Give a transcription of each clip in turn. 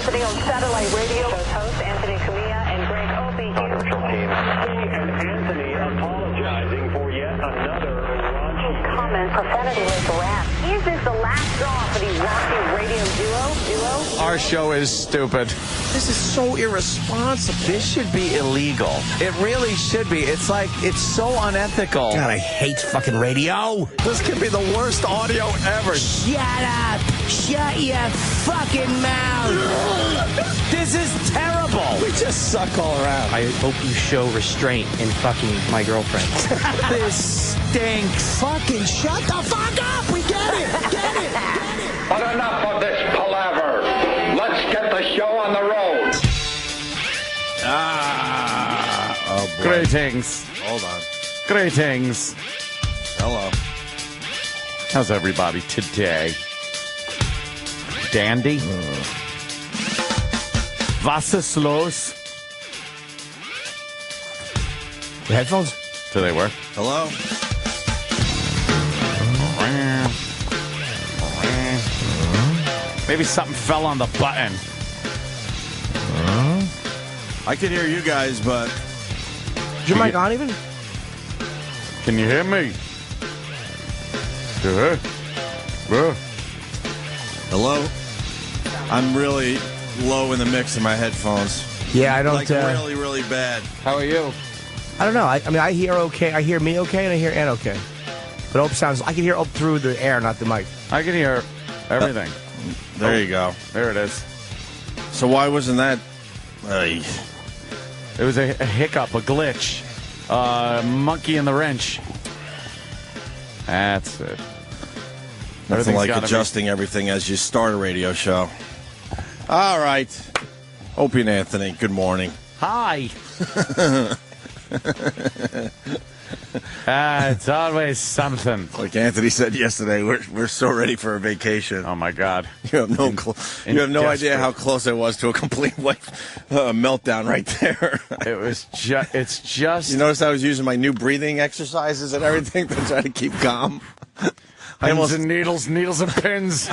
Anthony on satellite radio. Host Anthony Camilla and Greg Opie here. And Anthony apologizing for yet another raunchy Comment profanity with the rap. Is this the last straw for the raunchy radio duo? Our show is stupid. This is so irresponsible. This should be illegal. It really should be. It's like, it's so unethical. God, I hate fucking radio. This could be the worst audio ever. Shut up. Shut your fucking mouth. This is terrible. We just suck all around. I hope you show restraint in fucking my girlfriend. This stinks. Fucking shut the fuck up. We get it. Get it. Get it. But enough of this palaver. Let's get the show on the road. Oh, boy. Greetings. Hold on. Greetings. Hello. How's everybody today? Dandy? Was ist los? The headphones? Do they work? Hello. Maybe something fell on the button. I can hear you guys, but Is your mic on even? Can you hear me? Yeah. Yeah. hello. I'm really low in the mix in my headphones. Yeah, I don't. Like really, really bad. How are you? I don't know. I mean, I hear okay. I hear me okay, and I hear Ann okay. But Ope sounds. I can hear Ope through the air, not the mic. I can hear everything. There you go. There it is. So why wasn't that? It was a hiccup, a glitch, monkey in the wrench. That's it. Nothing Everything's like gotta adjusting everything as you start a radio show. All right. Opie and Anthony, good morning. Hi. It's always something. Like Anthony said yesterday, we're so ready for a vacation. Oh my God! You have no idea how close I was to a complete meltdown right there. It's just. You notice I was using my new breathing exercises and everything to try to keep calm. Pins and needles and pins.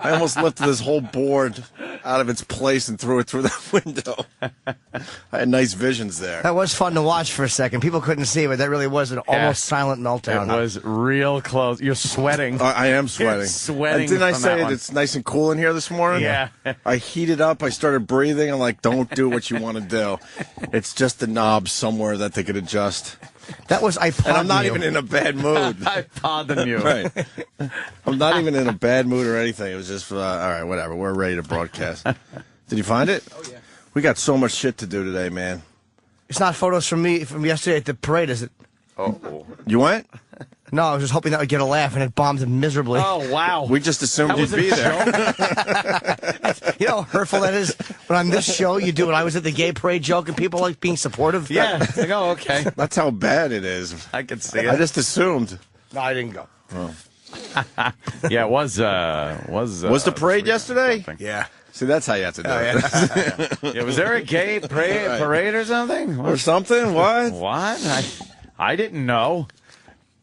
I almost lifted this whole board out of its place and threw it through the window. I had nice visions there. That was fun to watch for a second. People couldn't see, but that really was an almost silent meltdown. It was real close. You're sweating. I am sweating. You're sweating. Didn't I from say that one. it's nice and cool in here this morning? Yeah. I heated up. I started breathing. I'm like, don't do what you want to do. It's just the knob somewhere that they could adjust. That was I. And I'm not even in a bad mood. I pardon you. Right. I'm not even in a bad mood or anything. It was just, all right, whatever. We're ready to broadcast. Did you find it? Oh, yeah. We got so much shit to do today, man. It's not photos from me from yesterday at the parade, is it? Oh. You went? No, I was just hoping that would get a laugh, and it bombed miserably. Oh, wow. We just assumed you'd be there. You know how hurtful that is? When on this show, you do when I was at the gay parade joke, and people like being supportive? Yeah. Like, oh, okay. That's how bad it is. I can see it. I just assumed. No, I didn't go. Oh. Yeah, it was the parade yesterday? Yeah. See, that's how you have to do it. Yeah, was there a gay parade or something? Or something? What? What? I didn't know.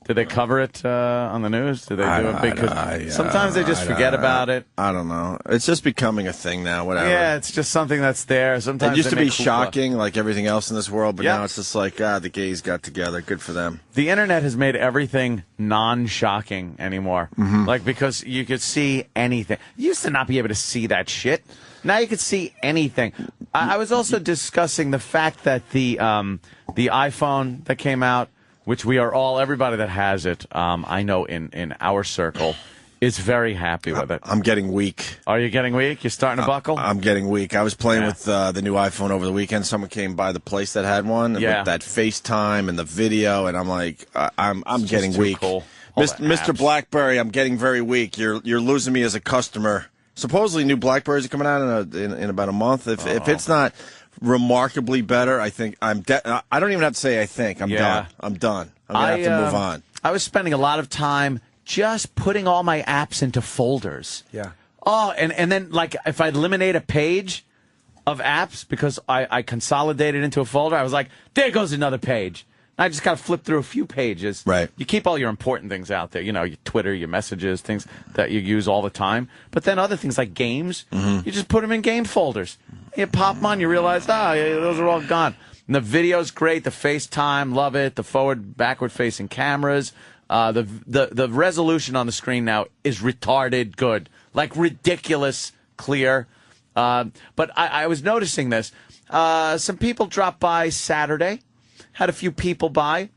Did they cover it on the news? Did they do it big? Sometimes they just forget about it. I don't know. It's just becoming a thing now. Whatever. Yeah, it's just something that's there. Sometimes it used to be make hoopla. shocking, like everything else in this world, but Yeah. now it's just like, the gays got together. Good for them. The internet has made everything non-shocking anymore. Like, because you could see anything. You used to not be able to see that shit. Now you could see anything. I was also discussing the fact that the iPhone that came out, which we are all, everybody that has it, I know in our circle, is very happy with it. I'm getting weak. Are you getting weak? You're starting to buckle? I'm getting weak. I was playing with the new iPhone over the weekend. Someone came by the place that had one with that FaceTime and the video, and I'm like, I'm getting weak. Cool. Mr. BlackBerry, I'm getting very weak. You're losing me as a customer. Supposedly new BlackBerries are coming out in about a month. If it's not remarkably better, I think I don't even have to say I think. I'm done. I'm done. I'm going to have to move on. I was spending a lot of time just putting all my apps into folders. Yeah. Oh, and then, like, if I eliminate a page of apps because I consolidated into a folder, I was like, there goes another page. I just kind of flip through a few pages. Right. You keep all your important things out there, your Twitter, your messages, things that you use all the time. But then other things like games, you just put them in game folders. You pop them on, you realize, those are all gone. And the video's great, the FaceTime, love it, the forward, backward-facing cameras. The resolution on the screen now is retarded good, like ridiculous clear. But I was noticing this. Some people dropped by Saturday. Had a few people by.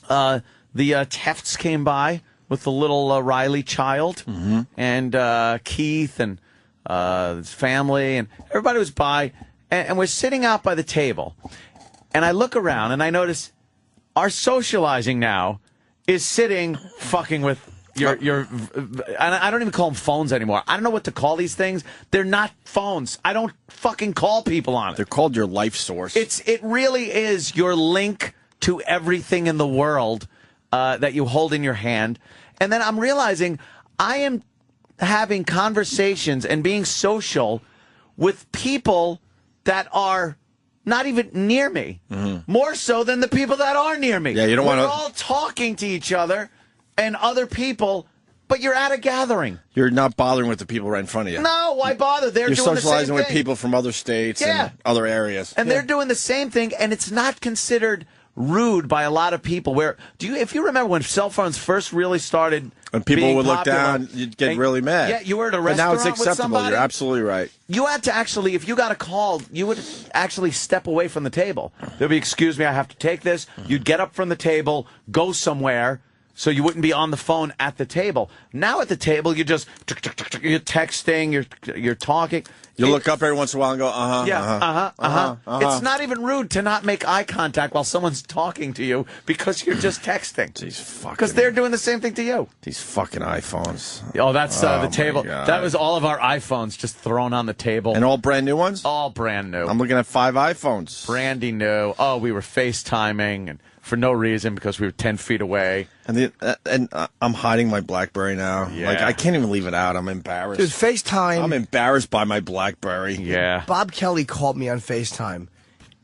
The Tefts came by with the little Riley child, and Keith and his family, and everybody was by. And we're sitting out by the table. And I look around, and I notice our socializing now is sitting fucking with your I don't even call them phones anymore. I don't know what to call these things. They're not phones. I don't fucking call people on it. They're called your life source. It really is your link to everything in the world that you hold in your hand. And then I'm realizing I am having conversations and being social with people that are not even near me. More so than the people that are near me. Yeah, you don't want to. We're all talking to each other and other people, but you're at a gathering. You're not bothering with the people right in front of you. No, why bother? They're You're doing the same socializing with thing. people from other states and other areas. And they're doing the same thing, and it's not considered rude by a lot of people. If you remember when cell phones first really started, when people being would look popular, down, you'd get really mad. Yeah, you were at a But restaurant now it's with acceptable. somebody. You're absolutely right. You had to actually, if you got a call, you would actually step away from the table. There'd be, excuse me, I have to take this. You'd get up from the table, go somewhere, so you wouldn't be on the phone at the table. Now at the table, you're texting, you're talking. You look up every once in a while and go, It's not even rude to not make eye contact while someone's talking to you because you're just texting. Because they're doing the same thing to you. These fucking iPhones. Oh, that's the my table. God. That was all of our iPhones just thrown on the table. And all brand new ones? All brand new. I'm looking at 5 iPhones. Brandy new. Oh, we were FaceTiming and for no reason because we were 10 feet away. And I'm hiding my BlackBerry now. Yeah. Like, I can't even leave it out. I'm embarrassed. Dude, FaceTime. I'm embarrassed by my BlackBerry. Yeah. Bob Kelly called me on FaceTime,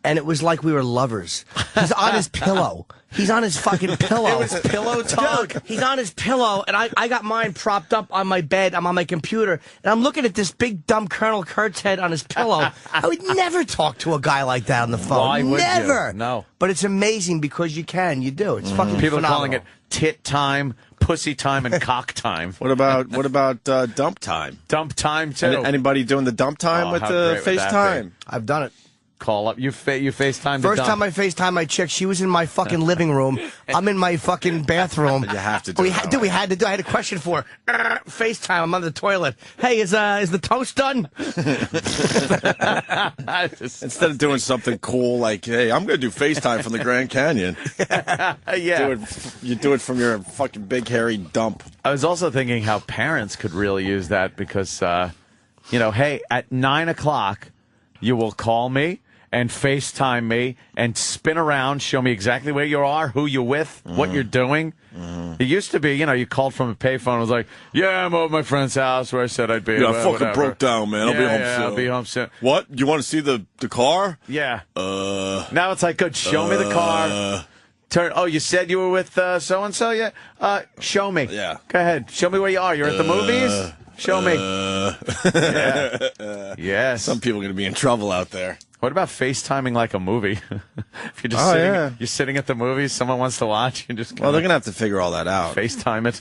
and it was like we were lovers. He's on his pillow. He's on his fucking pillow. It was pillow talk. Dude, he's on his pillow, and I got mine propped up on my bed. I'm on my computer, and I'm looking at this big, dumb Colonel Kurtz head on his pillow. I would never talk to a guy like that on the phone. Why would you? Never. No. But it's amazing because you can. You do. It's fucking People are phenomenal. calling it tit time, pussy time, and cock time. What about dump time? Dump time, too. Anybody doing the dump time Oh, with how the great would that FaceTime? be? I've done it. Call up. You FaceTime. First time I FaceTime my chick, she was in my fucking living room. I'm in my fucking bathroom. You have to do we it had that to. way. We had to do. I had a question for her. FaceTime. I'm on the toilet. Hey, is the toast done? Instead of doing something cool like, hey, I'm going to do FaceTime from the Grand Canyon. yeah. You do it from your fucking big hairy dump. I was also thinking how parents could really use that because, hey, at 9 o'clock, you will call me and FaceTime me and spin around, show me exactly where you are, who you're with, what you're doing. It used to be, you called from a payphone. It was like, yeah, I'm over at my friend's house where I said I'd be. Yeah, I fucking whatever. broke down, man. I'll be home soon. I'll be home soon. What? You want to see the car? Yeah. Now it's like, good, show me the car. You said you were with so-and-so? Yeah. Show me. Yeah. Go ahead. Show me where you are. You're at the movies? Show me. Yeah. Yes. Some people are going to be in trouble out there. What about FaceTiming like a movie? If you're just you're sitting at the movies, someone wants to watch, you just Well, they're going to have to figure all that out. FaceTime it.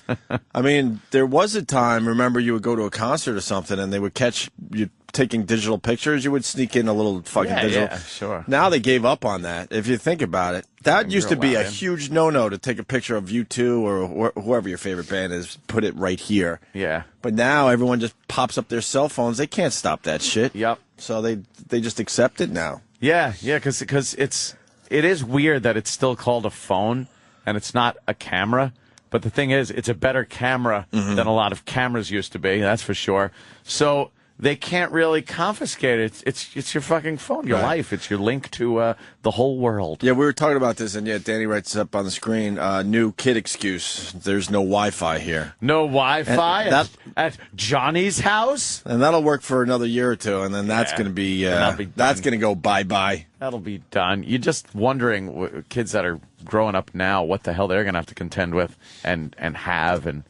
I mean, there was a time, remember, you would go to a concert or something, and they would catch you taking digital pictures. You would sneak in a little fucking digital. Yeah, sure. Now they gave up on that. If you think about it, that used to be a huge no-no to take a picture of U2 or whoever your favorite band is, put it right here. Yeah. But now everyone just pops up their cell phones. They can't stop that shit. Yep. So they just accept it now. Yeah, because it is weird that it's still called a phone and it's not a camera. But the thing is, it's a better camera than a lot of cameras used to be. That's for sure. So they can't really confiscate it. It's your fucking phone, your life. It's your link to the whole world. Yeah, we were talking about this, and yet Danny writes up on the screen, new kid excuse. There's no Wi-Fi here. No Wi-Fi And at Johnny's house? And that'll work for another year or two, and then that's going to be, that's going to go bye-bye. That'll be done. You're just wondering, kids that are growing up now, what the hell they're going to have to contend with and have and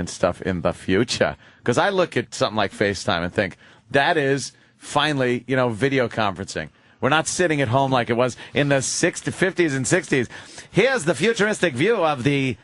stuff in the future. Because I look at something like FaceTime and think, that is finally, video conferencing. We're not sitting at home like it was in the 50s and 60s. Here's the futuristic view of the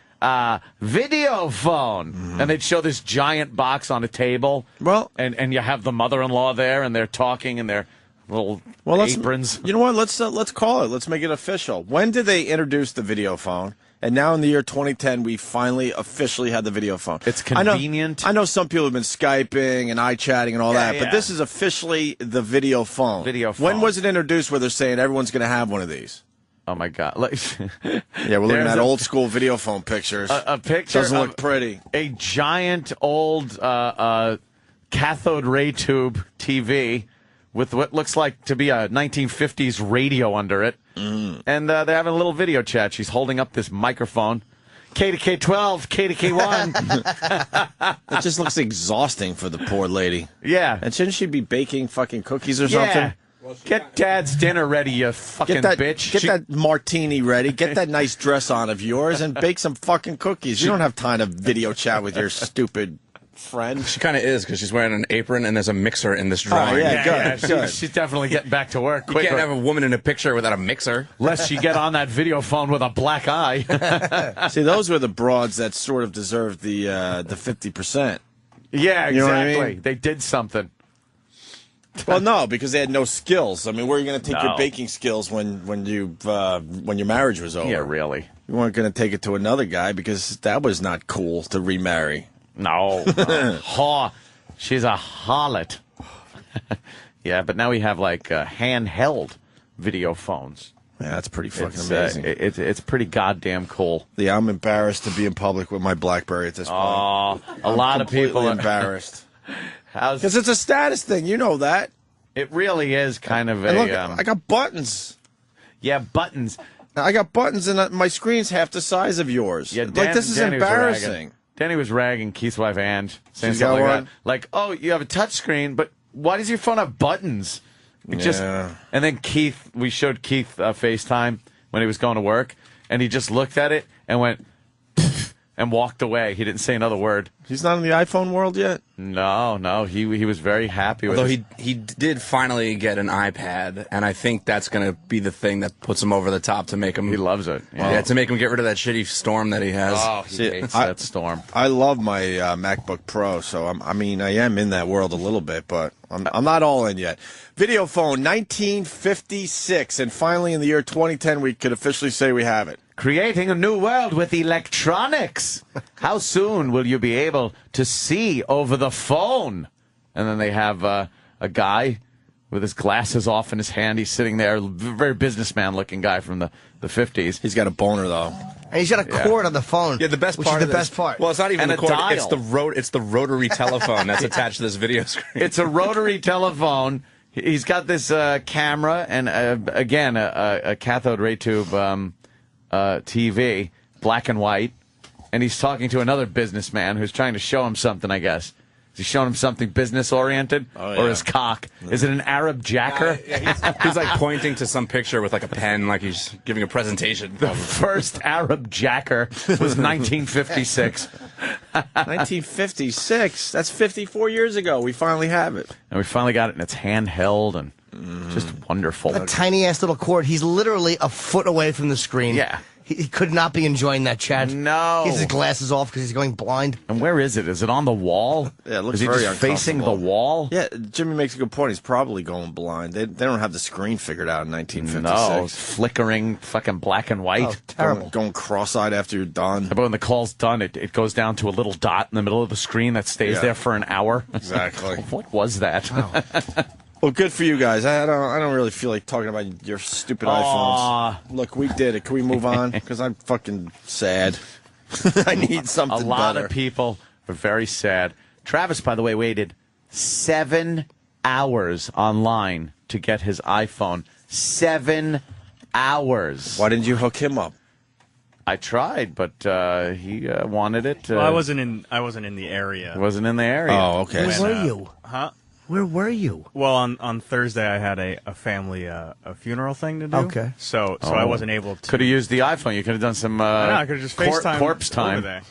video phone. Mm-hmm. And they'd show this giant box on a table. Well, and you have the mother-in-law there, and they're talking in their little aprons. You know what? Let's call it. Let's make it official. When did they introduce the video phone? And now in the year 2010, we finally officially had the video phone. It's convenient. I know some people have been Skyping and iChatting and all that, but this is officially the video phone. Video phone. When was it introduced where they're saying everyone's going to have one of these? Oh, my God. Yeah, we're looking at old school video phone pictures. A picture doesn't look pretty. A giant old cathode ray tube TV with what looks like to be a 1950s radio under it. Mm. And they're having a little video chat. She's holding up this microphone. K to K12, K to K1. It just looks exhausting for the poor lady. Yeah. And shouldn't she be baking fucking cookies or something? Get Dad's dinner ready, you fucking bitch. Get that martini ready. Get that nice dress on of yours and bake some fucking cookies. You don't have time to video chat with your stupid friend. She kind of is, because she's wearing an apron and there's a mixer in this drawing. Oh, yeah, good. She's definitely getting back to work quicker. You can't have a woman in a picture without a mixer. Lest you get on that video phone with a black eye. See, those were the broads that sort of deserved the 50%. Yeah, exactly. You know what I mean? They did something. Well, no, because they had no skills. I mean, where are you going to take your baking skills when your marriage was over? Yeah, really. You weren't going to take it to another guy because that was not cool to remarry. No. She's a harlot. Yeah, but now we have like handheld video phones. Yeah, that's pretty fucking amazing. It's pretty goddamn cool. Yeah, I'm embarrassed to be in public with my BlackBerry at this point. Oh, a lot of people are embarrassed. Because it's a status thing, you know that. It really is kind of and look, I got buttons. Yeah, buttons. I got buttons, and my screen's half the size of yours. Yeah, this is embarrassing. Danny was ragging Keith's wife, Ange, saying She's something got like one? that. Like, oh, you have a touch screen, but why does your phone have buttons? And then we showed Keith FaceTime when he was going to work, and he just looked at it and went, and walked away. He didn't say another word. He's not in the iPhone world yet? No. He was very happy with it. Although he did finally get an iPad, and I think that's going to be the thing that puts him over the top to make him... He loves it. Yeah, to make him get rid of that shitty Storm that he has. Oh, he hates that Storm. I love my MacBook Pro, so I am in that world a little bit, but I'm not all in yet. Video phone, 1956, and finally in the year 2010, we could officially say we have it. Creating a new world with electronics. How soon will you be able to see over the phone? And then they have a guy with his glasses off in his hand. He's sitting there, very businessman-looking guy from the 50s. He's got a boner, though. And he's got a cord on the phone. Yeah, the best part. Well, it's not even and the cord. Dial. It's the rotary telephone that's attached to this video screen. It's a rotary telephone. He's got this camera and, again, a cathode ray tube TV, black and white, and he's talking to another businessman who's trying to show him something, I guess. Is he showing him something business-oriented? Or his cock? Is it an Arab jacker? He's like pointing to some picture with like a pen, like he's giving a presentation. The first Arab jacker was 1956. 1956? That's 54 years ago. We finally have it. And we finally got it, and it's handheld and just wonderful. A tiny-ass little cord. He's literally a foot away from the screen. Yeah. He could not be enjoying that chat. No. He has his glasses off because he's going blind. And where is it? Is it on the wall? Yeah, it looks is he very just facing the wall? Yeah, Jimmy makes a good point. He's probably going blind. They don't have the screen figured out in 1956. No, flickering, fucking black and white. Oh, terrible. Going cross-eyed after you're done. But when the call's done, it goes down to a little dot in the middle of the screen that stays there for an hour. Exactly. What was that? Wow. Well, good for you guys. I don't really feel like talking about your stupid iPhones. Look, we did it. Can we move on? Because I'm fucking sad. I need something A lot better. of people are very sad. Travis, by the way, waited 7 hours online to get his iPhone. 7 hours. Why didn't you hook him up? I tried, but he wanted it. Well, I wasn't in the area. Wasn't in the area. Oh, okay. Where were you? Huh? Where were you? Well, on Thursday I had a family a funeral thing to do. Okay. So I wasn't able to. Could have used the iPhone. You could have done some I could have just FaceTime corpse time. over there.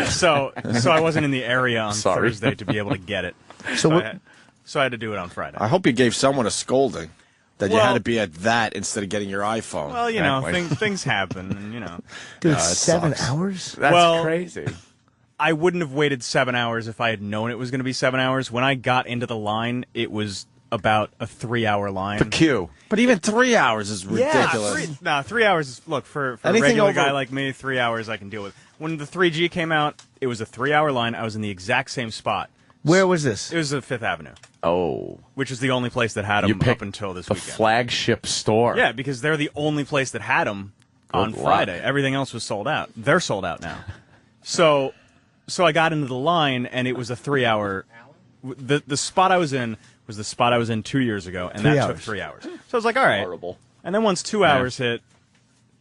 so I wasn't in the area on Sorry. Thursday to be able to get it. So So I had to do it on Friday. I hope you gave someone a scolding that you Well- had to be at that instead of getting your iPhone. Well, you know, Anyway. things happen, and you know. Dude, it 7 sucks. hours? That's Well- crazy. I wouldn't have waited 7 hours if I had known it was going to be 7 hours. When I got into the line, it was about a 3-hour line. The queue. But even 3 hours is ridiculous. 3 hours is, look, for a Anything regular over- guy like me, 3 hours I can deal with. When the 3G came out, it was a 3-hour line. I was in the exact same spot. Where was this? It was the Fifth Avenue, Oh. which is the only place that had You them picked up until this the weekend. flagship store. Yeah, because they're the only place that had them on Good luck. Friday. Everything else was sold out. They're sold out now. So I got into the line, and it was a 3-hour. The spot I was in was the spot I was in 2 years ago, and 3 that took hours. 3 hours. So I was like, all right. Horrible. And then once 2 hours hit,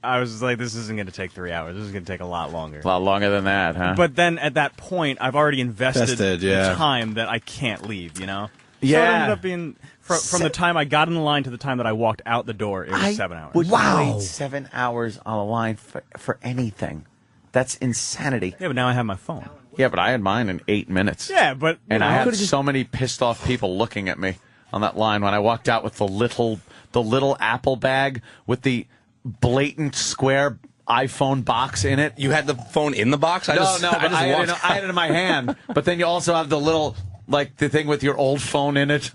I was like, this isn't going to take 3 hours. This is going to take a lot longer. A lot longer than that, huh? But then at that point, I've already invested yeah. time that I can't leave, you know? So it Yeah. ended up being, from the time I got in the line to the time that I walked out the door, it was 7 hours. would Wow. wait 7 hours on a line for anything. That's insanity. Yeah, but now I have my phone. Yeah, but I had mine in 8 minutes. Yeah, but... And I had could've just- so many pissed off people looking at me on that line when I walked out with the little Apple bag with the blatant square iPhone box in it. You had the phone in the box? I just but I had it in my hand. But then you also have the little, like, the thing with your old phone in it.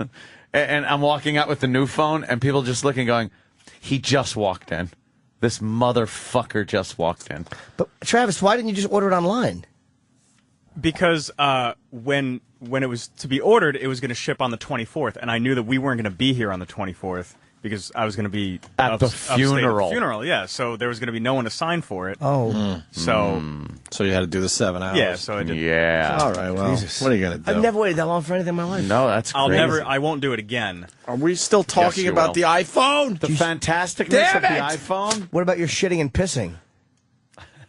And I'm walking out with the new phone, and people just looking, going, he just walked in. This motherfucker just walked in. But Travis, why didn't you just order it online? Because when it was to be ordered, it was going to ship on the 24th, and I knew that we weren't going to be here on the 24th because I was going to be At the upstate at the funeral. funeral, yeah. So there was going to be no one to sign for it. Oh. So So you had to do the 7 hours. yeah, so I did. Yeah. All right, well, Jesus. what are you going to do? I've never waited that long for anything in my life. No, that's crazy. I won't do it again. Are we still talking you about will. the iPhone? The fantasticness Damn of the it! iPhone? What about your shitting and pissing?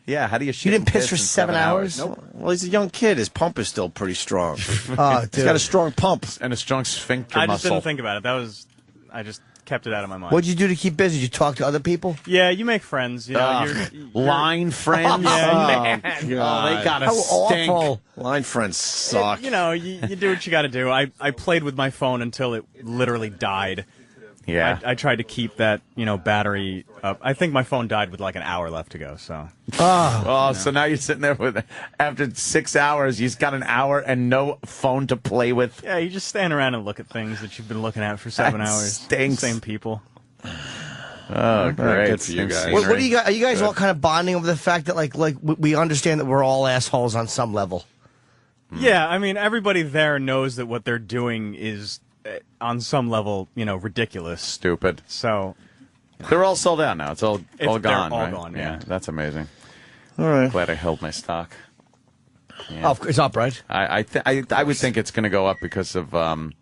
Yeah, how do you shit You didn't and piss for in 7 hours? Nope. Well, he's a young kid. His pump is still pretty strong. Oh, He's dude. got a strong pump. And a strong sphincter I just muscle. didn't think about it. I just kept it out of my mind. What'd you do to keep busy? Did you talk to other people? Yeah, you make friends. You know, Ugh, you're line friends. Yeah, Oh, they gotta How stink. awful. Line friends suck. you know, you do what you got to do. I played with my phone until it literally died. Yeah. I tried to keep that, battery up. I think my phone died with like an hour left to go, so. Oh, so now you're sitting there with, after 6 hours, you've got an hour and no phone to play with. Yeah, you just stand around and look at things that you've been looking at for 7 That hours. stinks. Same people. Oh, great. good for you guys. Seems What do you great. guys? Are you guys all kind of bonding over the fact that like we understand that we're all assholes on some level? Yeah, I mean, everybody there knows that what they're doing is, on some level, ridiculous. Stupid. So, They're all sold out now. It's all They're gone, all right? gone, yeah. That's amazing. All right. Glad I held my stock. Oh, it's up, right? I would think it's going to go up because of in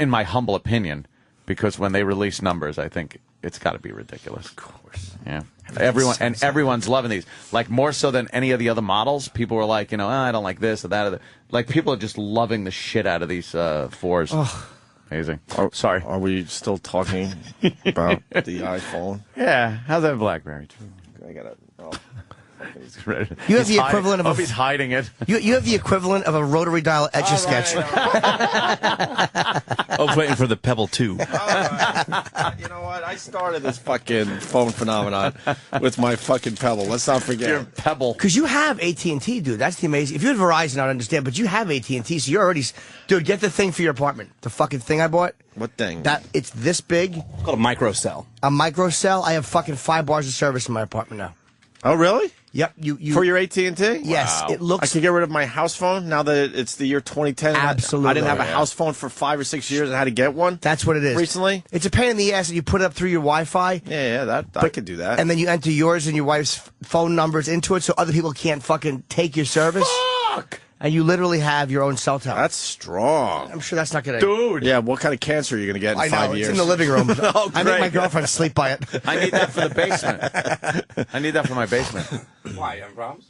my humble opinion, because when they release numbers, I think it's got to be ridiculous. Of course. Yeah. Everyone's loving these. Like more so than any of the other models. People were like, I don't like this or that. Or that. Like people are just loving the shit out of these 4s. Amazing. Oh, sorry. Are we still talking about the iPhone? Yeah. How's that BlackBerry? I got it. Oh. You have the equivalent of hope he's hiding it. You have the equivalent of a rotary dial etch a sketch. I was waiting for the Pebble 2. You know what? I started this fucking phone phenomenon with my fucking Pebble. Let's not forget. Your Pebble. Because you have AT&T, dude. That's the amazing. If you had Verizon, I'd understand. But you have AT&T, so you're already... Dude, get the thing for your apartment. The fucking thing I bought. What thing? It's this big. It's called a microcell. A microcell. I have fucking 5 bars of service in my apartment now. Oh, really? Yep. You For your AT&T? Yes. Wow. It looks... I can get rid of my house phone now that it's the year 2010. Absolutely. I didn't have a house phone for 5 or 6 years. I had to get one. That's what it is. Recently? It's a pain in the ass that you put it up through your Wi-Fi. Yeah, I could do that. And then you enter yours and your wife's phone numbers into it so other people can't fucking take your service. Fuck! and you literally have your own cell tower. That's strong. I'm sure that's not going Dude. Yeah, what kind of cancer are you going to get in I 5 know, years? it's in the living room. Oh, I make great. my girlfriend sleep by it. I need that for the basement. I need that for my basement. Why? You having problems?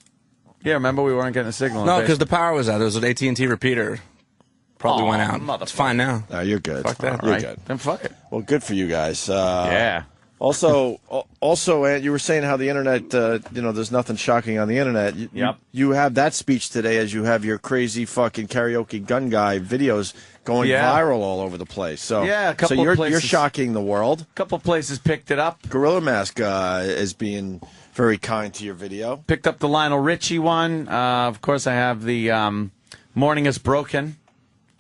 Yeah, remember we weren't getting a signal. in No, the because basement. the power was out. There was an AT&T repeater. Probably went out. motherfucker. It's fine now. No, you're good. Fuck that. You're Right. good. Then fuck it. Well, good for you guys. Yeah. Also, Ant, you were saying how the internet, there's nothing shocking on the internet. Yep. You have that speech today as you have your crazy fucking karaoke gun guy videos going Yeah. viral all over the place. So, Yeah, a couple so you're places. shocking the world. A couple places picked it up. Gorilla Mask is being very kind to your video. Picked up the Lionel Richie one. Of course, I have the Morning is Broken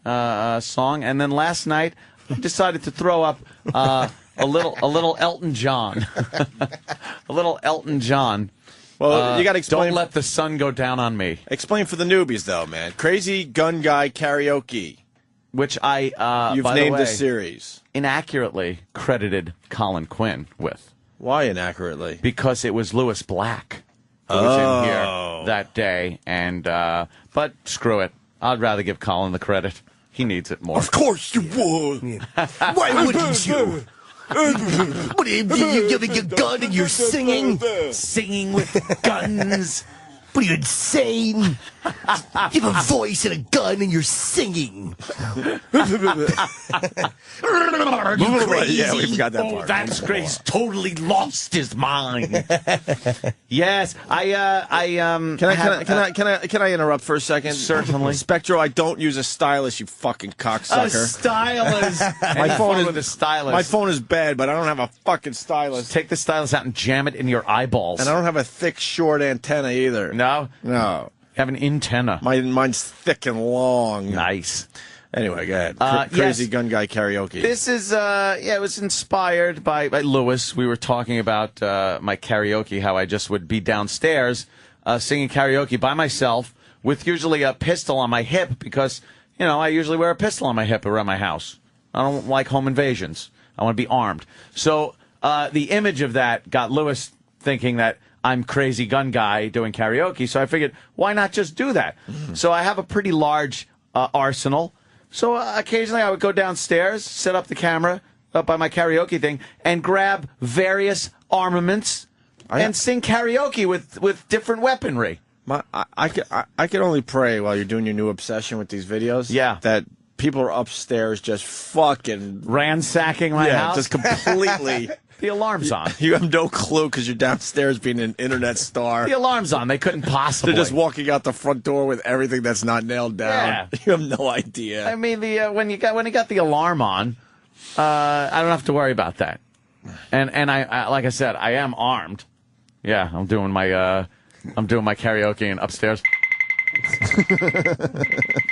song. And then last night, I decided to throw up a little Elton John. A little Elton John. Well, you got to explain. Don't let the sun go down on me. Explain for the newbies, though, man. Crazy Gun Guy Karaoke. Which I, You've by the named way, this series. inaccurately credited Colin Quinn with. Why inaccurately? Because it was Lewis Black who was in here that day. And but screw it. I'd rather give Colin the credit. He needs it more. Of course you would. Why wouldn't you? What are you giving a gun and you're singing? Singing with guns. What are you insane? You have a voice and a gun and you're singing. You crazy. Yeah, we forgot that Oh, part. that's great. He's totally lost his mind. Yes, Can I interrupt for a second? Certainly. Spectro, I don't use a stylus, you fucking A cocksucker. stylus. My phone is with a stylus. My phone is bad, but I don't have a fucking stylus. Take the stylus out and jam it in your eyeballs. And I don't have a thick, short antenna either. No, No. have an antenna. Mine's thick and long. Nice. Anyway, go ahead. Crazy yes. Gun Guy Karaoke. This is, it was inspired by Lewis. We were talking about my karaoke, how I just would be downstairs singing karaoke by myself with usually a pistol on my hip because, I usually wear a pistol on my hip around my house. I don't like home invasions. I want to be armed. So the image of that got Lewis thinking that I'm Crazy Gun Guy doing karaoke. So I figured, why not just do that? So I have a pretty large arsenal. So occasionally I would go downstairs, set up the camera up by my karaoke thing, and grab various armaments and sing karaoke with different weaponry. I can only pray while you're doing your new obsession with these videos. Yeah. That people are upstairs just fucking Ransacking my house. just completely. The alarm's on. You have no clue because you're downstairs being an internet star. The alarm's on. They couldn't possibly. They're just walking out the front door with everything that's not nailed down. Yeah. You have no idea. I mean, when you got the alarm on, I don't have to worry about that. And I like I said, I am armed. Yeah, I'm doing my karaoke and upstairs.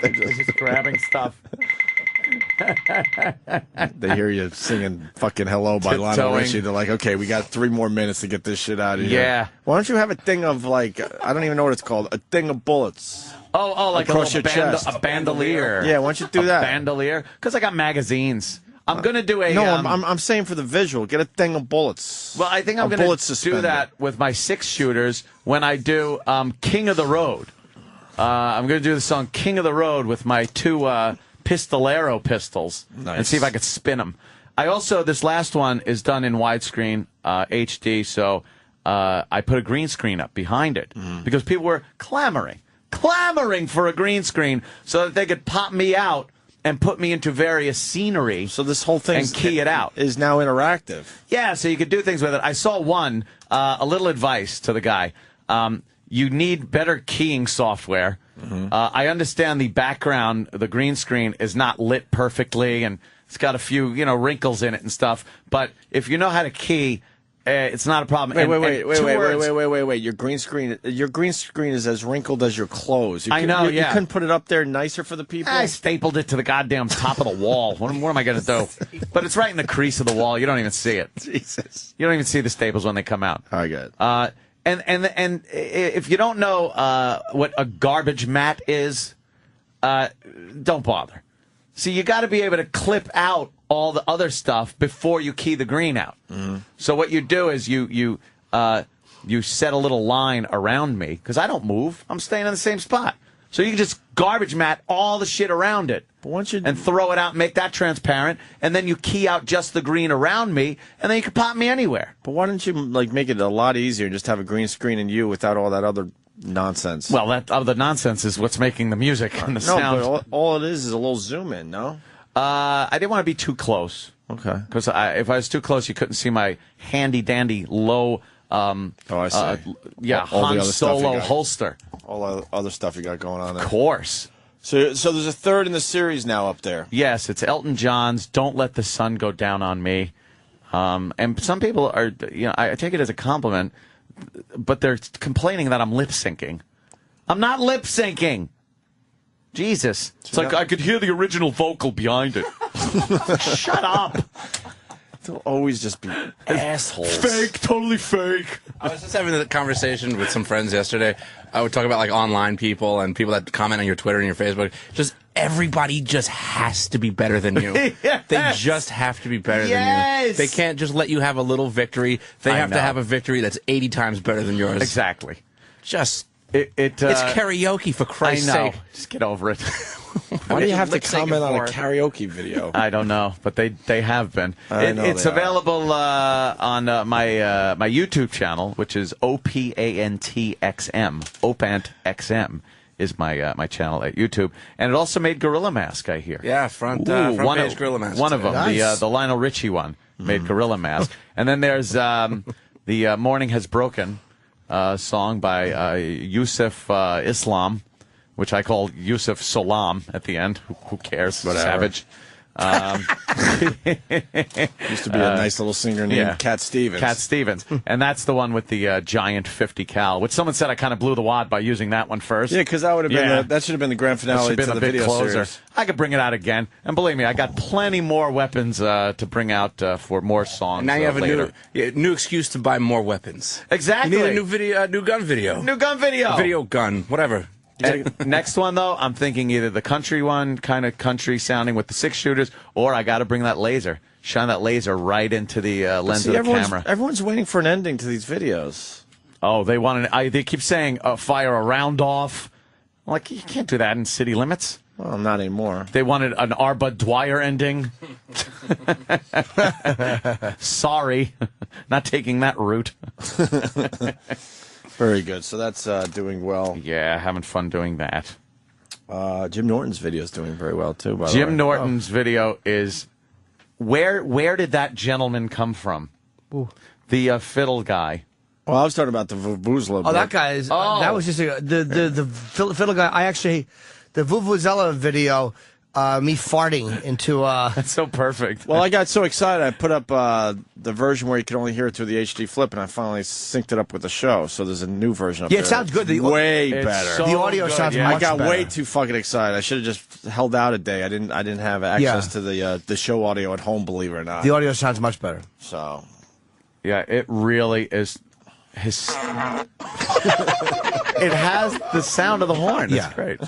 They're just grabbing stuff. They hear you singing fucking Hello by Lionel Tiptoeing. Richie. They're like, okay, we got 3 more minutes to get this shit out of here. Yeah. Why don't you have a thing of, like, I don't even know what it's called, a thing of bullets? Oh, like Across a your little chest. a bandolier. Yeah, why don't you do that? Bandolier? Because I got magazines. I'm going to do a... No, I'm saying for the visual, get a thing of bullets. Well, I think I'm A going bullet to suspender. do that with my 6-shooters when I do King of the Road. I'm going to do the song King of the Road with my 2 Pistolero pistols and Nice. see if I could spin them. I also, this last one is done in widescreen HD, so I put a green screen up behind it because people were clamoring for a green screen so that they could pop me out and put me into various scenery. So this whole thing and key it out. is now interactive. Yeah, so you could do things with it. I saw one, a little advice to the guy. You need better keying software. I understand the background, the green screen, is not lit perfectly, and it's got a few, wrinkles in it and stuff. But if you know how to key, it's not a problem. Wait. Your green screen is as wrinkled as your clothes. I know, You yeah. couldn't put it up there nicer for the people? I stapled it to the goddamn top of the wall. What am I going to do? But it's right in the crease of the wall. You don't even see it. Jesus. You don't even see the staples when they come out. All right, good. And if you don't know what a garbage mat is, don't bother. See, you got to be able to clip out all the other stuff before you key the green out. So what you do is you set a little line around me because I don't move. I'm staying in the same spot. So you can just garbage mat all the shit around it. But once you and throw it out and make that transparent, and then you key out just the green around me, and then you can pop me anywhere. But why don't you like make it a lot easier and just have a green screen and you without all that other nonsense? Well, that other nonsense is what's making the music and the sound. No, but all it is a little zoom in, no? I didn't want to be too close. Okay. Because if I was too close, you couldn't see my handy-dandy low... I see. All the other Han stuff you Solo got. holster. All the other stuff you got going on there. Of course. So there's a third in the series now up there. Yes, it's Elton John's "Don't Let the Sun Go Down on Me," and some people are, I take it as a compliment, but they're complaining that I'm lip syncing. I'm not lip syncing. Jesus, it's like I could hear the original vocal behind it. Shut up. They'll always just be assholes. Fake, totally fake. I was just having a conversation with some friends yesterday. I would talk about like online people and people that comment on your Twitter and your Facebook. Just everybody just has to be better than you. Yes. They just have to be better than you. Yes. They can't just let you have a little victory. They have to have a victory that's 80 times better than yours. Exactly. Just it's karaoke, for Christ's I know. sake. Just get over it. Why do you have to lip syncing comment on a for it. karaoke video? I don't know, but they have been. I know It's they are. available on my my YouTube channel, which is OPANTXM. OPANTXM is my channel at YouTube, and it also made Gorilla Mask. I hear. Yeah, front one page of, Gorilla Mask. One of them, Nice. the Lionel Richie one, made Gorilla Mask, and then there's the Morning Has Broken song by Yusuf Islam, which I call Yusuf Salam at the end. Who cares? Whatever. Savage. Used to be a nice little singer named Cat Stevens. Cat Stevens. And that's the one with the giant 50 cal, which someone said I kind of blew the wad by using that one first. Yeah, because that would have been Yeah. that should have been the grand That finale should have to been the a big video closer. series. I could bring it out again. And believe me, I got plenty more weapons to bring out for more songs Now you have later. a new excuse to buy more weapons. Exactly. You need a new video, new gun video. New gun video. Video gun, whatever. And next one, though, I'm thinking either the country one, kind of country sounding with the 6-shooters, or I got to bring that laser. Shine that laser right into the lens See, of the everyone's, camera. everyone's waiting for an ending to these videos. Oh, they want they keep saying fire a round off. I'm like, you can't do that in city limits. Well, not anymore. They wanted an Arbud Dwyer ending. Sorry, not taking that route. Very good. So that's doing well. Yeah, having fun doing that. Jim Norton's video is doing very well too. By the way. Jim Norton's video is where did that gentleman come from? Ooh. The fiddle guy. Well, I was talking about the Vuvuzela. Oh, that guy is. That was just the fiddle guy. I actually, the Vuvuzela video, me farting into. That's so perfect. Well, I got so excited, I put up the version where you can only hear it through the HD flip, and I finally synced it up with the show. So there's a new version up Yeah, there. it sounds good. Way It's better. so The audio good, sounds yeah. I much got better. way too fucking excited. I should have just held out a day. I didn't have access to the show audio at home, believe it or not. The audio sounds much better. So Yeah, it really is. It has the sound of the horn. Yeah. It's great.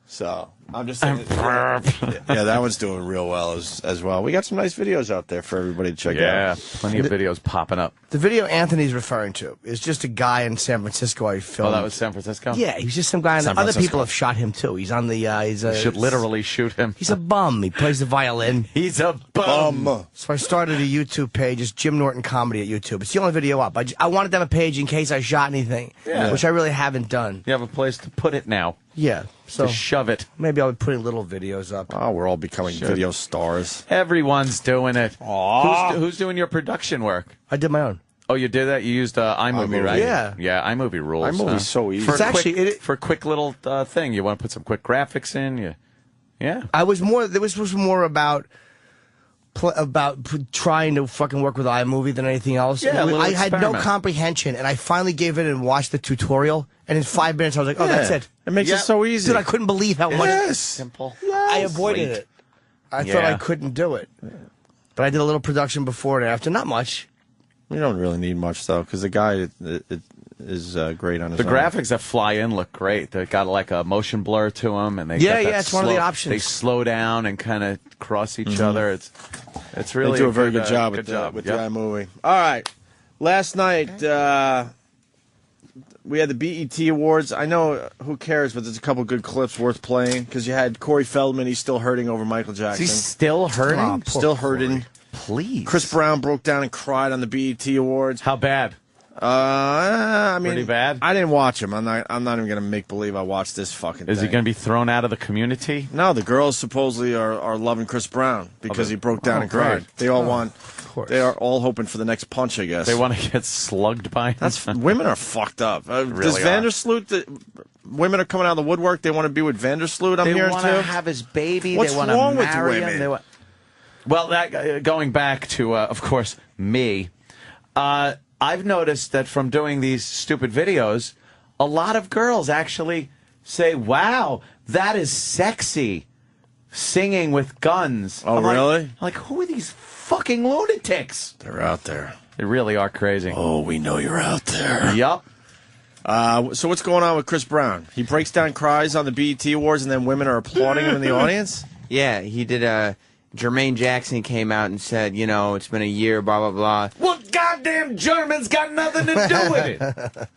So I'm just saying. Yeah, that one's doing real well as well. We got some nice videos out there for everybody to check Yeah, out. plenty of videos popping up. The video Anthony's referring to is just a guy in San Francisco I filmed. Oh, that was San Francisco? Yeah, he's just some guy. And San other Francisco. people have shot him too. He's on the. He's a. You should literally shoot him. He's a bum. He plays the violin. He's a bum. So I started a YouTube page. It's Jim Norton Comedy at YouTube. It's the only video up. I wanted to have a page in case I shot anything, which I really haven't done. You have a place to put it now. Yeah, so To shove it. maybe I'll be putting little videos up. Oh, we're all becoming video stars. Everyone's doing it. Aw. Who's doing your production work? I did my own. Oh, you did that? You used iMovie, iMovie. right? Yeah. Yeah, iMovie rules. iMovie's so easy. For It's a quick, actually- for a quick little thing. You want to put some quick graphics in? Yeah. I was more. This was more about trying to fucking work with iMovie than anything else. Yeah, a little I had no experiment. comprehension, and I finally gave in and watched the tutorial. And in 5 minutes, I was like, "Oh, that's it." It makes Yeah. it so easy. Dude, I couldn't believe how much Yes. Simple. I avoided it. I thought Yeah. I couldn't do it, but I did a little production before and after. Not much. You don't really need much though, because the guy is great on his The own. graphics that fly in look great. They got like a motion blur to them, and they Yeah, got that yeah, it's one of the options. They slow down and kind of cross each other. It's really They do a very good job good with job. the Yep. iMovie. All right, last night we had the BET Awards. I know who cares, but there's a couple good clips worth playing because you had Corey Feldman. He's still hurting over Michael Jackson. Is he still hurting? Oh, poor Still hurting. Please. Chris Brown broke down and cried on the BET Awards. How bad? I mean, Pretty bad? I didn't watch him. I'm not even gonna make believe I watched this fucking. Is thing. he going to be thrown out of the community? No, the girls supposedly are loving Chris Brown because he broke down and cried. great. They all want. They are all hoping for the next punch, I guess. They want to get slugged by him? That's women are fucked up. Does Really are. Vandersloot? Women are coming out of the woodwork. They want to be with Vandersloot. I'm They hearing want too. to have his baby. What's they want wrong to with marry women? him. Well, that going back to, of course, me. I've noticed that from doing these stupid videos, a lot of girls actually say, "Wow, that is sexy." Singing with guns. Oh, really? I'm like, who are these fucking lunatics? They're out there. They really are crazy. Oh, we know you're out there. Yup. So what's going on with Chris Brown? He breaks down, cries on the BET Awards, and then women are applauding him in the audience? Yeah, he did Jermaine Jackson came out and said, you know, it's been a year, blah, blah, blah. Well, goddamn Germans got nothing to do with it.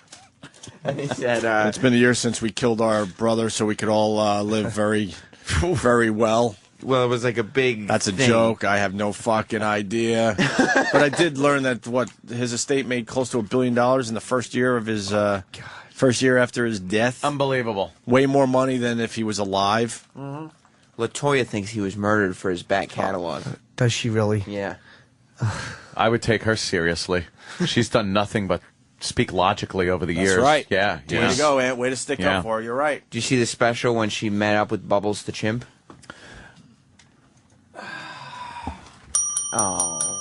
And he said, It's been a year since we killed our brother so we could all live very, very well. well, it was like a big That's a thing. joke. I have no fucking idea. But I did learn that his estate made close to $1 billion in the first year of his first year after his death. Unbelievable. Way more money than if he was alive. LaToya thinks he was murdered for his back catalog. Does she really? Yeah. I would take her seriously. She's done nothing but speak logically over the years. That's right. Yeah. Way yeah. to go, Aunt. Way to stick Yeah. up for her. You're right. Did you see the special when she met up with Bubbles the chimp? Oh,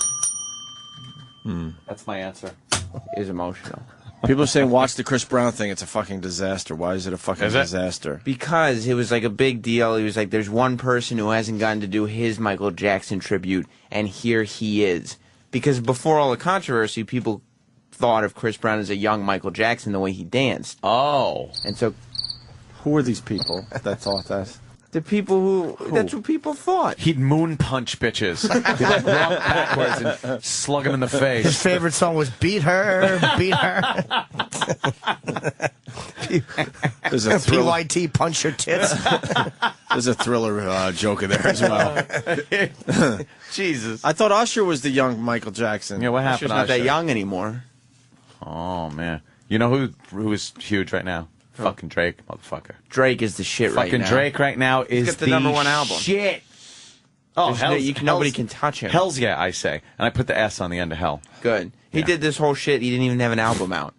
That's my answer. it was emotional. People are saying watch the Chris Brown thing. It's a fucking disaster. Why is it a fucking Is it? disaster? Because it was like a big deal. He was like, there's one person who hasn't gotten to do his Michael Jackson tribute, and here he is. Because before all the controversy, people thought of Chris Brown as a young Michael Jackson, the way he danced. Oh. And so Who are these people that thought that? the people who that's what people thought. He'd moon punch bitches. He'd like walk backwards and slug them in the His face. favorite song was "Beat Her, Beat Her." There's a thriller, PYT, punch your tits. there's a thriller joke in there as well. Jesus. I thought Usher was the young Michael Jackson. Yeah, what She's happened? not that Usher? young anymore. Oh, man. You know who is huge right now? Fucking Drake, motherfucker. Drake is the shit right Fucking now. Drake right now is got the number one album. Shit. Oh, Nobody can touch him. Hell's yeah, I say. And I put the S on the end of hell. Good. He Yeah. did this whole shit. He didn't even have an album out.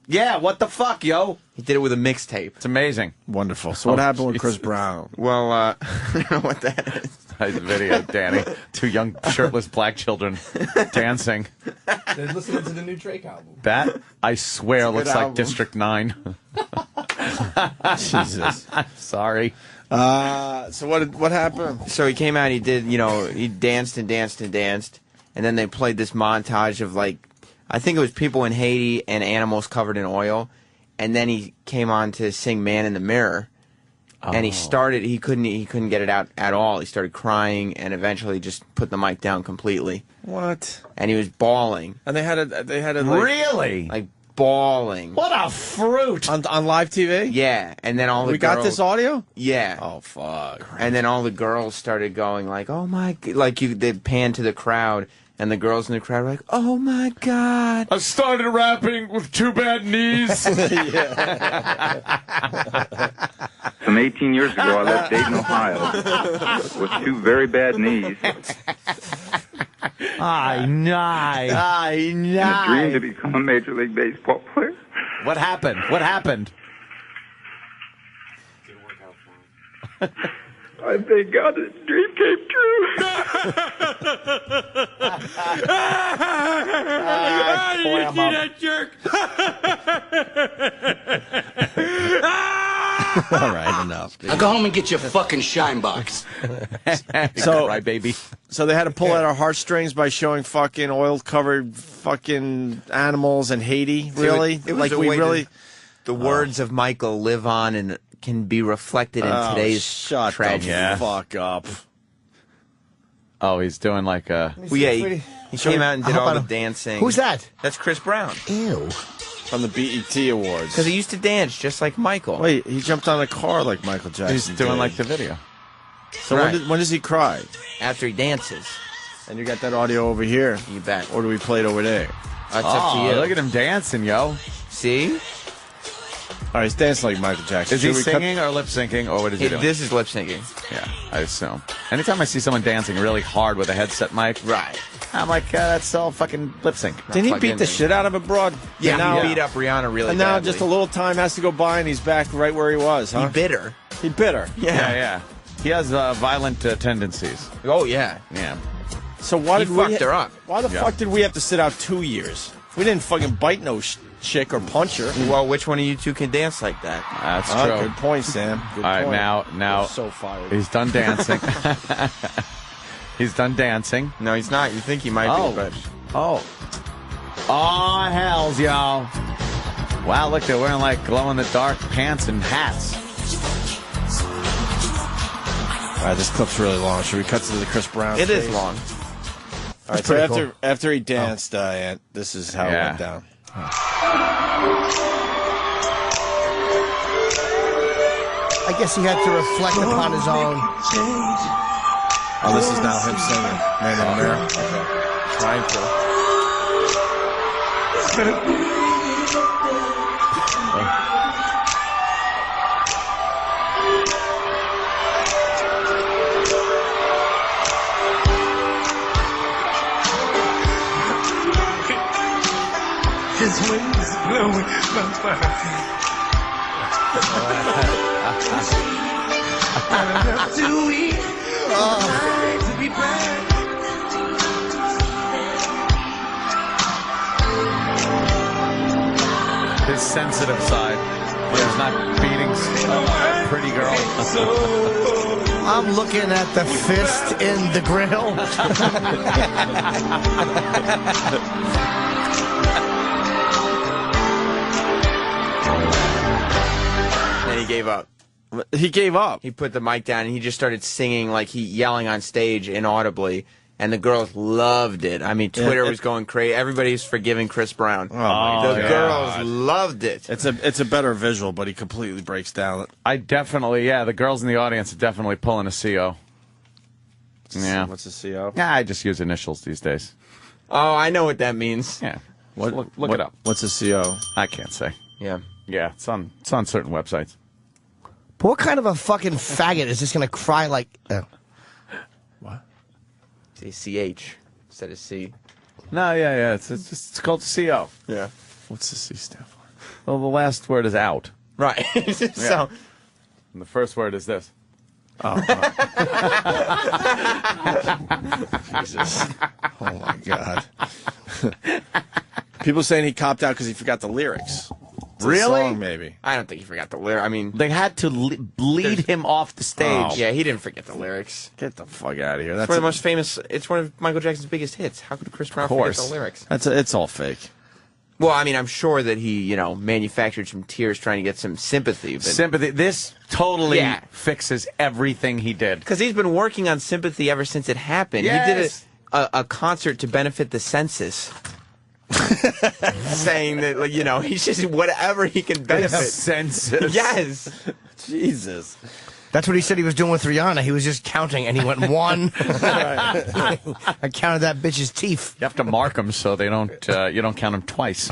Yeah, what the fuck, yo? He did it with a mixtape. It's amazing. Wonderful. So what happened with jeez. Chris Brown? Well, I don't know what that is. Nice video, Danny. Two young shirtless black children dancing. They're listening to the new Drake album. That, I swear, looks like album. District 9. Jesus. Sorry. So what happened? So he came out. He did. You know, he danced and danced and danced, and then they played this montage of like, I think it was people in Haiti and animals covered in oil, and then he came on to sing "Man in the Mirror." And he started. He couldn't get it out at all. He started crying, and eventually just put the mic down completely. What? And he was bawling, And they had a like, Really? like bawling. What a fruit. on live TV. Yeah, and then all the We got this audio. Yeah. Oh fuck. And then all the girls started going like, "Oh my!" Like they pan to the crowd, and the girls in the crowd were like, "Oh my god!" I started rapping with two bad knees. Some 18 years ago, I left Dayton, Ohio, with two very bad knees I know. and a dream to become a Major League Baseball player. What happened? What happened? I thank God this dream came All right, enough. Dude. Now go home and get your fucking shine box. So- Cry, baby. So they had to pull at our heartstrings by showing fucking oil-covered fucking animals in Haiti. Really? It was like a we way really? The words of Michael live on and can be reflected in today's shut tragedy. the fuck up. Oh, he's doing like a... Well, yeah, he came out and did How all the about dancing. Who's that? That's Chris Brown. Ew. From the BET Awards. Because he used to dance just like Michael. Wait, he jumped on a car like Michael Jackson. He's doing did. like the video. So Right. when does he cry? After he dances. And you got that audio over here. You bet. Or do we play it over there? That's up to you. Look at him dancing, yo. See? All right, he's dancing like Michael Jackson. Is he Should we cut- singing or lip syncing, or what is he doing? This is lip syncing. Yeah, I assume. Anytime I see someone dancing really hard with a headset mic, Right. I'm like, that's all fucking lip sync. Didn't he Plug beat in the there. shit out of a broad? Yeah, And now, he beat up Rihanna really And now badly. just a little time has to go by and he's back right where he was, huh? He bit her. He bit her. Yeah. He has violent tendencies. Oh, yeah. Yeah. So why He did we fucked her up. Why the fuck did we have to sit out 2 years? We didn't fucking bite no chick or punch her. Well, which one of you two can dance like that? That's Ah, true. good point, Sam. Good All right, point. now You're so fired. he's done dancing. He's done dancing. No, he's not. You think he might Oh. be, but... Oh, hells, y'all. Wow, look, they're wearing like glow-in-the-dark pants and hats. All right, this clip's really long. Should we cut to the Chris Brown? It is phase? long. All right, so after he danced, Ant, this is how it Yeah. went down. I guess he had to reflect upon his own. Oh, this is now him singing Man in the Mirror. Okay. Trying to. His wind is blowing my body. I'm not too weak to be brave. His sensitive side, where he's not beating a pretty girl. I'm looking at the fist in the grill. And he gave up. He gave up. He put the mic down and he just started singing like he yelling on stage inaudibly. And the girls loved it. I mean, Twitter was going crazy. Everybody's forgiving Chris Brown. Oh, the yeah. girls loved it. It's a better visual, but he completely breaks down. I definitely, the girls in the audience are definitely pulling a CO. Yeah. What's a CO? Yeah, I just use initials these days. Oh, I know what that means. Yeah. What, Look it up. What's a CO? I can't say. Yeah. Yeah, it's on certain websites. But what kind of a fucking faggot is just gonna cry like? What? Say CH instead of C. No, yeah. It's called CO. Yeah. What's the C stand for? Well, the last word is out. Right. So, And the first word is this. Jesus. Oh my God. People saying he copped out because he forgot the lyrics. It's a Really? song, maybe. I don't think he forgot the lyrics. I mean, They had to lead him off the stage. yeah, he didn't forget the lyrics. Get the fuck out of here. It's That's one of the most famous. It's one of Michael Jackson's biggest hits. How could Chris Brown forget course. the lyrics? it's all fake. Well, I mean, I'm sure that he, manufactured some tears trying to get some sympathy. But Sympathy. This totally Yeah. fixes everything he did. because he's been working on sympathy ever since it happened. He did Yes. a concert to benefit the census. Saying that, he's just whatever he can benefit. Census. Yes. Jesus. That's what he said he was doing with Rihanna. He was just counting, and he went one. I counted that bitch's teeth. You have to mark them so they don't. You don't count them twice.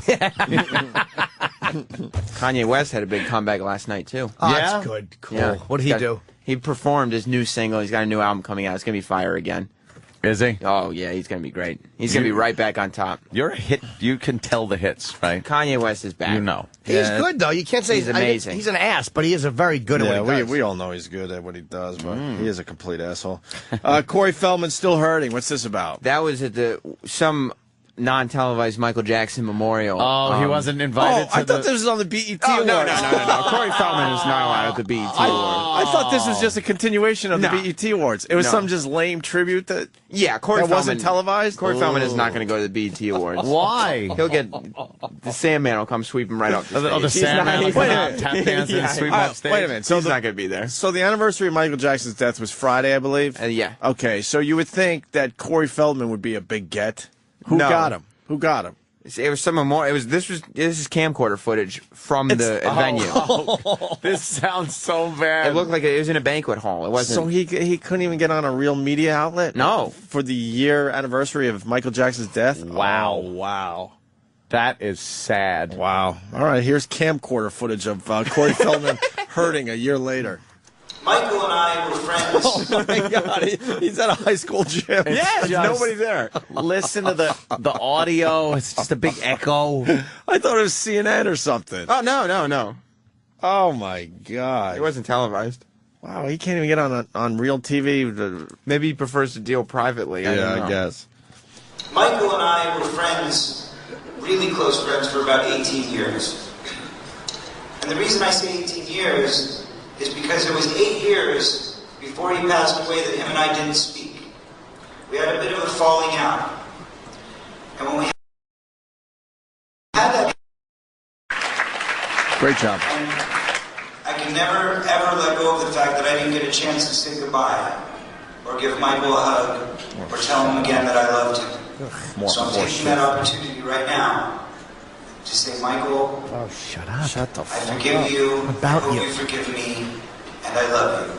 Kanye West had a big comeback last night, too. Oh, Yeah? that's good. Cool. Yeah. What did he do? He performed his new single. He's got a new album coming out. It's going to be fire again. Is he? Oh, yeah, he's going to be great. He's going to be right back on top. You're a hit. You can tell the hits, right? Kanye West is back. You know. He's good, though. You can't say He's amazing. He's an ass, but he is a very good at Yeah, what he does. we all know he's good at what he does, but he is a complete asshole. Corey Feldman's still hurting. What's this about? That was at some non-televised Michael Jackson memorial. Oh, he wasn't invited. I to thought the... this was on the BET Oh, Awards. no. Corey Feldman is not allowed at the BET Awards. I thought this was just a continuation of No. the BET Awards. It was No. some just lame tribute that Yeah, Corey that Feldman wasn't televised. Corey Feldman is not going to go to the BET Awards. Why? He'll get the Sandman will come sweep him right off the stage. Oh, the He's Sandman will not- come out, tap dance, and sweep him off stage. Wait a minute. So he's not going to be there. So the anniversary of Michael Jackson's death was Friday, I believe. Yeah. Okay, so you would think that Corey Feldman would be a big get. Who No. got him? Who got him? It was some memorial. This is camcorder footage from the venue. This sounds so bad. It looked like it was in a banquet hall. It wasn't. So he couldn't even get on a real media outlet? No. For the year anniversary of Michael Jackson's death? Wow. Oh, wow. That is sad. Wow. All right, here's camcorder footage of Corey Feldman hurting a year later. Michael and I were friends. Oh my God, he's at a high school gym. Yeah, There's nobody there. Listen to the audio. It's just a big echo. I thought it was CNN or something. Oh, no. Oh my God. It wasn't televised. Wow, he can't even get on real TV. Maybe he prefers to deal privately. I guess. Michael and I were friends, really close friends, for about 18 years. And the reason I say 18 years is because it was 8 years before he passed away that him and I didn't speak. We had a bit of a falling out. And when we had that... Great job. And I can never, ever let go of the fact that I didn't get a chance to say goodbye, or give Michael a hug, or tell him again that I loved him. So I'm taking that opportunity right now to say, Michael, Oh, shut up. Shut the I fuck forgive you, About I hope you. you forgive me, and I love you.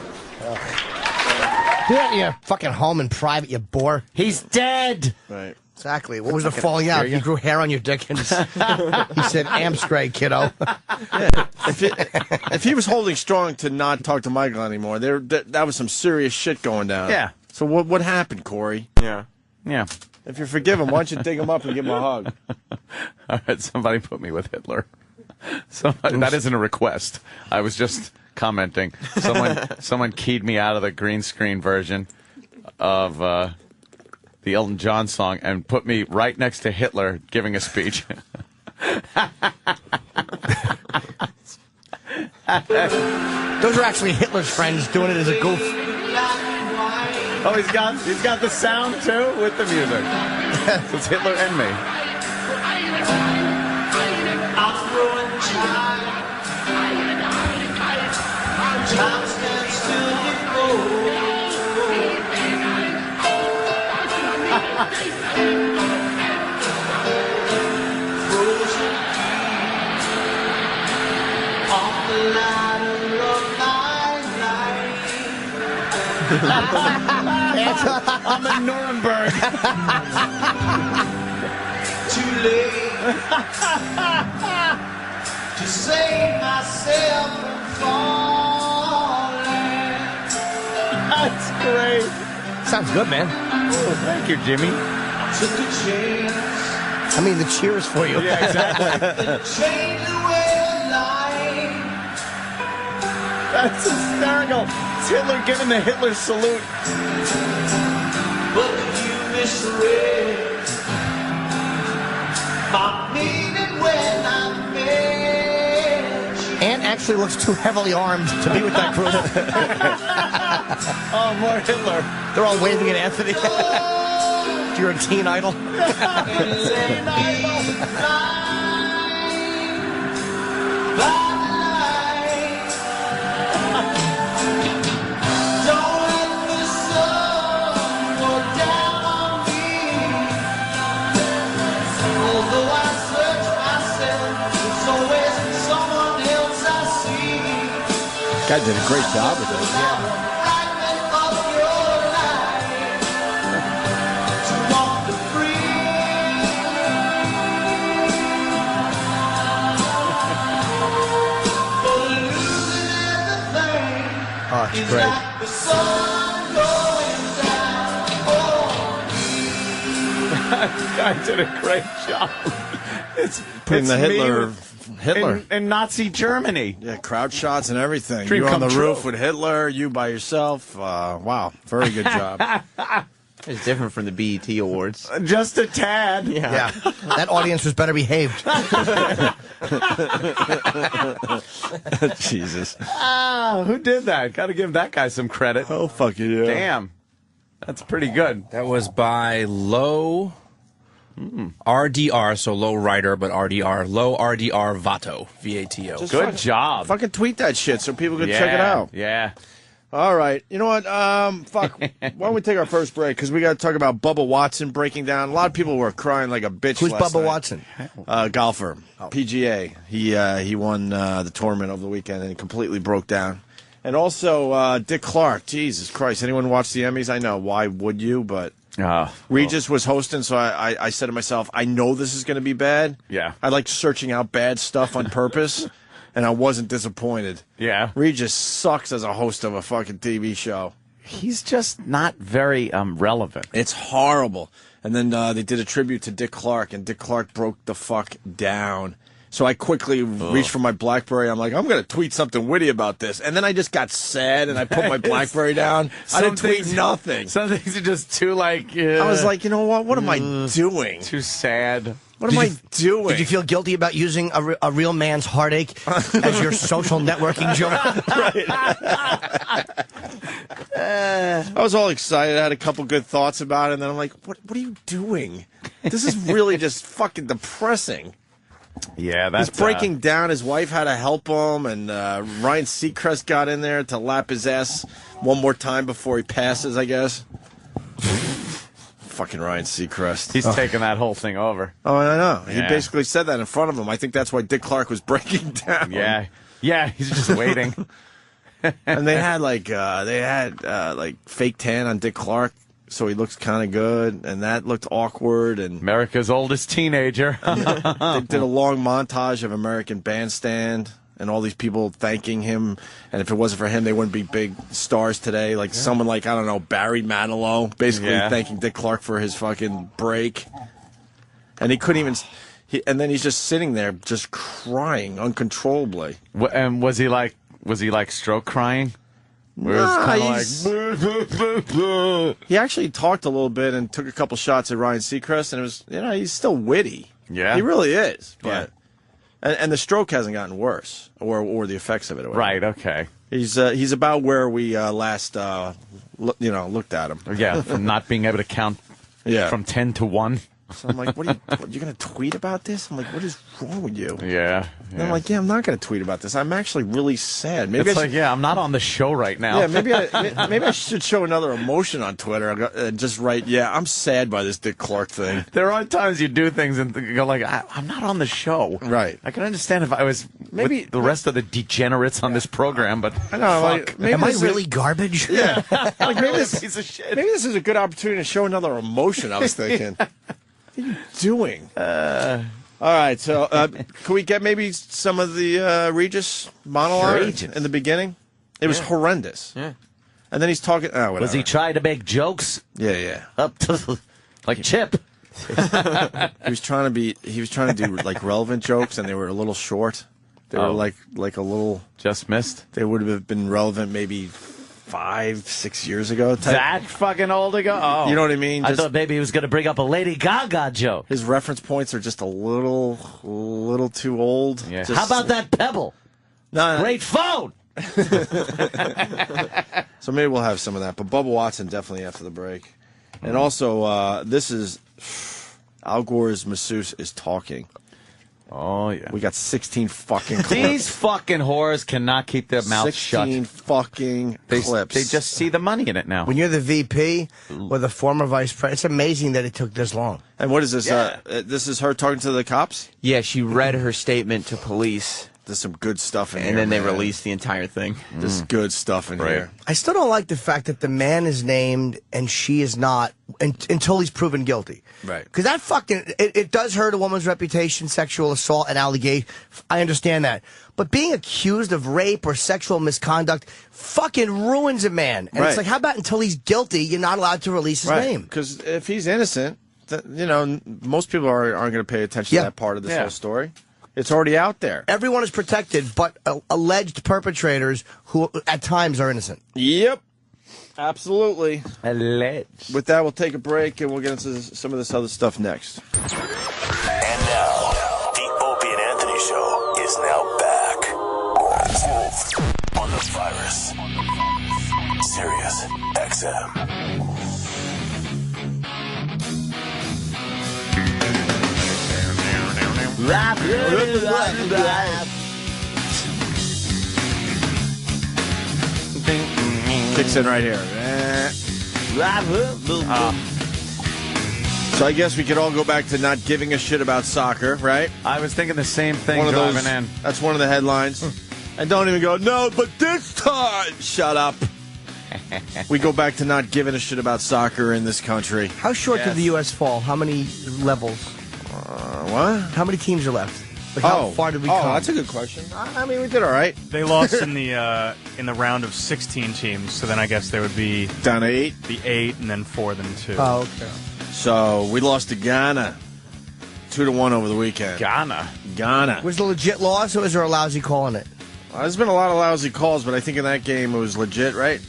Do that in your fucking home in private, you bore. He's dead. Right. Exactly. What was the falling out? You grew hair on your dick and he said, "Amp straight, kiddo." If he was holding strong to not talk to Michael anymore, that was some serious shit going down. Yeah. So what happened, Corey? Yeah. Yeah. If you forgive him, why don't you dig him up and give him a hug? All right, somebody put me with Hitler. That isn't a request. I was just commenting. Someone keyed me out of the green screen version of the Elton John song and put me right next to Hitler giving a speech. Those are actually Hitler's friends doing it as a goof. Oh, he's got the sound too with the music. So it's Hitler and me. I'm in Nuremberg. Too late to save myself from falling. That's great. Sounds good, man. Oh, thank you, Jimmy. Took a chance. I mean, the cheers for you. Yeah, exactly. Change the way of life. That's hysterical. It's Hitler giving the Hitler salute. But you misread my meaning when I met you. Ann actually looks too heavily armed to be with that group. Oh, more Hitler. They're all waving at Anthony. You're a teen idol. Guy did a great job with this. Oh, it's great. Guy did a great job. It's Putting the me Hitler in Nazi Germany. Yeah, crowd shots and everything. Dream you on come the true. roof with Hitler, you by yourself. Wow, very good job. It's different from the BET Awards. Just a tad. Yeah. That audience was better behaved. Jesus. Ah, who did that? Got to give that guy some credit. Oh, fuck you. Yeah. Damn. That's pretty good. That was by Low RDR, so Low Rider, but RDR. Low RDR Vato. VATO. Good job. Fucking tweet that shit so people can check it out. Yeah. All right. You know what? Fuck. Why don't we take our first break? Because we got to talk about Bubba Watson breaking down. A lot of people were crying like a bitch. Who's last Bubba night. Watson? Golfer. PGA. He won the tournament over the weekend and he completely broke down. And also Dick Clark. Jesus Christ. Anyone watch the Emmys? I know. Why would you? But Regis was hosting, so I said to myself, I know this is going to be bad. Yeah. I like searching out bad stuff on purpose. And I wasn't disappointed. Yeah. Regis sucks as a host of a fucking TV show. He's just not very relevant. It's horrible. And then they did a tribute to Dick Clark, and Dick Clark broke the fuck down. So I quickly reached for my BlackBerry. I'm like, I'm going to tweet something witty about this. And then I just got sad, and I put my BlackBerry down. I didn't tweet nothing. Some things are just too like... I was like, you know what? What am I doing? Too sad. What am I doing? Did you feel guilty about using a real man's heartache as your social networking joke? I was all excited. I had a couple good thoughts about it, and then I'm like, what are you doing? This is really just fucking depressing. Yeah, that's... He's breaking down. His wife had to help him, and Ryan Seacrest got in there to lap his ass one more time before he passes, I guess. Fucking Ryan Seacrest. He's taking that whole thing over. Oh, I know. He Yeah. basically said that in front of him. I think that's why Dick Clark was breaking down. Yeah, he's just waiting. And they had like fake tan on Dick Clark, so he looks kind of good, and that looked awkward. And America's oldest teenager. they did a long montage of American Bandstand and all these people thanking him. And if it wasn't for him, they wouldn't be big stars today. Like someone like, I don't know, Barry Manilow, basically thanking Dick Clark for his fucking break. And he couldn't even... and then he's just sitting there, just crying uncontrollably. And was he like stroke crying? Where He actually talked a little bit and took a couple shots at Ryan Seacrest, and it was, he's still witty. Yeah. He really is. But, Yeah. And the stroke hasn't gotten worse, or the effects of it. Or whatever. Right, okay. He's about where we last looked at him. Yeah, from not being able to count from 10 to 1. So I'm like, what you going to tweet about this? I'm like, what is wrong with you? Yeah. And I'm like, I'm not going to tweet about this. I'm actually really sad. Maybe It's I'm not on the show right now. Yeah, maybe I should show another emotion on Twitter and just write, I'm sad by this Dick Clark thing. There are times you do things and go like, I'm not on the show. Right. I can understand if I was with the rest of the degenerates on this program, but I know. fuck. Maybe Am I really garbage? Yeah. Like maybe this piece of shit. Maybe this is a good opportunity to show another emotion. I was thinking. What are you doing? All right, so can we get maybe some of the Regis monologue in the beginning? It was horrendous. Yeah. And then he's talking. Oh, whatever. Was he trying to make jokes? Yeah. Up to like Chip. He was trying to do like relevant jokes, and they were a little short. They were like a little just missed. They would have been relevant maybe 5-6 years ago. That fucking old ago? Oh. You know what I mean? I thought maybe he was going to bring up a Lady Gaga joke. His reference points are just a little too old. Yeah. Just, How about that Pebble? No. Great phone! So maybe we'll have some of that. But Bubba Watson definitely after the break. And also, this is Al Gore's masseuse is talking. Oh, yeah. We got 16 fucking clips. These fucking whores cannot keep their mouths shut. 16 fucking clips. They just see the money in it now. When you're the VP or the former vice president, it's amazing that it took this long. And what is this? Yeah. This is her talking to the cops? Yeah, she read her statement to police. There's some good stuff in here. And then they man. released the entire thing. There's good stuff in here. I still don't like the fact that the man is named and she is not until he's proven guilty. Right. Because that fucking, it does hurt a woman's reputation, sexual assault and allegation. I understand that. But being accused of rape or sexual misconduct fucking ruins a man. And it's like, how about until he's guilty, you're not allowed to release his name? Because if he's innocent, most people aren't going to pay attention to that part of this whole story. It's already out there. Everyone is protected, but alleged perpetrators who at times are innocent. Yep. Absolutely. Alleged. With that, we'll take a break and we'll get into some of this other stuff next. And now, the Opie and Anthony Show is now back. On the virus. Sirius XM. Kicks in right here. So I guess we could all go back to not giving a shit about soccer, right? I was thinking the same thing One of driving those, in. That's one of the headlines. And don't even go, no, but this time. Shut up. We go back to not giving a shit about soccer in this country. How short did the U.S. fall? How many levels? What? How many teams are left? Like how far did we come? Oh, that's a good question. I mean, we did all right. They lost in the round of 16 teams, so then I guess there would be down to 8. The 8, and then 4, then 2. Oh, okay. So we lost to Ghana 2-1 over the weekend. Ghana. Was it a legit loss, or was there a lousy call in it? There's been a lot of lousy calls, but I think in that game it was legit, right?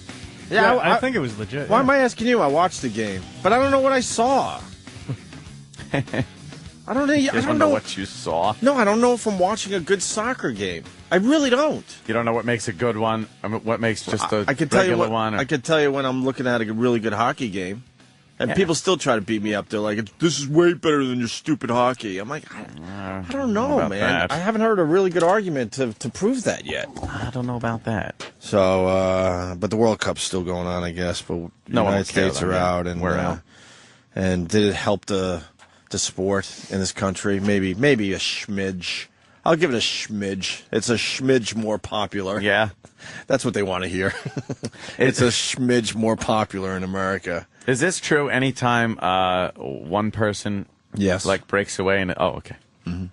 Yeah, I think it was legit. Why am I asking you? I watched the game, but I don't know what I saw. I don't know what you saw. No, I don't know if I'm watching a good soccer game. I really don't. You don't know what makes a good one. I mean, what makes just a I could tell you regular what, one. I could tell you when I'm looking at a really good hockey game, and people still try to beat me up. They're like, "This is way better than your stupid hockey." I'm like, I don't know, man. That. I haven't heard a really good argument to prove that yet. I don't know about that. So, but the World Cup's still going on, I guess. But the United States are out, and we're out. And did it help the sport in this country? Maybe a schmidge. I'll give it a schmidge. It's a schmidge more popular. Yeah. That's what they want to hear. It's a schmidge more popular in America. Is this true anytime one person breaks away and okay. Mm-hmm.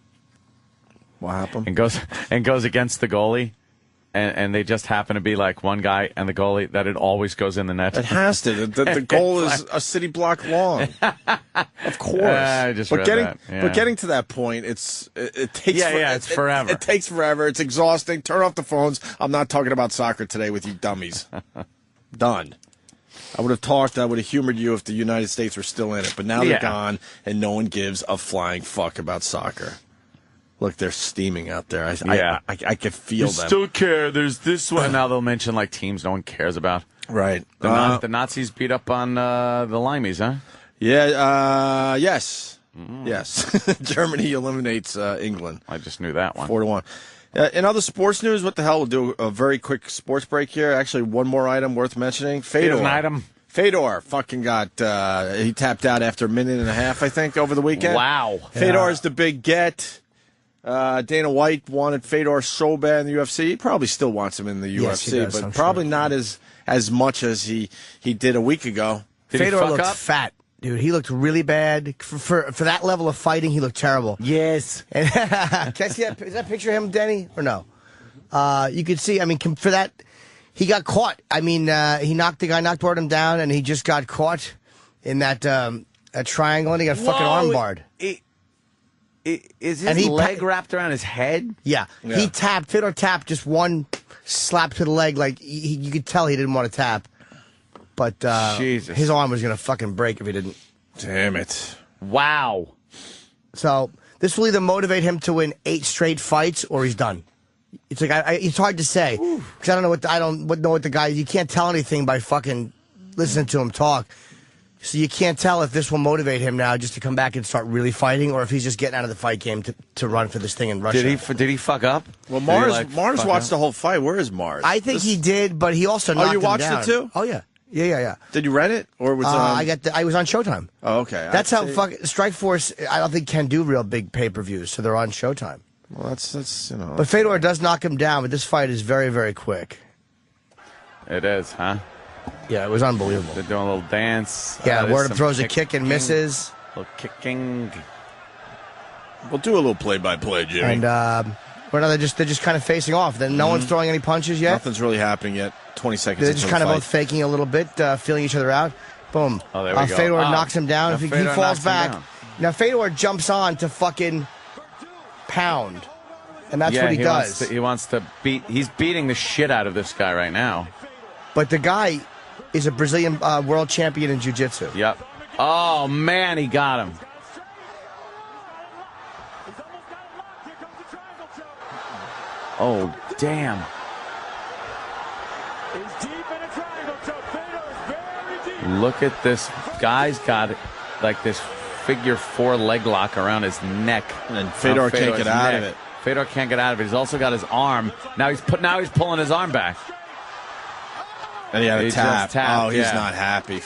What happened? And goes against the goalie? And they just happen to be like one guy and the goalie, that it always goes in the net. It has to. The goal is a city block long. Of course. I just read that. Yeah. But getting to that point, it takes it's forever. It takes forever. It's exhausting. Turn off the phones. I'm not talking about soccer today with you dummies. Done. I would have talked, I would have humored you if the United States were still in it. But now they're gone, and no one gives a flying fuck about soccer. Look, they're steaming out there. I could feel them. Still care. There's this one. Now they'll mention like teams no one cares about. Right. The Nazis beat up on the Limeys, huh? Yeah. Yes. Yes. Germany eliminates England. I just knew that one. 4-1. In other sports news, what the hell? We'll do a very quick sports break here. Actually, one more item worth mentioning. Fedor. An item. Fedor fucking got, he tapped out after a minute and a half, I think, over the weekend. Wow. Fedor is the big get. Dana White wanted Fedor so bad in the UFC. He probably still wants him in the UFC, but probably not as much as he did a week ago. Fedor looked fat, dude. He looked really bad. For that level of fighting, he looked terrible. Yes. Can I see that? Is that picture of him, Denny, or no? You could see, I mean, for that, he got caught. I mean, the guy knocked him down, and he just got caught in that triangle, and he got fucking armbarred. Is his leg wrapped around his head? Yeah. He tapped. Fedor tapped just one slap to the leg. Like, you could tell he didn't want to tap. But his arm was going to fucking break if he didn't. Damn it. Wow. So this will either motivate him to win 8 straight fights or he's done. It's like it's hard to say because I don't know what the guy. You can't tell anything by fucking listening to him talk. So you can't tell if this will motivate him now just to come back and start really fighting, or if he's just getting out of the fight game to run for this thing in Russia. Did he fuck up? Well, Mars watched the whole fight. Where is Mars? I think he did, but he also knocked him down. Oh, you watched it too? Oh yeah. Yeah. Did you rent it or was I was on Showtime. Oh, okay. That's how Strikeforce. I don't think can do real big pay-per-views, so they're on Showtime. Well, that's you know. But Fedor does knock him down, but this fight is very, very quick. It is, huh? Yeah, it was unbelievable. They're doing a little dance. Yeah, Wardum throws a kick and misses. A little kicking. We'll do a little play-by-play, Jimmy. And they're just kind of facing off. Then no one's throwing any punches yet. Nothing's really happening yet. 20 seconds. They're just kind of both faking a little bit, feeling each other out. Boom. Oh, there we go. Fedor knocks him down. If he falls back. Now Fedor jumps on to fucking pound. And that's what he does. He wants to beat. He's beating the shit out of this guy right now. But the guy is a Brazilian world champion in jiu-jitsu. Yep. Oh, man, he got him. Oh, damn. Look at this. Guy's got like this figure 4 leg lock around his neck. And Fedor can't get out of it. Fedor can't get out of it. He's also got his arm. Now he's pulling his arm back. And he had a He tap. just tapped, Oh, he's yeah. not happy.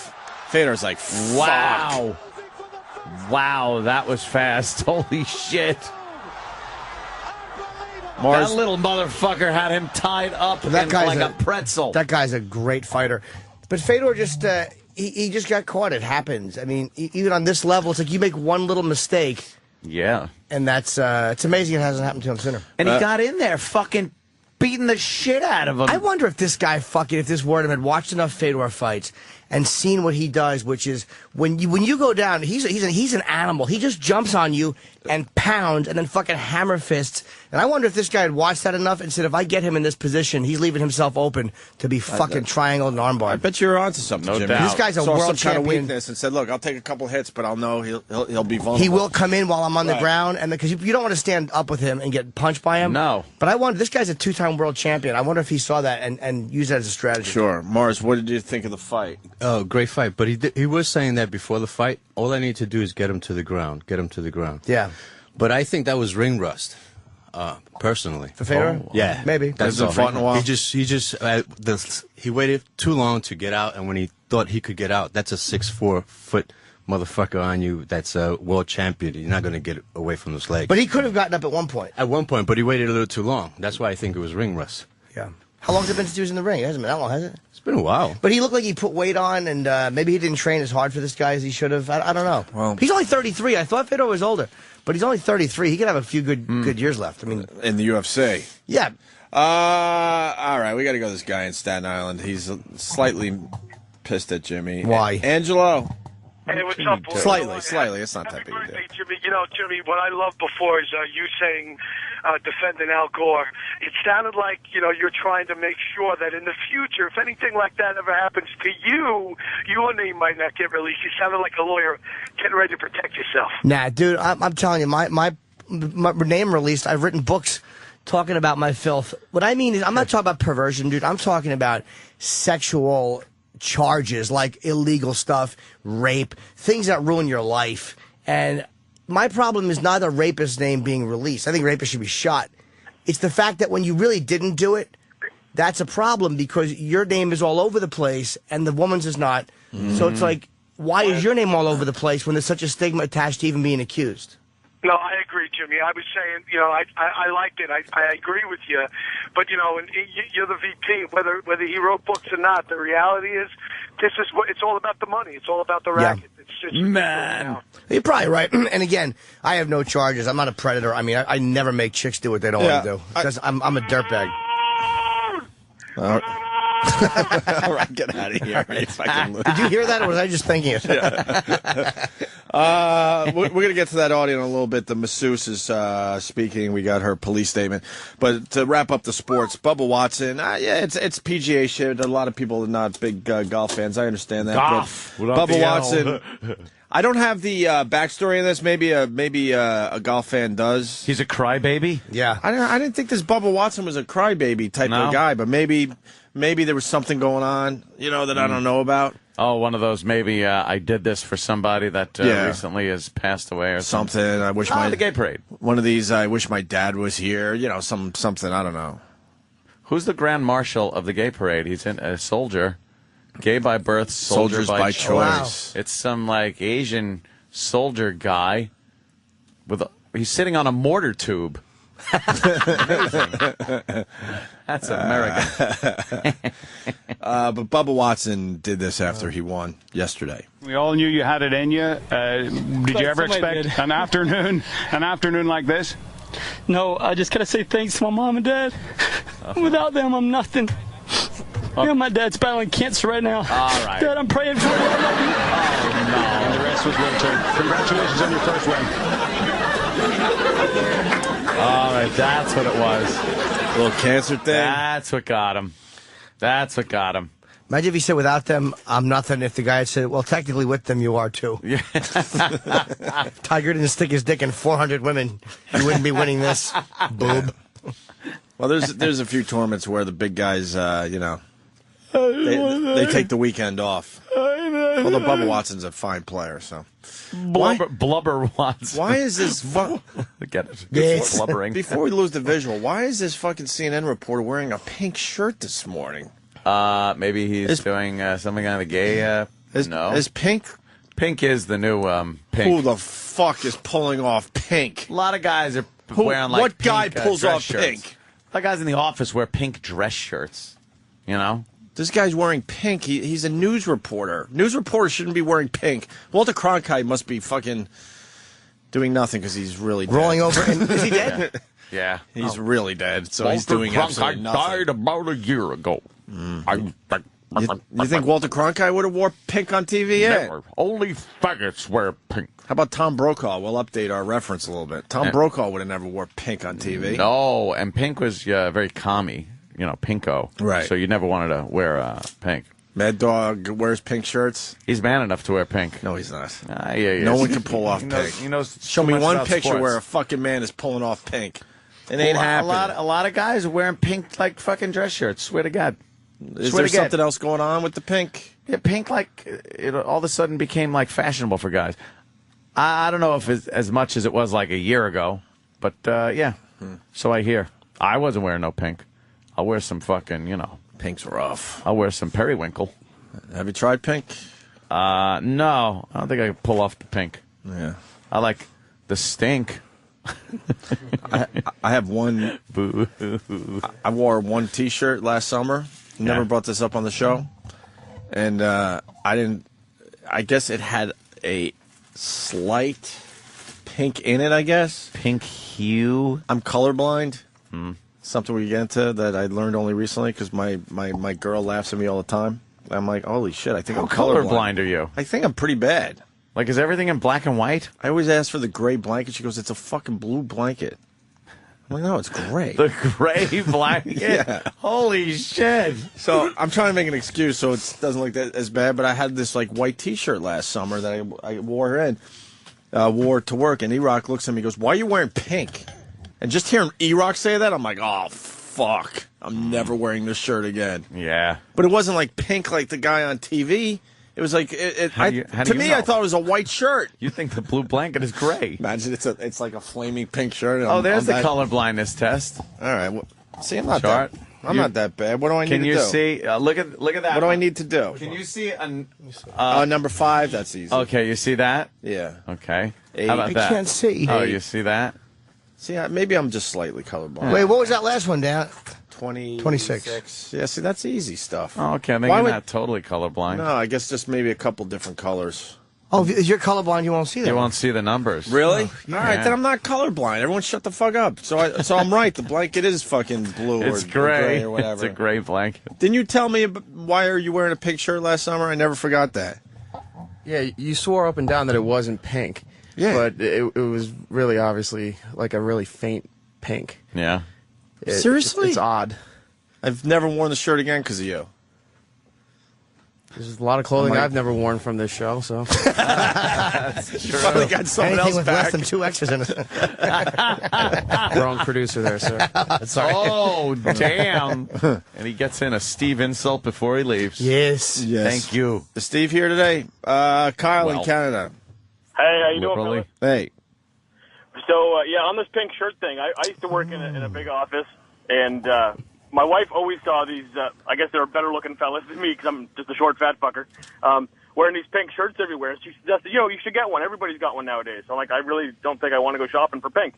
Fedor's like, fuck. Wow. Wow, that was fast. Holy shit. Mars, That little motherfucker had him tied up like a pretzel. That guy's a great fighter. But Fedor just, he just got caught. It happens. I mean, even on this level, it's like you make one little mistake. Yeah. And that's, it's amazing it hasn't happened to him sooner. And he got in there fucking beating the shit out of him. I wonder if this guy if this Wardham had watched enough Fedor fights and seen what he does, which is when you go down, he's an animal. He just jumps on you and pounds and then fucking hammer fists. And I wonder if this guy had watched that enough and said, if I get him in this position, he's leaving himself open to be fucking triangled and armbar. I bet you're onto something, No Jimmy. doubt. This guy's a Saw world some kind of champion. weakness and said, look, I'll take a couple hits, but I'll know he'll be vulnerable. He will come in while I'm on the Right. ground, and because you don't want to stand up with him and get punched by him. No. But I wonder, this guy's a two-time world champion. I wonder if he saw that and used that as a strategy. Sure. Mars, what did you think of the fight? Oh, great fight. But he was saying that before the fight, all I need to do is get him to the ground. Get him to the ground. Yeah. But I think that was ring rust, personally. For Fedor? Yeah. Maybe. That's Hasn't all. fought in a while? He waited too long to get out, and when he thought he could get out, that's a 6'4" motherfucker on you that's a world champion. You're not going to get away from those legs. But he could have gotten up at one point. At one point, but he waited a little too long. That's why I think it was ring rust. Yeah. How long has it been since he was in the ring? It hasn't been that long, has it? It's been a while. But he looked like he put weight on, and maybe he didn't train as hard for this guy as he should have. I don't know. Well- he's only 33. I thought Fedor was older, but he's only 33. He could have a few good years left. I mean, In the UFC. yeah. All right, we got to go to this guy in Staten Island. He's slightly pissed at Jimmy. Why? Angelo. Hey, what's up, boys? Slightly. It's not that big a deal. Hey, Jimmy, Jimmy, what I loved before is you saying defending Al Gore. It sounded like, you're trying to make sure that in the future, if anything like that ever happens to you, your name might not get released. You sounded like a lawyer getting ready to protect yourself. Nah, dude, I'm telling you, my name released. I've written books talking about my filth. What I mean is, I'm not talking about perversion, dude. I'm talking about sexual charges, like illegal stuff, rape, things that ruin your life. And my problem is not a rapist's name being released. I think rapists should be shot. It's the fact that when you really didn't do it, that's a problem because your name is all over the place and the woman's is not. So it's like, why is your name all over the place when there's such a stigma attached to even being accused? No, I agree, Jimmy. I was saying, I liked it. I agree with you. But, and you're the VP, whether he wrote books or not, the reality is this is what it's all about the money. It's all about the racket. It's Man. You're probably right. And again, I have no charges. I'm not a predator. I mean, I never make chicks do what they don't want to do because I'm a dirtbag. All right, get out of here. Did you hear that, or was I just thinking it? We're going to get to that audio in a little bit. The masseuse is speaking. We got her police statement. But to wrap up the sports, Bubba Watson, it's PGA shit. A lot of people are not big golf fans. I understand that. Golf. But Bubba Watson, I don't have the backstory of this. Maybe a golf fan does. He's a crybaby? Yeah. I didn't think this Bubba Watson was a crybaby type of guy, but maybe there was something going on, that I don't know about. Oh, one of those maybe I did this for somebody that recently has passed away or something. I wish the gay parade. One of these, I wish my dad was here. Something, I don't know. Who's the Grand Marshal of the gay parade? He's a soldier. Gay by birth, soldier by choice. Wow. It's some Asian soldier guy he's sitting on a mortar tube. That's American. But Bubba Watson did this after he won yesterday. We all knew you had it in you. Did you ever expect an afternoon like this? No, I just gotta say thanks to my mom and dad. Without them, I'm nothing. My dad's battling cancer right now. All right. Dad, I'm praying for you. I love you. Oh, no. And the rest was winter. Congratulations on your first win. All right, that's what it was. A little cancer thing. That's what got him. Imagine if he said, without them, I'm nothing. If the guy had said, well, technically with them, you are too. Yeah. Tiger didn't stick his dick in 400 women. You wouldn't be winning this. Boob. Well, there's a few tournaments where the big guys, they take the weekend off. Although Bubba Watson's a fine player, so. Blubber Watson. Why is this... Get it? Yes. Blubbering. Before we lose the visual, why is this fucking CNN reporter wearing a pink shirt this morning? Maybe he's doing something on the gay. No. Is Pink? Pink is the new Pink. Who the fuck is pulling off Pink? A lot of guys are wearing like what guy pink, pulls dress off shirts. Pink? A lot of guys in the office wear pink dress shirts. You know? This guy's wearing pink. He's a news reporter. News reporters shouldn't be wearing pink. Walter Cronkite must be fucking doing nothing because he's really dead. Rolling over. Is he dead? Yeah. He's really dead, so he's doing absolutely nothing. died about a year ago. You think Walter Cronkite would have wore pink on TV? Yeah. Never. Only faggots wear pink. How about Tom Brokaw? We'll update our reference a little bit. Tom Brokaw would have never wore pink on TV. No, and pink was very commie. You know, pinko. Right. So you never wanted to wear pink. Mad Dog wears pink shirts. He's man enough to wear pink. No, he's not. Yeah. No one can pull off he pink. He knows Show too me much one about picture sports. where a fucking man is pulling off pink. It ain't happening. A lot of guys are wearing pink like fucking dress shirts. Swear to God. Is there something else going on with the pink? Yeah, pink like it all of a sudden became like fashionable for guys. I don't know if it's as much as it was like a year ago, but yeah. So I hear. I wasn't wearing no pink. I'll wear some fucking, Pink's rough. I'll wear some periwinkle. Have you tried pink? No, I don't think I can pull off the pink. Yeah. I like the stink. I have one. Boo. I wore one T-shirt last summer. Never brought this up on the show, and I didn't. I guess it had a slight pink in it. I guess pink hue. I'm colorblind. Something we get into that I learned only recently because my girl laughs at me all the time. I'm like, holy shit! I think How I'm colorblind. colorblind are you? I think I'm pretty bad. Like, is everything in black and white? I always ask for the gray blanket. She goes, "It's a fucking blue blanket." I'm like, no, it's gray. The gray blanket? Yeah. Holy shit. So I'm trying to make an excuse so it doesn't look that as bad, but I had this like white T-shirt last summer that I wore to work, and E-Rock looks at me and goes, "Why are you wearing pink?" And just hearing E-Rock say that, I'm like, oh, fuck. I'm never wearing this shirt again. Yeah. But it wasn't like pink like the guy on TV. It was like, How do you I know? thought it was a white shirt. You think the blue blanket is gray. Imagine it's like a flaming pink shirt. Oh, there's the color blindness test. All right. Well, see, I'm not Chart. that. I'm not that bad. What do I need to do? Can you see? Look at that. What do I need to do? Can you see? Number 5. That's easy. Okay, you see that? Yeah. Okay. 8. How about that? I can't see. Oh, you see that? See, maybe I'm just slightly colorblind. Wait, what was that last one, Dan? 26. Yeah, see, that's easy stuff. Oh, okay, I think you're not totally colorblind. No, I guess just maybe a couple different colors. Oh, if you're colorblind, you won't see that. You won't see the numbers. Really? Yeah. All right, then I'm not colorblind. Everyone shut the fuck up. So I'm right. The blanket is fucking blue It's or gray. gray or whatever. It's a gray blanket. Didn't you tell me why are you wearing a pink shirt last summer? I never forgot that. Yeah, you swore up and down that it wasn't pink. Yeah. But it was really obviously like a really faint pink. Yeah. Seriously? It's odd. I've never worn the shirt again because of you. There's a lot of clothing I've never worn from this show, so. That's true. Finally got someone Anything else with back. less than 2 X's in it. Wrong producer there, sir. Sorry. Oh, damn. And he gets in a Steve insult before he leaves. Yes. Thank you. Is Steve here today? Kyle in Well. Canada. Hey, how you doing, Liberally. fellas? Hey. So, yeah, on this pink shirt thing, I used to work in a big office, and my wife always saw these, I guess they were better-looking fellas than me because I'm just a short, fat fucker, wearing these pink shirts everywhere. She suggested, you should get one. Everybody's got one nowadays. So I'm like, I really don't think I want to go shopping for pink.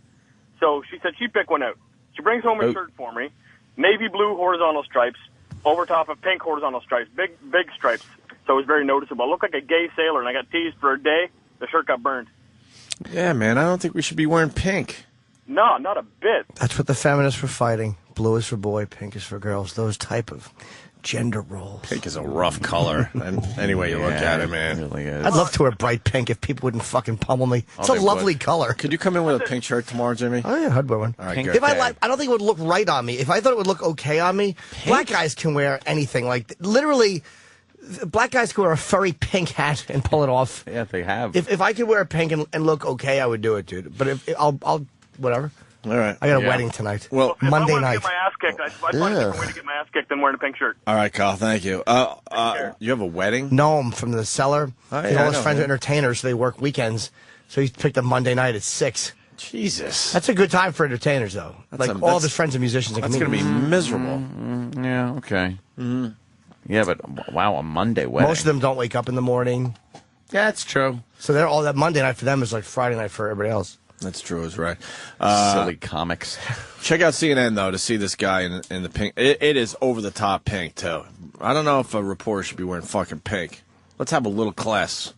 So she said she'd pick one out. She brings home a shirt for me, navy blue horizontal stripes, over top of pink horizontal stripes, big stripes. So it was very noticeable. I looked like a gay sailor, and I got teased for a day. The shirt got burned. Yeah, man, I don't think we should be wearing pink. No, not a bit. That's what the feminists were fighting. Blue is for boy, pink is for girls. Those type of gender roles. Pink is a rough color. And any way you look at it, man. It really is. I'd love to wear bright pink if people wouldn't fucking pummel me. It's a they lovely would. color. Could you come in with a pink shirt tomorrow, Jimmy? Oh yeah, I'd wear one. All right, Pink. good. If I don't think it would look right on me. If I thought it would look okay on me, black guys can wear anything. Like literally, black guys can wear a furry pink hat and pull it off. Yeah, they have. If I could wear a pink and look okay, I would do it, dude. But if I'll whatever. All right. I got a Yeah. wedding tonight. Well, If Monday I wanted night. to get my ass kicked, I'd find a different way to get my ass kicked than wearing a pink shirt. all right, Kyle, thank you. You have a wedding? No, I'm from the cellar. Oh, All yeah, I his know, friends man. are entertainers, so they work weekends. So he picked a Monday night at 6. Jesus. That's a good time for entertainers, though. All of his friends are musicians. That's going to be miserable. Yeah, okay. Yeah, but wow, a Monday wedding. Most of them don't wake up in the morning. Yeah, that's true. So they're all that Monday night for them is like Friday night for everybody else. That's true, is right. Silly comics. Check out CNN, though, to see this guy in the pink. It is over-the-top pink, too. I don't know if a reporter should be wearing fucking pink. Let's have a little class.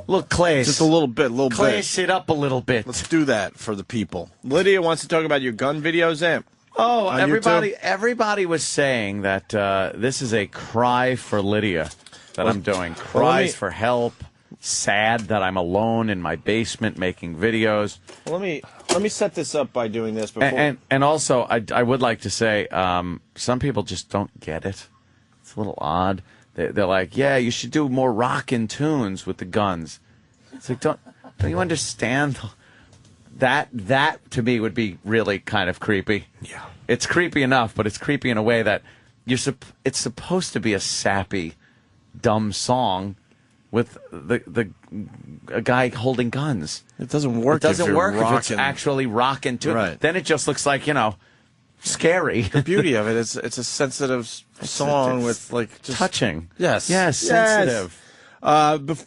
Little class. Just a little bit, Class it up a little bit. Let's do that for the people. Lydia wants to talk about your gun videos, Amp. Oh, On everybody was saying that this is a cry for Lydia that I'm doing. Cries for help. Sad that I'm alone in my basement making videos. Well, let me set this up by doing this before. And also, I would like to say, some people just don't get it. It's a little odd. They're like, yeah, you should do more rockin' tunes with the guns. It's like, don't you understand? That to me would be really kind of creepy. Yeah, it's creepy enough, but it's creepy in a way that it's supposed to be a sappy, dumb song with a guy holding guns. It doesn't work. It doesn't if work rockin'. if it's actually rocking to it. Right. Then it just looks like, scary. The beauty of it is it's a sensitive song with like just touching. Yes. Yes, sensitive.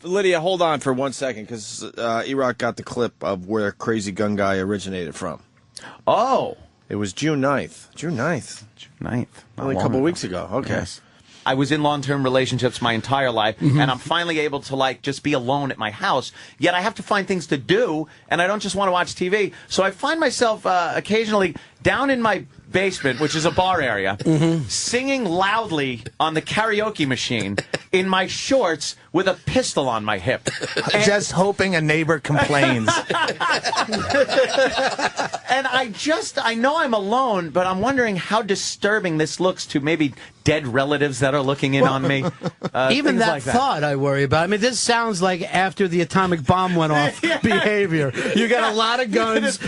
Lydia, hold on for 1 second because E-Rock got the clip of where Crazy Gun Guy originated from. Oh. It was June 9th. June 9th. Only a couple weeks ago. Okay. Yes. I was in long-term relationships my entire life, and I'm finally able to, just be alone at my house. Yet I have to find things to do, and I don't just want to watch TV. So I find myself occasionally down in my basement, which is a bar area, singing loudly on the karaoke machine in my shorts with a pistol on my hip. Just hoping a neighbor complains. And I know I'm alone, but I'm wondering how disturbing this looks to maybe dead relatives that are looking in on me. Even that like thought I worry about. I mean, this sounds like after the atomic bomb went off behavior. You got a lot of guns.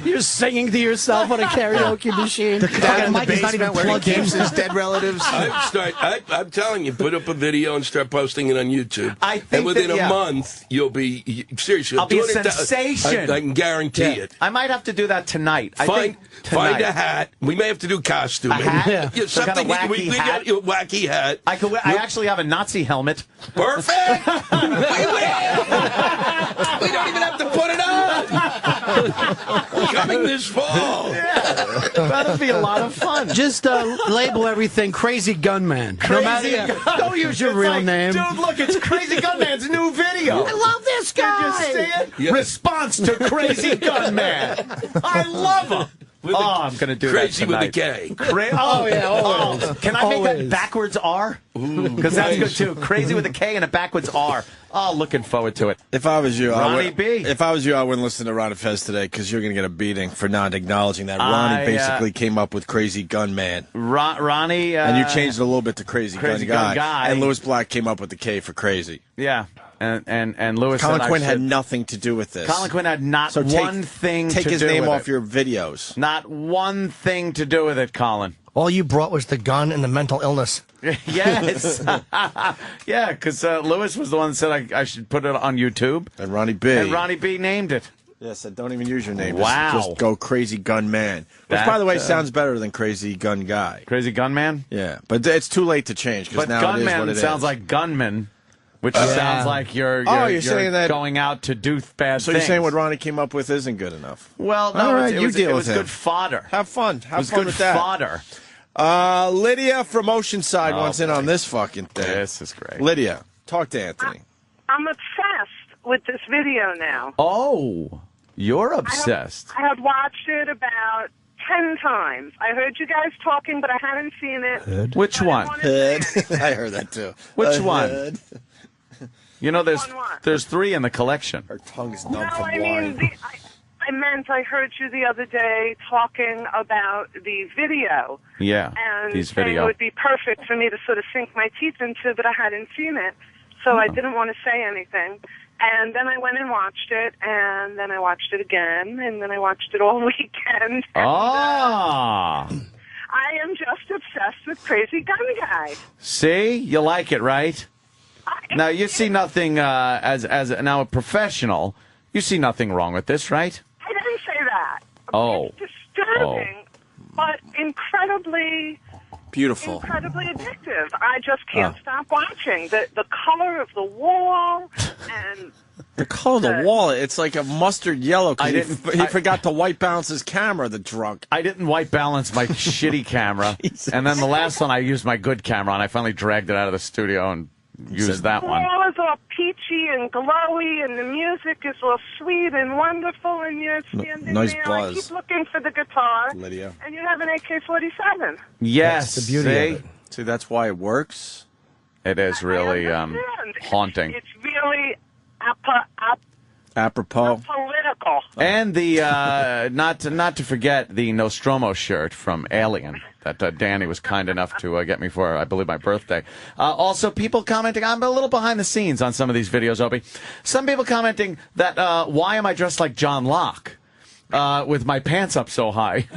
You're singing to yourself on a karaoke machine. The guy in the Mike is not even basement where he plugged in. keeps his dead relatives. I'm telling you, put up a video and start posting it on YouTube. I think and within that, a month, you'll be seriously. I'll be a sensation. I can guarantee it. I might have to do that tonight. Find a hat. We may have to to do costuming. A hat? Yeah. Yeah, Some kind of wacky hat? A wacky hat. I actually have a Nazi helmet. Perfect. We don't even have to put it on. Coming this fall. Yeah. That'll be a lot of fun. Just label everything Crazy Gunman. Crazy Don't use your real name. Dude, look, it's Crazy Gunman's new video. I love this guy. Did you see it? Yeah. Response to Crazy Gunman. I love him. I'm going to do Crazy that with a K. Can I make that backwards R? Because that's good, too. Crazy with a K and a backwards R. Oh, looking forward to it. If I was you, Ronnie B. If I was you, I wouldn't listen to Ronnie Fez today because you're going to get a beating for not acknowledging that Ronnie basically came up with Crazy Gunman. Ronnie... and you changed it a little bit to Crazy Gun Guy. And Louis Black came up with the K for Crazy. Yeah. And Louis Colin Quinn had nothing to do with this. Colin Quinn had not one thing to do with it. Take his name off your videos. Not one thing to do with it, Colin. All you brought was the gun and the mental illness. Yes. Yeah, because Louis was the one that said I should put it on YouTube. And Ronnie B. And Ronnie B named it. Yes, said don't even use your name. Wow. Just go Crazy Gun Man. Which, by the way, sounds better than Crazy Gun Guy. Crazy Gun Man? Yeah, but it's too late to change because now it is what it is. Sounds like gunman. Which sounds like you're saying that going out to do bad things. So you're saying what Ronnie came up with isn't good enough? Well, no, all right, it was good fodder. Have fun. Have good fun with that. Fodder. Lydia from Oceanside wants in on this fucking thing. This is great. Lydia, talk to Anthony. I'm obsessed with this video now. Oh, you're obsessed. I have watched it about 10 times. I heard you guys talking, but I haven't seen it. Which one? I heard that too. Which one? You know, there's 3 in the collection. Her tongue's numb No, from I wine. mean, I heard you the other day talking about the video. Yeah, and these saying video. it would be perfect for me to sort of sink my teeth into, but I hadn't seen it, so I didn't want to say anything. And then I went and watched it, and then I watched it again, and then I watched it all weekend. Ah. I am just obsessed with Crazy Gun Guy. See? You like it, right? Now, you see nothing, as now a professional, you see nothing wrong with this, right? I didn't say that. Oh. It's disturbing, but incredibly Beautiful. incredibly addictive. I just can't stop watching. The color of the wall and The color of the wall, it's like a mustard yellow. 'Cause he I forgot to white balance his camera, the drunk. I didn't white balance my shitty camera. And then the last one I used my good camera, and I finally dragged it out of the studio and used that the one. wall is all peachy and glowy, and the music is all sweet and wonderful, and you're standing nice there. buzz. I keep looking for the guitar, Lydia. and you have an AK-47. Yes, That's the beauty see? of it. See, that's why it works. It is really haunting. It's really Apropos. political. And the not to forget the Nostromo shirt from Alien that Danny was kind enough to get me for, I believe, my birthday. Also, people commenting, I'm a little behind the scenes on some of these videos, Opie. Some people commenting that why am I dressed like John Locke? With my pants up so high.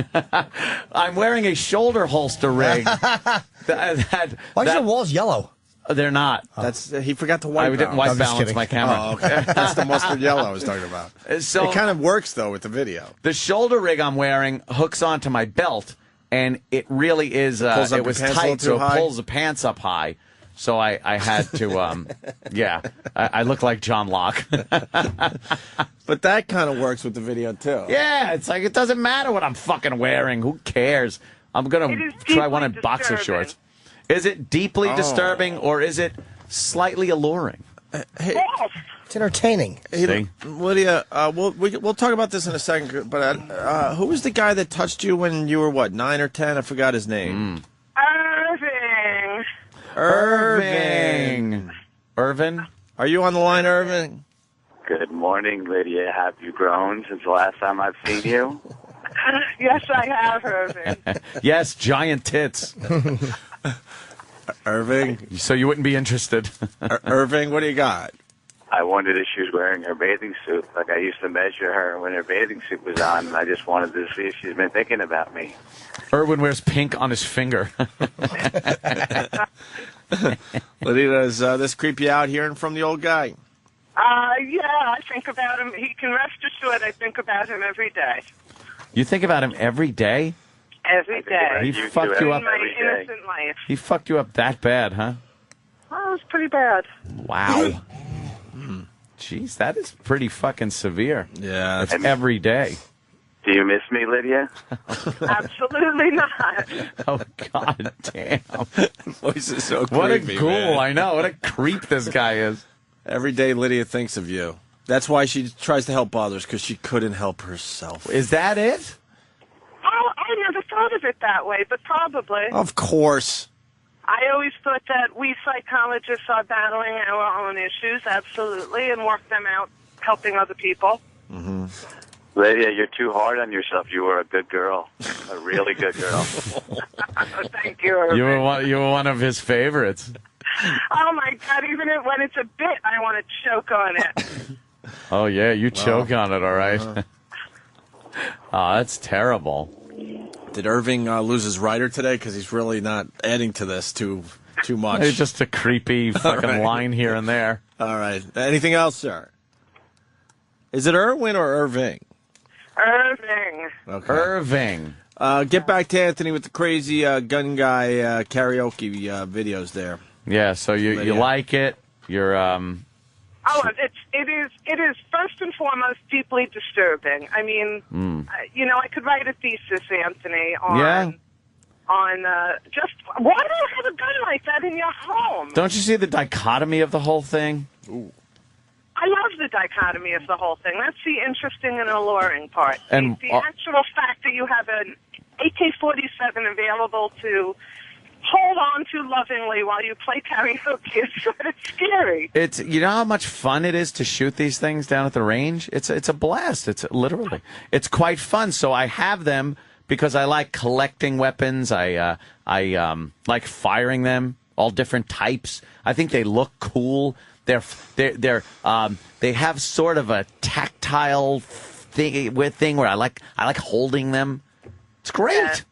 I'm wearing a shoulder holster rig. Why is your walls yellow? They're not. That's he forgot to white I didn't white balance my camera. Oh, okay. That's the mustard yellow I was talking about. So it kind of works, though, with the video. The shoulder rig I'm wearing hooks onto my belt, and it really is, it was tight, so it pulls the pants up high. So I had to, I look like John Locke. But that kind of works with the video, too. Yeah, it's like, it doesn't matter what I'm fucking wearing. Who cares? I'm going to try one in boxer shorts. Is it deeply disturbing, or is it slightly alluring? It's entertaining. Hey, Lydia, we'll talk about this in a second, but who was the guy that touched you when you were, 9 or 10? I forgot his name. Irving. Irvin? Are you on the line, Irvin? Good morning, Lydia. Have you grown since the last time I've seen you? Yes, I have, Irving. Yes, giant tits. Irving? So you wouldn't be interested. Irving, what do you got? I wondered if she was wearing her bathing suit. Like I used to measure her when her bathing suit was on, and I just wanted to see if she's been thinking about me. Irwin wears pink on his finger. Lydia, does this creep you out hearing from the old guy? Yeah, I think about him. He can rest assured I think about him every day. You think about him every day? Every day. He fucked you up. In my innocent life. He fucked you up that bad, huh? Oh, it was pretty bad. Wow. Jeez, that is pretty fucking severe. Yeah. It's every day. Do you miss me, Lydia? Absolutely not. Oh, God damn. Voice is so creepy, What a ghoul, man. I know. What a creep this guy is. Every day Lydia thinks of you. That's why she tries to help others, because she couldn't help herself. Is that it? Oh, I never thought of it that way, but probably. Of course. I always thought that we psychologists are battling our own issues, absolutely, and work them out, helping other people. Mm-hmm. Lydia, you're too hard on yourself. You were a good girl, a really good girl. Thank you, Irving. You were one of his favorites. Oh, my God, even when it's a bit, I want to choke on it. Oh, yeah, you choke on it, all right. Oh, that's terrible. Did Irving lose his writer today? Because he's really not adding to this too much. It's just a creepy fucking line here and there. All right. Anything else, sir? Is it Irwin or Irving? Irving. Okay. Irving. Get back to Anthony with the crazy gun guy karaoke videos there. Yeah, so you like it. You're Oh, it is first and foremost deeply disturbing. I mean, I could write a thesis, Anthony, on just why do you have a gun like that in your home? Don't you see the dichotomy of the whole thing? Ooh. I love the dichotomy of the whole thing. That's the interesting and alluring part. And the actual fact that you have an AK-47 available to hold on to lovingly while you play karaoke is sort of scary. It's how much fun it is to shoot these things down at the range. It's a blast. It's quite fun. So I have them because I like collecting weapons. I like firing them, all different types. I think they look cool. They have sort of a tactile thing where I like holding them. It's great.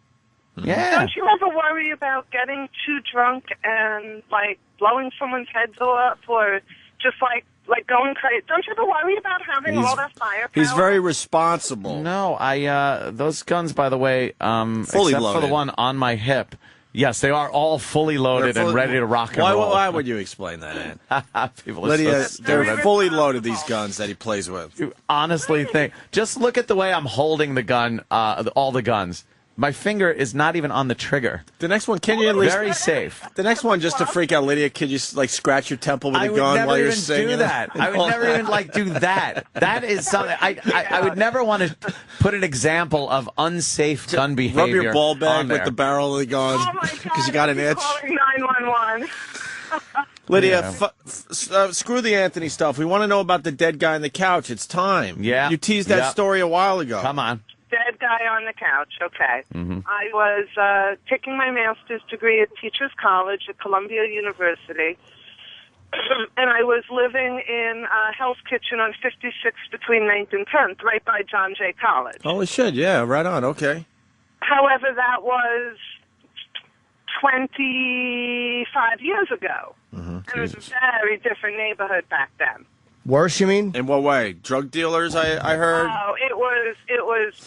Yeah. Don't you ever worry about getting too drunk and blowing someone's heads off, or just like going crazy? Don't you ever worry about having all that firepower? He's very responsible. No, those guns, by the way, Fully except for loaded. the one on my hip, Yes, they are all fully loaded and ready to rock and roll. Why would you explain that, Ann? People are Lydia, so they're stupid. fully loaded, these guns that he plays with. You honestly think, just look at the way I'm holding the gun, all the guns. My finger is not even on the trigger. The next one, can you at least... Very safe. The next one, just to freak out Lydia, could you like scratch your temple with a gun while you're singing? I would never even do that. I would never even do that. That is something I would never want to put an example of unsafe gun behavior. Rub your ball bag on with there. the barrel of the gun because you got an itch. Calling 911. Lydia, screw the Anthony stuff. We want to know about the dead guy on the couch. It's time. Yeah. You teased that story a while ago. Come on. Dead guy on the couch. Okay. Mm-hmm. I was taking my master's degree at Teachers College at Columbia University, and I was living in Hell's Kitchen on 56 between 9th and 10th, right by John Jay College. Holy shit, yeah, right on, okay. However, that was 25 years ago, and it was a very different neighborhood back then. Worse, you mean? In what way? Drug dealers, I heard? Oh, it was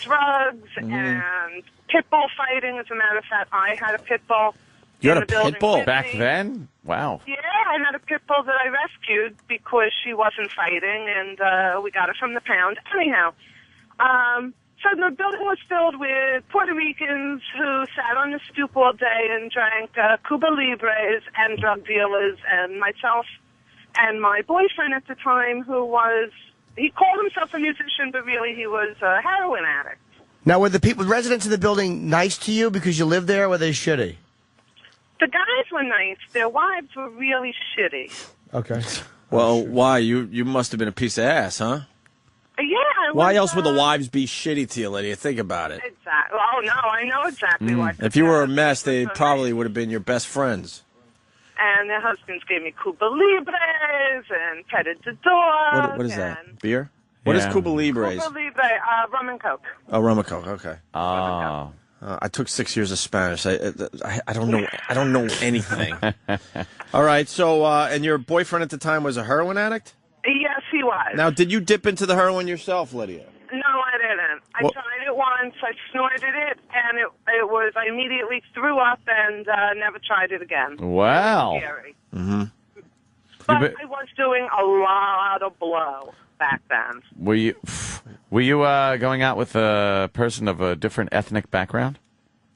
drugs and pit bull fighting. As a matter of fact, I had a pit bull. You had in a the building pit bull? with Back me. then? Wow. Yeah, I had a pit bull that I rescued because she wasn't fighting, and we got her from the pound. Anyhow, so the building was filled with Puerto Ricans who sat on the stoop all day and drank Cuba Libres and drug dealers, and myself and my boyfriend at the time, he called himself a musician, but really he was a heroin addict. Now, were the residents of the building nice to you because you lived there, or were they shitty? The guys were nice. Their wives were really shitty. Okay. Well, why? You must have been a piece of ass, huh? Yeah. Why else would the wives be shitty to you, Lydia? Think about it. Exactly. Oh, no, I know exactly why. If you were a mess, they probably would have been your best friends. And their husbands gave me Cuba Libres and petted the dog. What is that? Beer? What is Cuba Libres? Cuba Libre, rum and Coke. Oh, rum and Coke. Okay. Oh. I took 6 years of Spanish. I don't know. I don't know anything. All right. So, and your boyfriend at the time was a heroin addict? Yes, he was. Now, did you dip into the heroin yourself, Lydia? No, I didn't. I tried it once. I snorted it, and I immediately threw up and never tried it again. Wow. It was scary. Mm-hmm. But I was doing a lot of blow back then. Were you going out with a person of a different ethnic background?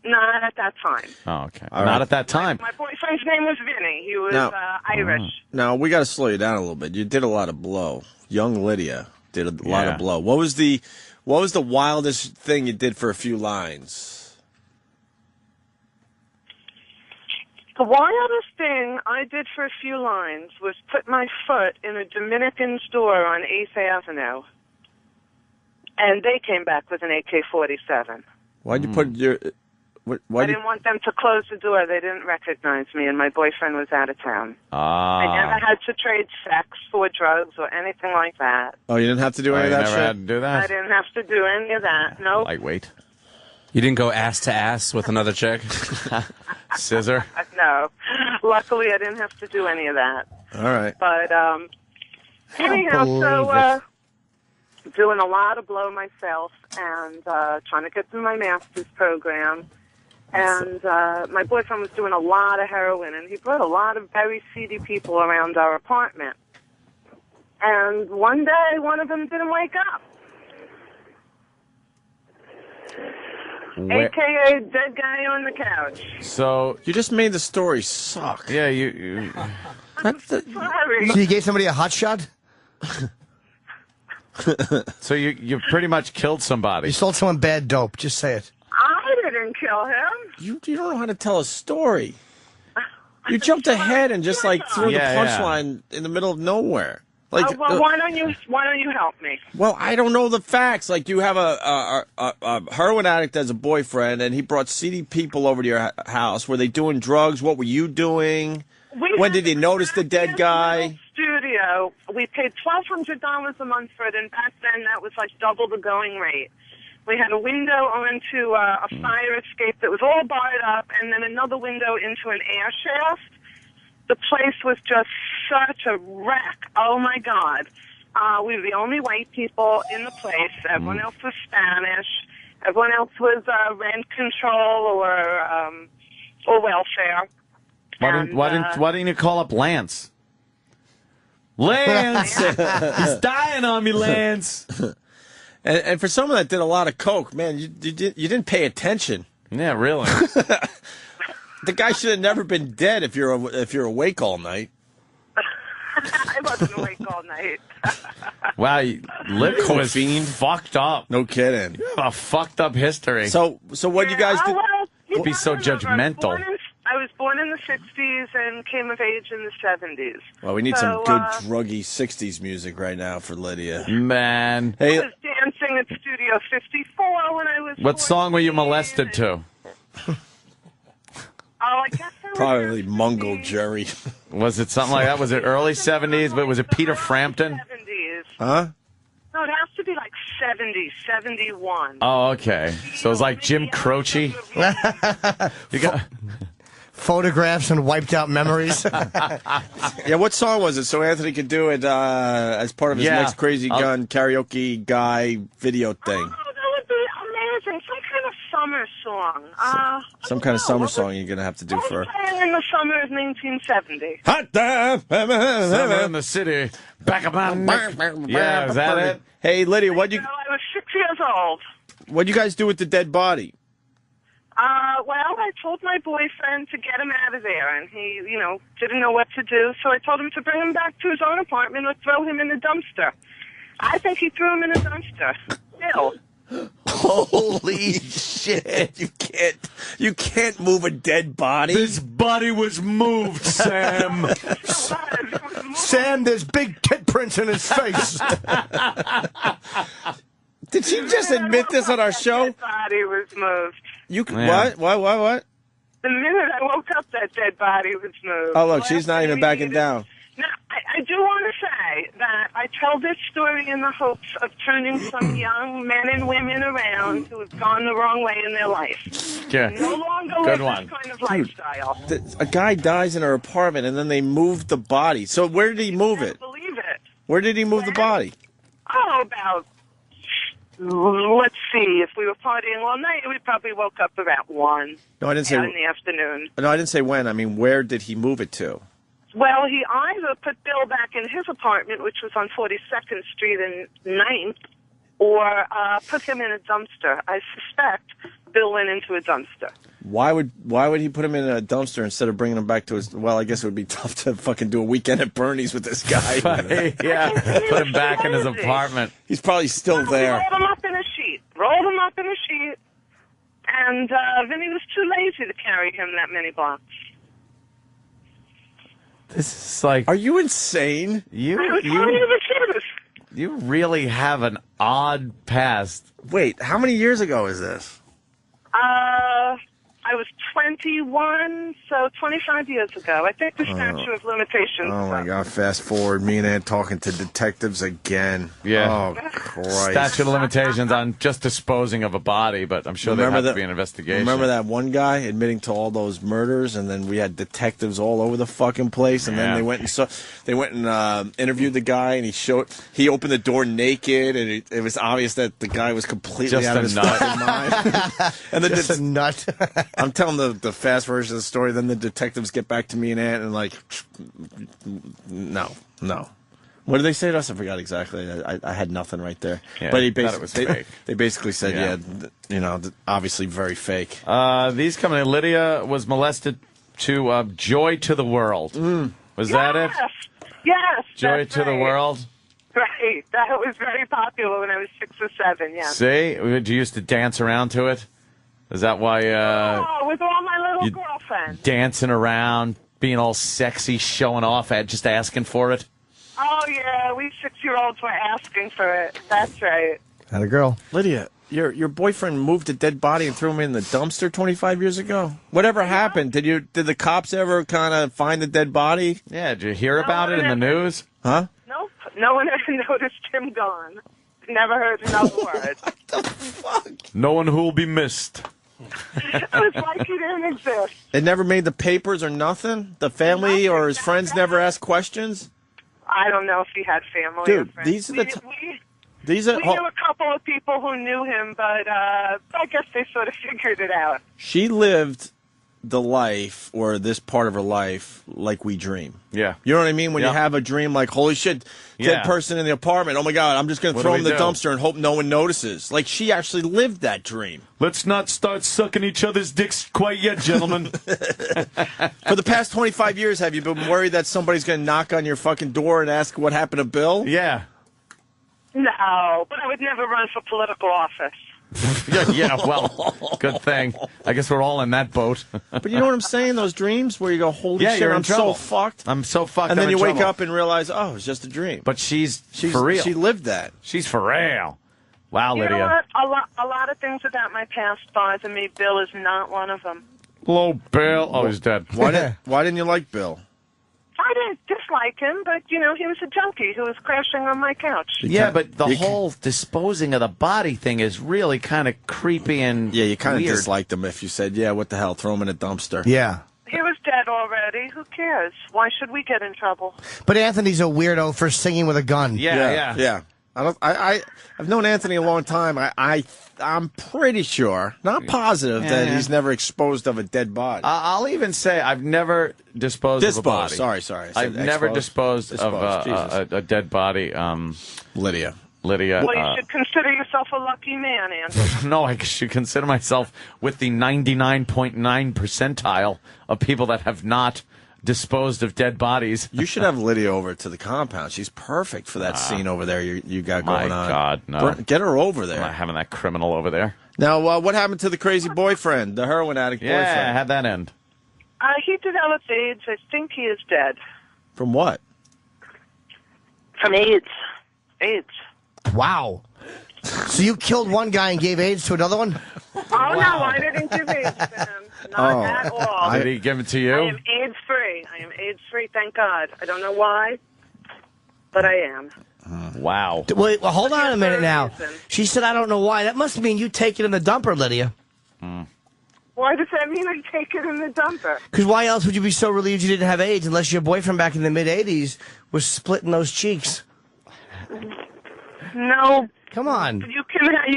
Not at that time. Oh, okay. All Not right. at that time. My boyfriend's name was Vinny. He was Now- Irish. Now, we got to slow you down a little bit. You did a lot of blow. Young Lydia did a lot of blow. What was the wildest thing you did for a few lines? The wildest thing I did for a few lines was put my foot in a Dominican store on 8th Avenue, and they came back with an AK-47. Why'd you put your... I didn't want them to close the door. They didn't recognize me, and my boyfriend was out of town. I never had to trade sex for drugs or anything like that. Oh, you didn't have to do any of that never shit? had to do that? I didn't have to do any of that. Nope. Lightweight. You didn't go ass to ass with another chick? Scissor? No. Luckily, I didn't have to do any of that. All right. But anyhow, so doing a lot of blow myself and trying to get through my master's program. And my boyfriend was doing a lot of heroin, and he brought a lot of very seedy people around our apartment. And one day, one of them didn't wake up. AKA dead guy on the couch. So you just made the story suck. Yeah, you Sorry. So you gave somebody a hot shot? So you pretty much killed somebody. You sold someone bad dope. Just say it. I didn't kill him. You don't know how to tell a story. You jumped ahead and just like threw the punchline in the middle of nowhere. Like, well, why don't you help me? Well, I don't know the facts. Like, you have a heroin addict as a boyfriend, and he brought seedy people over to your house. Were they doing drugs? What were you doing? When did he notice the dead guy? Studio. We paid $1,200 a month for it, and back then that was like double the going rate. We had a window onto a fire escape that was all barred up, and then another window into an air shaft. The place was just such a wreck. Oh, my God. We were the only white people in the place. Everyone else was Spanish. Everyone else was rent control or or welfare. Why didn't you call up Lance? Lance, he's dying on me, Lance. And for someone that did a lot of coke, man, you didn't pay attention. Yeah, really. The guy should have never been dead if you're awake all night. I wasn't awake all night. Wow, Livy was fucked up. No kidding. You have a fucked up history. So what do you guys do? Don't be so judgmental. I was born in the 60s and came of age in the 70s. Well, we need some good druggy 60s music right now for Lydia. Man. I was dancing at Studio 54 when I was... What song were you molested to? I guess I was... Probably Mungo Jerry. Was it something like that? Was it early 70s? But was it Peter Frampton? 70s. Huh? No, it has to be like 70, 71. Oh, okay. So it was like Jim Croce. You got... Photographs and wiped out memories. Yeah, what song was it? So Anthony could do it as part of his next Crazy Gun karaoke guy video thing. Oh, that would be amazing. Some kind of summer song. Some kind of summer song you're going to have to do for her. In the summer of 1970. Hot damn! Summer in the city. Back of my neck. Yeah, is that it? Hey, Lydia, I was 6 years old. what'd you guys do with the dead body? Well, I told my boyfriend to get him out of there, and he, didn't know what to do, so I told him to bring him back to his own apartment or throw him in a dumpster. I think he threw him in a dumpster. Still. Holy shit! You can't move a dead body. This body was moved, Sam. Sam, there's big tit prints in his face. Did she just admit this on our show? That body was moved. What? The minute I woke up, that dead body was moved. Oh, look, she's not even backing down. Now, I do want to say that I tell this story in the hopes of turning some young men and women around who have gone the wrong way in their life. Yeah. No longer Good live one. this kind of lifestyle. A guy dies in her apartment, and then they moved the body. So where did he move it? Believe it. Where did he move the body? Oh, let's see. If we were partying all night, we probably woke up about 1. No, I didn't say. In the afternoon. No, I didn't say when. I mean, where did he move it to? Well, he either put Bill back in his apartment, which was on 42nd Street and 9th, or put him in a dumpster. I suspect Bill went into a dumpster. Why would he put him in a dumpster instead of bringing him back to his? Well, I guess it would be tough to fucking do a weekend at Bernie's with this guy. Yeah, put him back in his apartment. He's probably still there. Rolled him up in a sheet. And Vinny was too lazy to carry him that many blocks. This is like... Are you insane? I was telling you the truth. You really have an odd past. Wait, how many years ago is this? I was 21, so 25 years ago. I think the statute of limitations. Oh, my God. Fast forward. Me and Ed talking to detectives again. Yeah. Oh, Christ. Statute of limitations on just disposing of a body, but I'm sure there has to be an investigation. Remember that one guy admitting to all those murders, and then we had detectives all over the fucking place, and then they went and interviewed the guy, and he opened the door naked, and it was obvious that the guy was completely just out of his fucking mind. And just a nut. I'm telling the fast version of the story. Then the detectives get back to me and Aunt and like, no. What did they say to us? I forgot exactly. I had nothing right there. Yeah, but they basically said, obviously very fake. These coming in. Lydia was molested to Joy to the World. Was that it? Yes. Joy to the World? Right. That was very popular when I was 6 or 7, yeah. See? You used to dance around to it? Is that why with all my little girlfriends. Dancing around, being all sexy, showing off, just asking for it? Oh, yeah, we 6-year-olds were asking for it. That's right. Had a girl. Lydia, your boyfriend moved a dead body and threw him in the dumpster 25 years ago? Whatever happened? Did the cops ever kind of find the dead body? Yeah, did you hear about it in the news? Huh? Nope. No one ever noticed him gone. Never heard another word. What the fuck? No one who will be missed. It was like he didn't exist. It never made the papers or nothing? The family or his friends never asked questions? I don't know if he had family or Dude, friends. these are the... We knew a couple of people who knew him, but I guess they sort of figured it out. She lived the life or this part of her life like we dream. Yeah. You know what I mean? When Yeah. you have a dream like, holy shit, dead Yeah. person in the apartment. Oh my God, I'm just going to What throw do him in we the do? dumpster and hope no one notices. Like she actually lived that dream. Let's not start sucking each other's dicks quite yet, gentlemen. For the past 25 years, have you been worried that somebody's going to knock on your fucking door and ask what happened to Bill? Yeah. No, but I would never run for political office. yeah, well, good thing. I guess we're all in that boat. But you know what I'm saying? Those dreams where you go, holy Yeah, shit, you're in I'm trouble. so fucked. I'm so fucked. And then I'm you in wake trouble. up and realize, oh, it's just a dream. But she's She's for real. She lived that. She's for real. Wow, You Lydia. know what? A lot of things about my past bother me. Bill is not one of them. Hello, Bill. Oh, he's dead. Why didn't you like Bill? I didn't dislike him, but, you know, he was a junkie who was crashing on my couch. Yeah, but the whole disposing of the body thing is really kind of creepy and Yeah, you kind of weird. disliked him if you said, yeah, what the hell, throw him in a dumpster. Yeah. He was dead already. Who cares? Why should we get in trouble? But Anthony's a weirdo for singing with a gun. Yeah. I've known Anthony a long time. I'm pretty sure, not positive, that Yeah. he's never exposed of a dead body. I'll even say I've never disposed of a body. Sorry. I said I've never exposed. disposed of Disposed, a dead body. Lydia. Well, you should consider yourself a lucky man, Anthony. No, I should consider myself with the 99.9 percentile of people that have not disposed of dead bodies. You should have Lydia over to the compound. She's perfect for that scene over there you got going on. My God, no. Get her over I'm there. not having that criminal over there. Now, what happened to the crazy boyfriend, the heroin addict Yeah, boyfriend? how'd that end? He developed AIDS. I think he is dead. From what? From AIDS. AIDS. Wow. So you killed one guy and gave AIDS to another one? Oh, no, I didn't give AIDS to him. Not at all. Did he give it to you? I am AIDS-free. I am AIDS-free, thank God. I don't know why, but I am. Wow. Wait, well, hold on a minute now. She said, I don't know why. That must mean you take it in the dumper, Lydia. Why does that mean I take it in the dumper? Because why else would you be so relieved you didn't have AIDS unless your boyfriend back in the mid-'80s was splitting those cheeks? No. Come on. You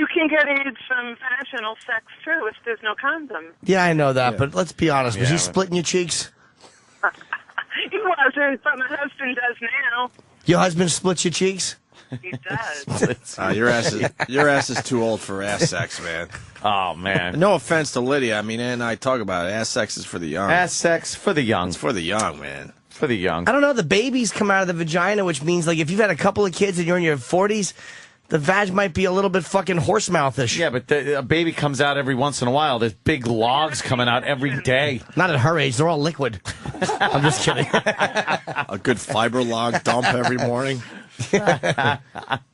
can get AIDS from vaginal sex, too, if there's no condom. Yeah, I know that, but let's be honest. Was Yeah, he but- splitting your cheeks? He wasn't, but my husband does now. Your husband splits your cheeks? He does. Your ass is too old for ass sex, man. Oh, man. No offense to Lydia. I mean, Ann and I talk about it. Ass sex is for the young. Ass sex for the young. It's for the young, man. For the young. I don't know. The babies come out of the vagina, which means, like, if you've had a couple of kids and you're in your 40s, the vag might be a little bit fucking horsemouthish. Yeah, but a baby comes out every once in a while. There's big logs coming out every day. Not at her age. They're all liquid. I'm just kidding. A good fiber log dump every morning.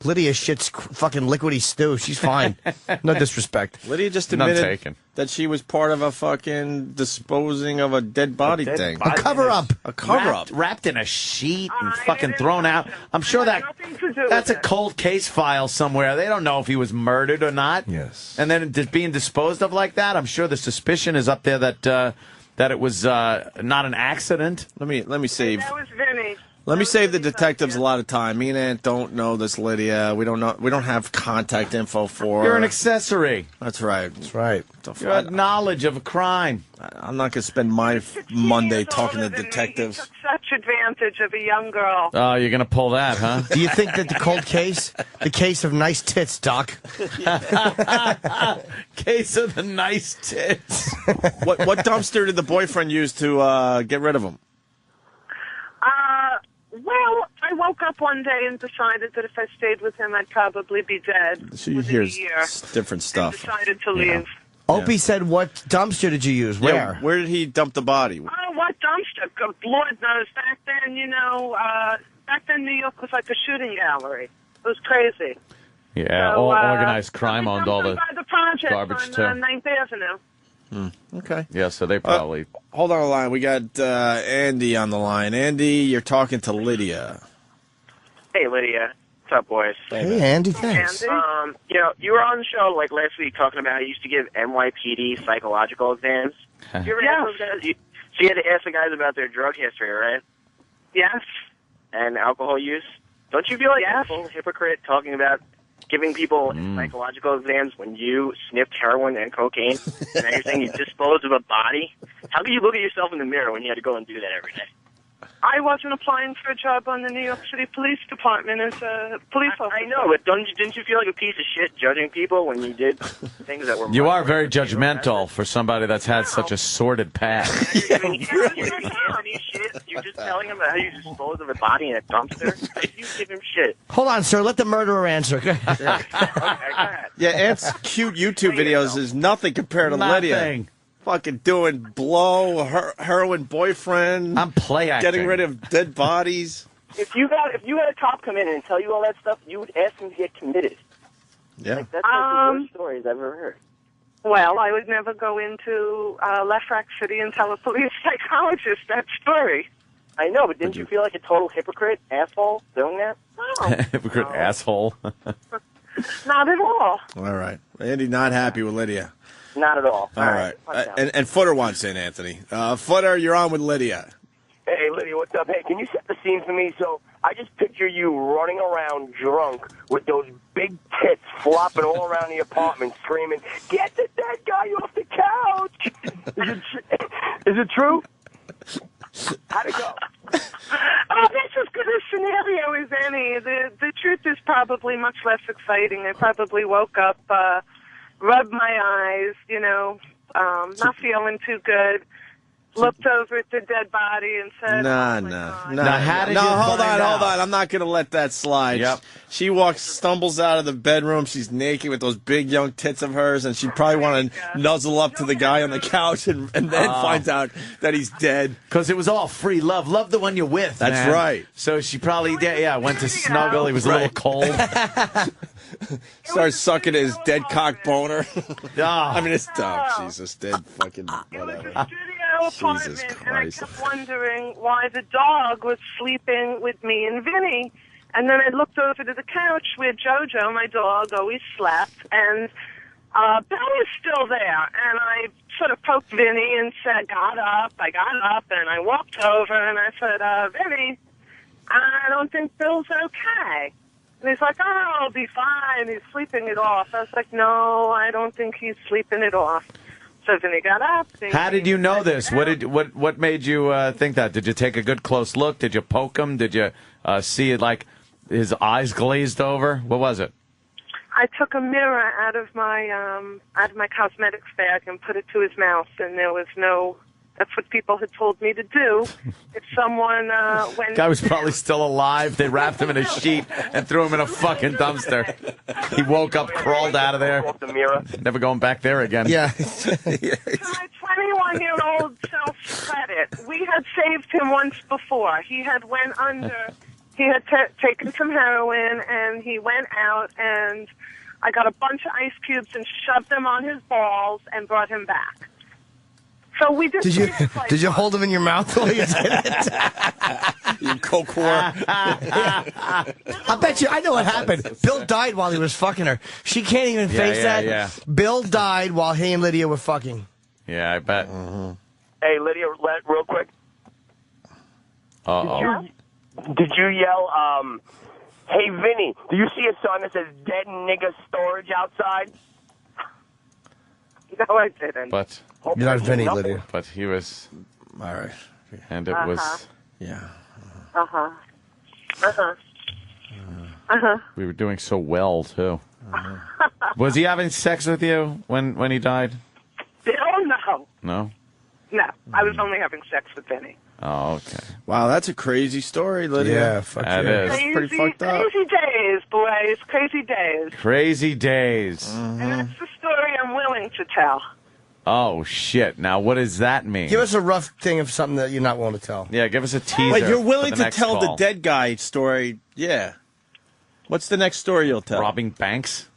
Lydia shit's fucking liquidy stew. She's fine. No disrespect. Lydia just None admitted taken. that she was part of a fucking disposing of a dead body thing. A cover-up. A cover-up. Wrapped in a sheet and fucking thrown out. I'm sure that's a cold case file somewhere. They don't know if he was murdered or not. Yes. And then being disposed of like that, I'm sure the suspicion is up there that it was not an accident. Let me save. That was Vinny. Let me save the detectives a lot of time. Me and Aunt don't know this Lydia. We don't have contact info for her. You're an accessory. That's right. That's right. You had knowledge of a crime. I'm not going to spend my Monday talking to detectives. Such advantage of a young girl. Oh, you're going to pull that, huh? Do you think that the case of nice tits, Doc? Case of the nice tits. What dumpster did the boyfriend use to get rid of him? Well, I woke up one day and decided that if I stayed with him, I'd probably be dead. So you within hear a year. different stuff. Decided to leave. Opie said, what dumpster did you use? Where? Yeah, where did he dump the body? Oh, what dumpster? Good Lord knows. Back then, New York was like a shooting gallery. It was crazy. Yeah, So, organized crime owned all the by the project garbage, on too. 9th Avenue. Okay. Yeah, so they probably... Hold on the line. We got Andy on the line. Andy, you're talking to Lydia. Hey, Lydia. What's up, boys? Hey, Andy, thanks. You were on the show like last week talking about how you used to give NYPD psychological exams. You ever ask those guys? So you had to ask the guys about their drug history, right? Yes. And alcohol use. Don't you feel like a full hypocrite talking about giving people psychological exams when you sniffed heroin and cocaine, and now you're saying you disposed of a body? How can you look at yourself in the mirror when you had to go and do that every day? I wasn't applying for a job on the New York City Police Department as a police officer. I know, but didn't you feel like a piece of shit judging people when you did things that were... You are very judgmental for somebody that's had such a sordid past. You're just telling him how you dispose of a body in a dumpster? You give him shit. Hold on, sir. Let the murderer answer. Okay, go ahead. Yeah, Ant's cute YouTube videos is nothing compared to Lydia. Fucking doing blow, heroin boyfriend. I'm play acting. Getting rid of dead bodies. If you had a cop come in and tell you all that stuff, you would ask him to get committed. Yeah. Like, that's one of the worst stories I've ever heard. Well, I would never go into Lefrak City and tell a police psychologist that story. I know, but didn't you feel like a total hypocrite, asshole, doing that? No. Hypocrite asshole. Not at all. All right. Andy not happy with Lydia. Not at all. All right. And Footer wants in, Anthony. Footer, you're on with Lydia. Hey, Lydia, what's up? Hey, can you set the scene for me? So I just picture you running around drunk with those big tits flopping all around the apartment screaming, "Get the dead guy off the couch!" Is it true? How'd it go? Oh, that's as good a scenario as any. The truth is probably much less exciting. I probably woke up, rubbed my eyes, not feeling too good, looked over at the dead body and said, No, hold on. I'm not going to let that slide. Yep. She stumbles out of the bedroom. She's naked with those big young tits of hers, and she probably want to nuzzle up to the guy on the couch and then finds out that he's dead. Because it was all free love. Love the one you're with. That's man. right. So she probably went to snuggle. He was a little cold. Starts sucking his dead cock boner. I mean, it's dumb. Jesus, dead fucking whatever. Jesus Christ. And I kept wondering why the dog was sleeping with me and Vinny. And then I looked over to the couch where Jojo, my dog, always slept, and Belle was still there. And I sort of poked Vinny and said, I got up, and I walked over, and I said, Vinny, I don't think Bill's okay. And he's like, oh, I'll be fine. He's sleeping it off. I was like, no, I don't think he's sleeping it off. So then he got up. How did you know this? What made you think that? Did you take a good close look? Did you poke him? Did you see it like his eyes glazed over? What was it? I took a mirror out of my cosmetics bag and put it to his mouth, and there was no. That's what people had told me to do. If someone went... Guy was probably still alive. They wwrapped him in a sheet and threw him in a fucking dumpster. He woke up, crawled out of there. Never going back there again. Yeah. My 21-year-old self-credit. We had saved him once before. He had went under. He had taken some heroin, and he went out, and I got a bunch of ice cubes and shoved them on his balls and brought him back. So we just did you hold him in your mouth while you did it? You coke whore. I bet you. I know what happened. Bill died while he was fucking her. She can't even face that. Yeah. Bill died while he and Lydia were fucking. Yeah, I bet. Hey, Lydia, real quick. Uh-oh. Did you yell, hey, Vinny, do you see a sign that says dead nigga storage outside? No, I didn't. But you're not Vinny, Lydia. But he was. All right. And it was. Yeah. We were doing so well, too. Was he having sex with you when he died? Oh, no. No? No, I was only having sex with Vinny. Oh, okay. Wow, that's a crazy story, Lydia. Yeah, fuck that is. Crazy, pretty fucked up. Crazy days, boys. Crazy days. Crazy days. And that's the story I'm willing to tell. Oh, shit. Now, what does that mean? Give us a rough thing of something that you're not willing to tell. Yeah, give us a teaser. Wait, you're willing for the to next tell call. the dead guy story? Yeah. What's the next story you'll tell? Robbing banks?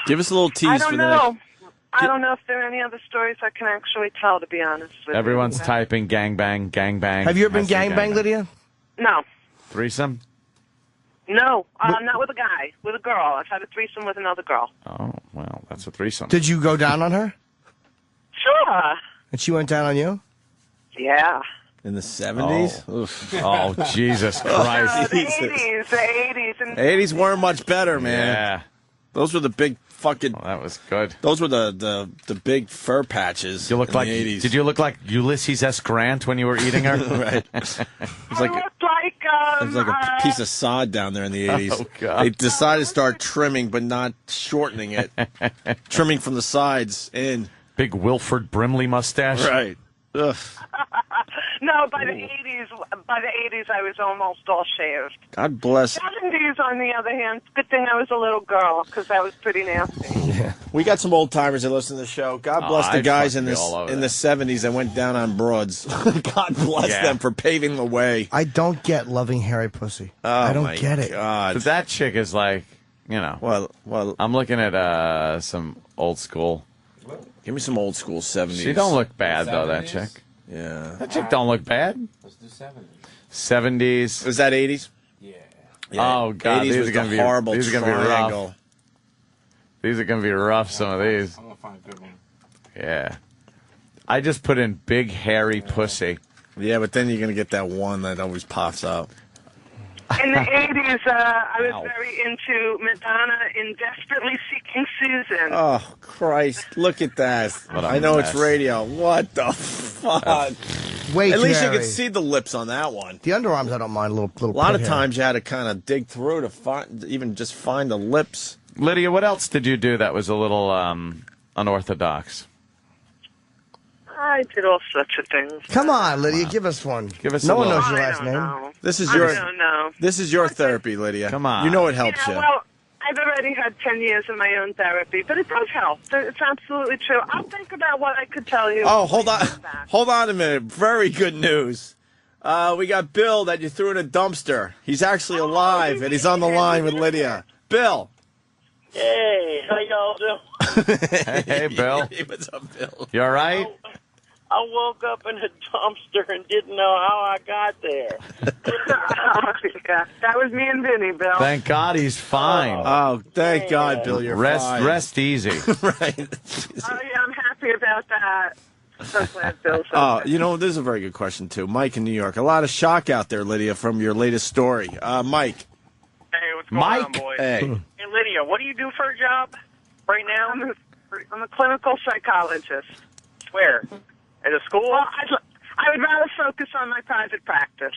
Give us a little tease I for don't the know. next... I don't know if there are any other stories I can actually tell, to be honest with Everyone's you. typing gangbang, gangbang. Have you ever been Has to be gangbang, Lydia? No. Threesome? No, not with a guy. With a girl. I've had a threesome with another girl. Oh, well, that's a threesome. Did you go down on her? Sure. And she went down on you? Yeah. In the 70s? Oh, Jesus Christ. The 80s, the 80s. And The 80s weren't much better, man. Yeah. Those were the big fucking... that was good. Those were the big fur patches You look in like, the 80s. did you look like Ulysses S. Grant when you were eating her? Right. It was like, it was like a piece of sod down there in the 80s. Oh, God. They decided to start trimming, but not shortening it. Trimming from the sides in. Big Wilford Brimley mustache. Right. Ugh. no, by the 80s, I was almost all shaved. God bless. 70s, on the other hand, good thing I was a little girl because that was pretty nasty. Yeah. We got some old timers that listen to the show. God bless the guys in the 70s that went down on broads. God bless them for paving the way. I don't get loving hairy pussy. I don't get it. God. But that chick is like, you know. Well, I'm looking at some old school. Give me some old school 70s. She don't look bad though. That chick. Yeah. That chick don't look bad. Let's do 70s. 70s. Was that 80s? Yeah. Oh God, 80s these was are gonna the be horrible These are gonna be triangle. rough. These are gonna be rough. Some of these. I'm gonna find a good one. Yeah. I just put in big hairy pussy. Yeah, but then you're gonna get that one that always pops up. In the 80s, I was very into Madonna in Desperately Seeking Susan. Oh, Christ. Look at that. What a I know mess. it's radio. What the fuck? Way At too least you hairy. could see the lips on that one. The underarms, I don't mind. A A lot of times you had to kind of dig through to find, even just find the lips. Lydia, what else did you do that was a little unorthodox? I did all sorts of things. Come on, Lydia, give us one. Give us no a one little- knows your I last don't name. know. This is I your don't know. This is your therapy, Lydia. Come on. You know it helps Yeah, you. well, I've already had 10 years of my own therapy, but it does help. It's absolutely true. I'll think about what I could tell you. Oh, hold on. Hold on a minute. Very good news. We got Bill that you threw in a dumpster. He's actually alive, and he's on the line with Lydia. Bill. Hey, how y'all doing? Hey, Bill. Hey, what's up, Bill? You all right? I woke up in a dumpster and didn't know how I got there. Yeah, that was me and Vinny, Bill. Thank God he's fine. Oh, thank God, Bill, you're fine. Rest easy. Right. Oh, yeah, I'm happy about that. So glad Bill's Oh, you know, this is a very good question, too. Mike in New York. A lot of shock out there, Lydia, from your latest story. Mike. Hey, what's going on, boys? Hey. Hey, Lydia, what do you do for a job right now? I'm a clinical psychologist. Where? At a school? Well, I would rather focus on my private practice.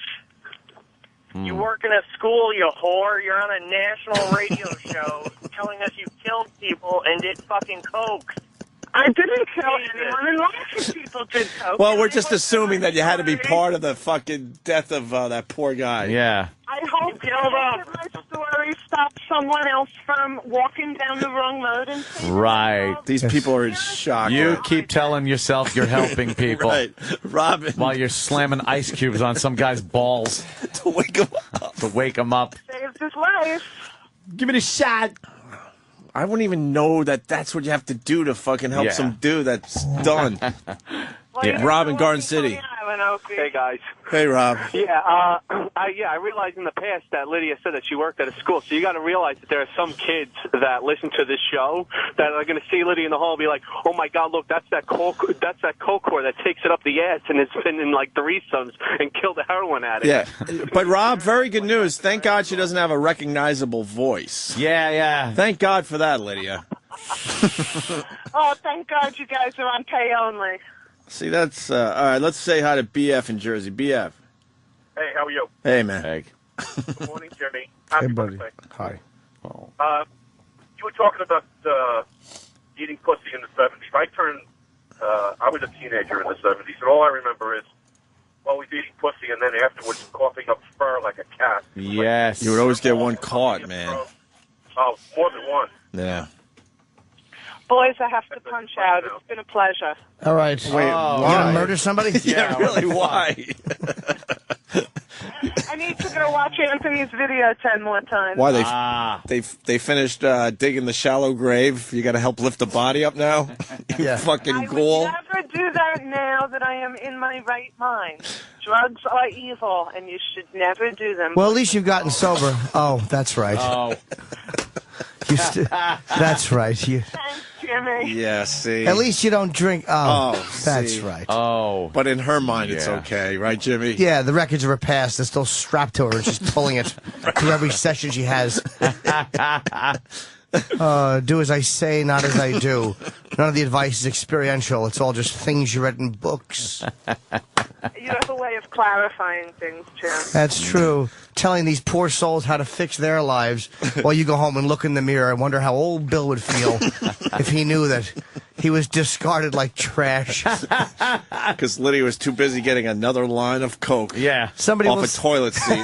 You work in a school, you whore. You're on a national radio show telling us you killed people and did fucking coke. I didn't kill anyone, and lots of people did coke. Well, we're just assuming that you had to be part of the fucking death of that poor guy. Yeah. I hope that my story stops someone else from walking down the wrong road and Right. These people are in shock. You keep telling yourself you're helping people. Right. Robin. While you're slamming ice cubes on some guy's balls. To wake him up. To wake him up. saved his life. Give it a shot. I wouldn't even know that that's what you have to do to fucking help Yeah. some dude that's done. Yeah. Rob in Garden City. Hey, guys. Hey, Rob. Yeah, I realized in the past that Lydia said that she worked at a school, so you got to realize that there are some kids that listen to this show that are going to see Lydia in the hall and be like, "Oh my God, look, that's that coke whore that takes it up the ass and has been in like threesomes and killed a heroin addict." Yeah. But, Rob, very good news. Thank God she doesn't have a recognizable voice. Yeah, yeah. Thank God for that, Lydia. Oh, thank God you guys are on pay only. See, that's... all right, let's say hi to BF in Jersey. BF. Hey, how are you? Hey, man. Hey. Good morning, Jimmy. Happy buddy. birthday. Hi. You were talking about eating pussy in the 70s. I was a teenager in the 70s, and all I remember is always eating pussy and then afterwards coughing up fur like a cat. Yes. You would always get one caught, man. Oh, more than one. Yeah. Boys, I have to punch out. It's been a pleasure. All right. Wait, you gonna murder somebody? Yeah, really, why? I need to go watch Anthony's video 10 more times. Why they finished digging the shallow grave? You got to help lift the body up now. You fucking I ghoul. would never do that now that I am in my right mind. Drugs are evil, and you should never do them. Well, at least you've gotten sober. Oh, that's right. Oh. That's right. You. Jimmy. Yeah, see. At least you don't drink. Oh, that's see. right. Oh. But in her mind, it's Yeah. okay, right, Jimmy? Yeah, the records of her past are still strapped to her, and she's pulling it through every session she has. Do as I say, not as I do. None of the advice is experiential. It's all just things you read in books. You have a way of clarifying things, Jim. That's true. Telling these poor souls how to fix their lives while you go home and look in the mirror and wonder how old Bill would feel if he knew that he was discarded like trash. Because Lydia was too busy getting another line of Coke. Yeah. Somebody off will a toilet seat.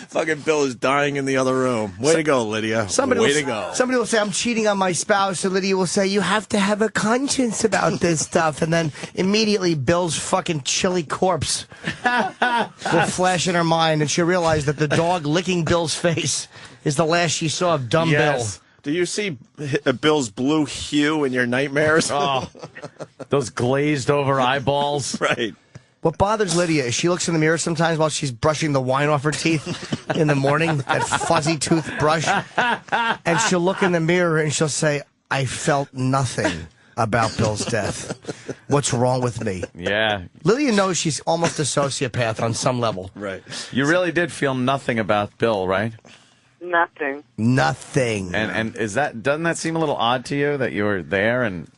fucking Bill is dying in the other room. Way to go, Lydia. Way to go. Somebody will say, I'm cheating on my spouse, and Lydia will say, you have to have a conscience about this stuff. And then immediately Bill's fucking chilly corpse will flash in her mind, and she'll realize that the dog licking Bill's face is the last she saw of dumb Yes. Bill. Do you see Bill's blue hue in your nightmares? Oh, those glazed over eyeballs. Right. What bothers Lydia is she looks in the mirror sometimes while she's brushing the wine off her teeth in the morning, that fuzzy toothbrush, and she'll look in the mirror and she'll say, I felt nothing about Bill's death. What's wrong with me? Yeah. Lydia knows she's almost a sociopath on some level. Right. You really did feel nothing about Bill, right? Nothing. Nothing. And doesn't that seem a little odd to you that you were there and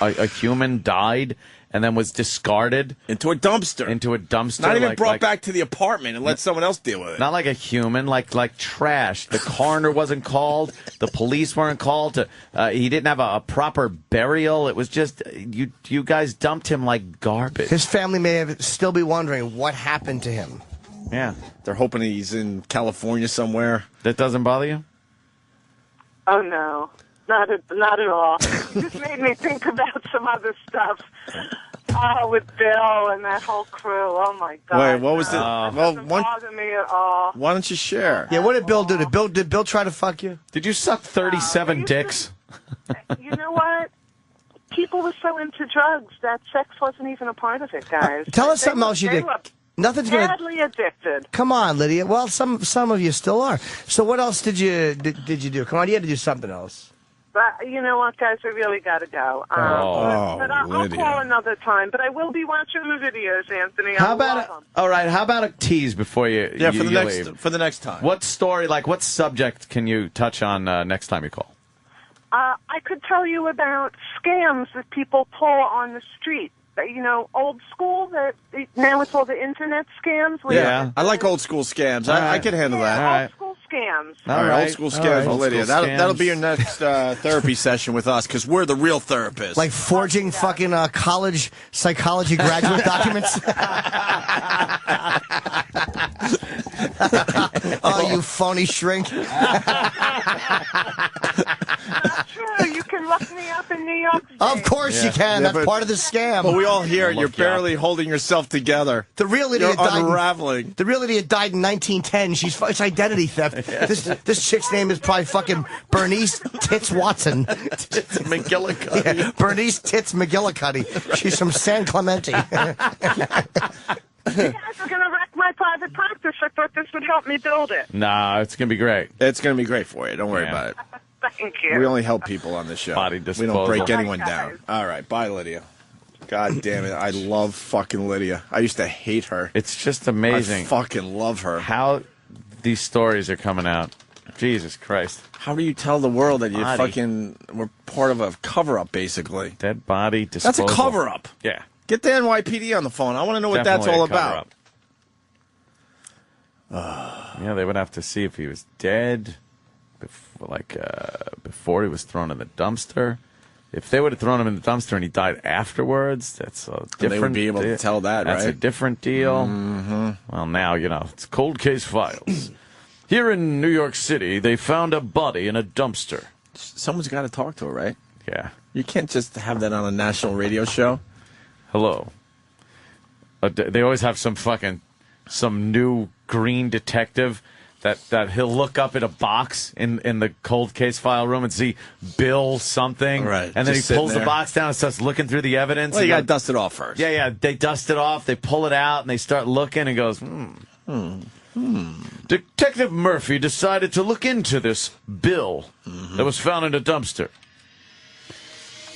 a human died and then was discarded into a dumpster? Not even brought back to the apartment and let someone else deal with it. Not like a human, like trash. The coroner wasn't called. The police weren't called. He didn't have a proper burial. It was just you guys dumped him like garbage. His family may still be wondering what happened to him. Yeah. They're hoping he's in California somewhere. That doesn't bother you? Oh, no. Not at all. It just made me think about some other stuff. With Bill and that whole crew. Oh, my God. Wait, what was it? It doesn't bother me at all. Why don't you share? Yeah, what did Bill do? Did Bill try to fuck you? Did you suck 37 dicks? You know what? People were so into drugs that sex wasn't even a part of it, guys. Tell us something else you they did. were Nothing's gonna. badly addicted. Come on, Lydia. Well, some of you still are. So what else did you do? Come on, you had to do something else. But you know what, guys? I really got to go. But I'll Lydia. call another time. But I will be watching the videos, Anthony. How about all right? How about a tease before you? Yeah, you leave? for the next time. What story? Like what subject can you touch on next time you call? I could tell you about scams that people pull on the street. You know, old school. That now it's all the internet scams. Yeah, I like old school scams. I can handle that. Old school scams. All right, old school scams with Lydia. Old school That'll be scams. your next therapy session with us because we're the real therapists. Like forging fucking college psychology graduate documents. Oh, you phony shrink. Sure, you can look me up in New York State. Of course you can. That's part of the scam. But we all hear you're barely holding yourself together. The real Lydia You're died. unraveling. The real Lydia died in 1910. It's identity theft. This chick's name is probably fucking Bernice Tits Watson. McGillicuddy. Yeah, Bernice Tits McGillicuddy. She's from San Clemente. You guys are going to wreck my private practice. I thought this would help me build it. Nah, it's gonna be great. It's going to be great for you. Don't worry about it. Thank you. We only help people on this show. Body We disposal. don't break anyone down. All right, bye, Lydia. God damn it, I love fucking Lydia. I used to hate her. It's just amazing. I fucking love her. How these stories are coming out. Jesus Christ. How do you tell the world that you Body. fucking were part of a cover-up, basically? Dead body disposal. That's a cover-up. Yeah. Get the NYPD on the phone. I want to know what that's Definitely all a about. Yeah, they would have to see if he was dead, before he was thrown in the dumpster. If they would have thrown him in the dumpster and he died afterwards, that's a different. They would be able to tell that, That's a right? different deal. Mm-hmm. Well, now it's cold case files. Here in New York City, they found a body in a dumpster. Someone's got to talk to her, right? Yeah. You can't just have that on a national radio show. Hello. They always have some new green detective that he'll look up at a box in the cold case file room and see Bill something. Right. And then Just he pulls sitting the there. box down and starts looking through the evidence. Well, you and got to dust it off first. Yeah. They dust it off. They pull it out and they start looking and goes, Detective Murphy decided to look into this bill that was found in a dumpster.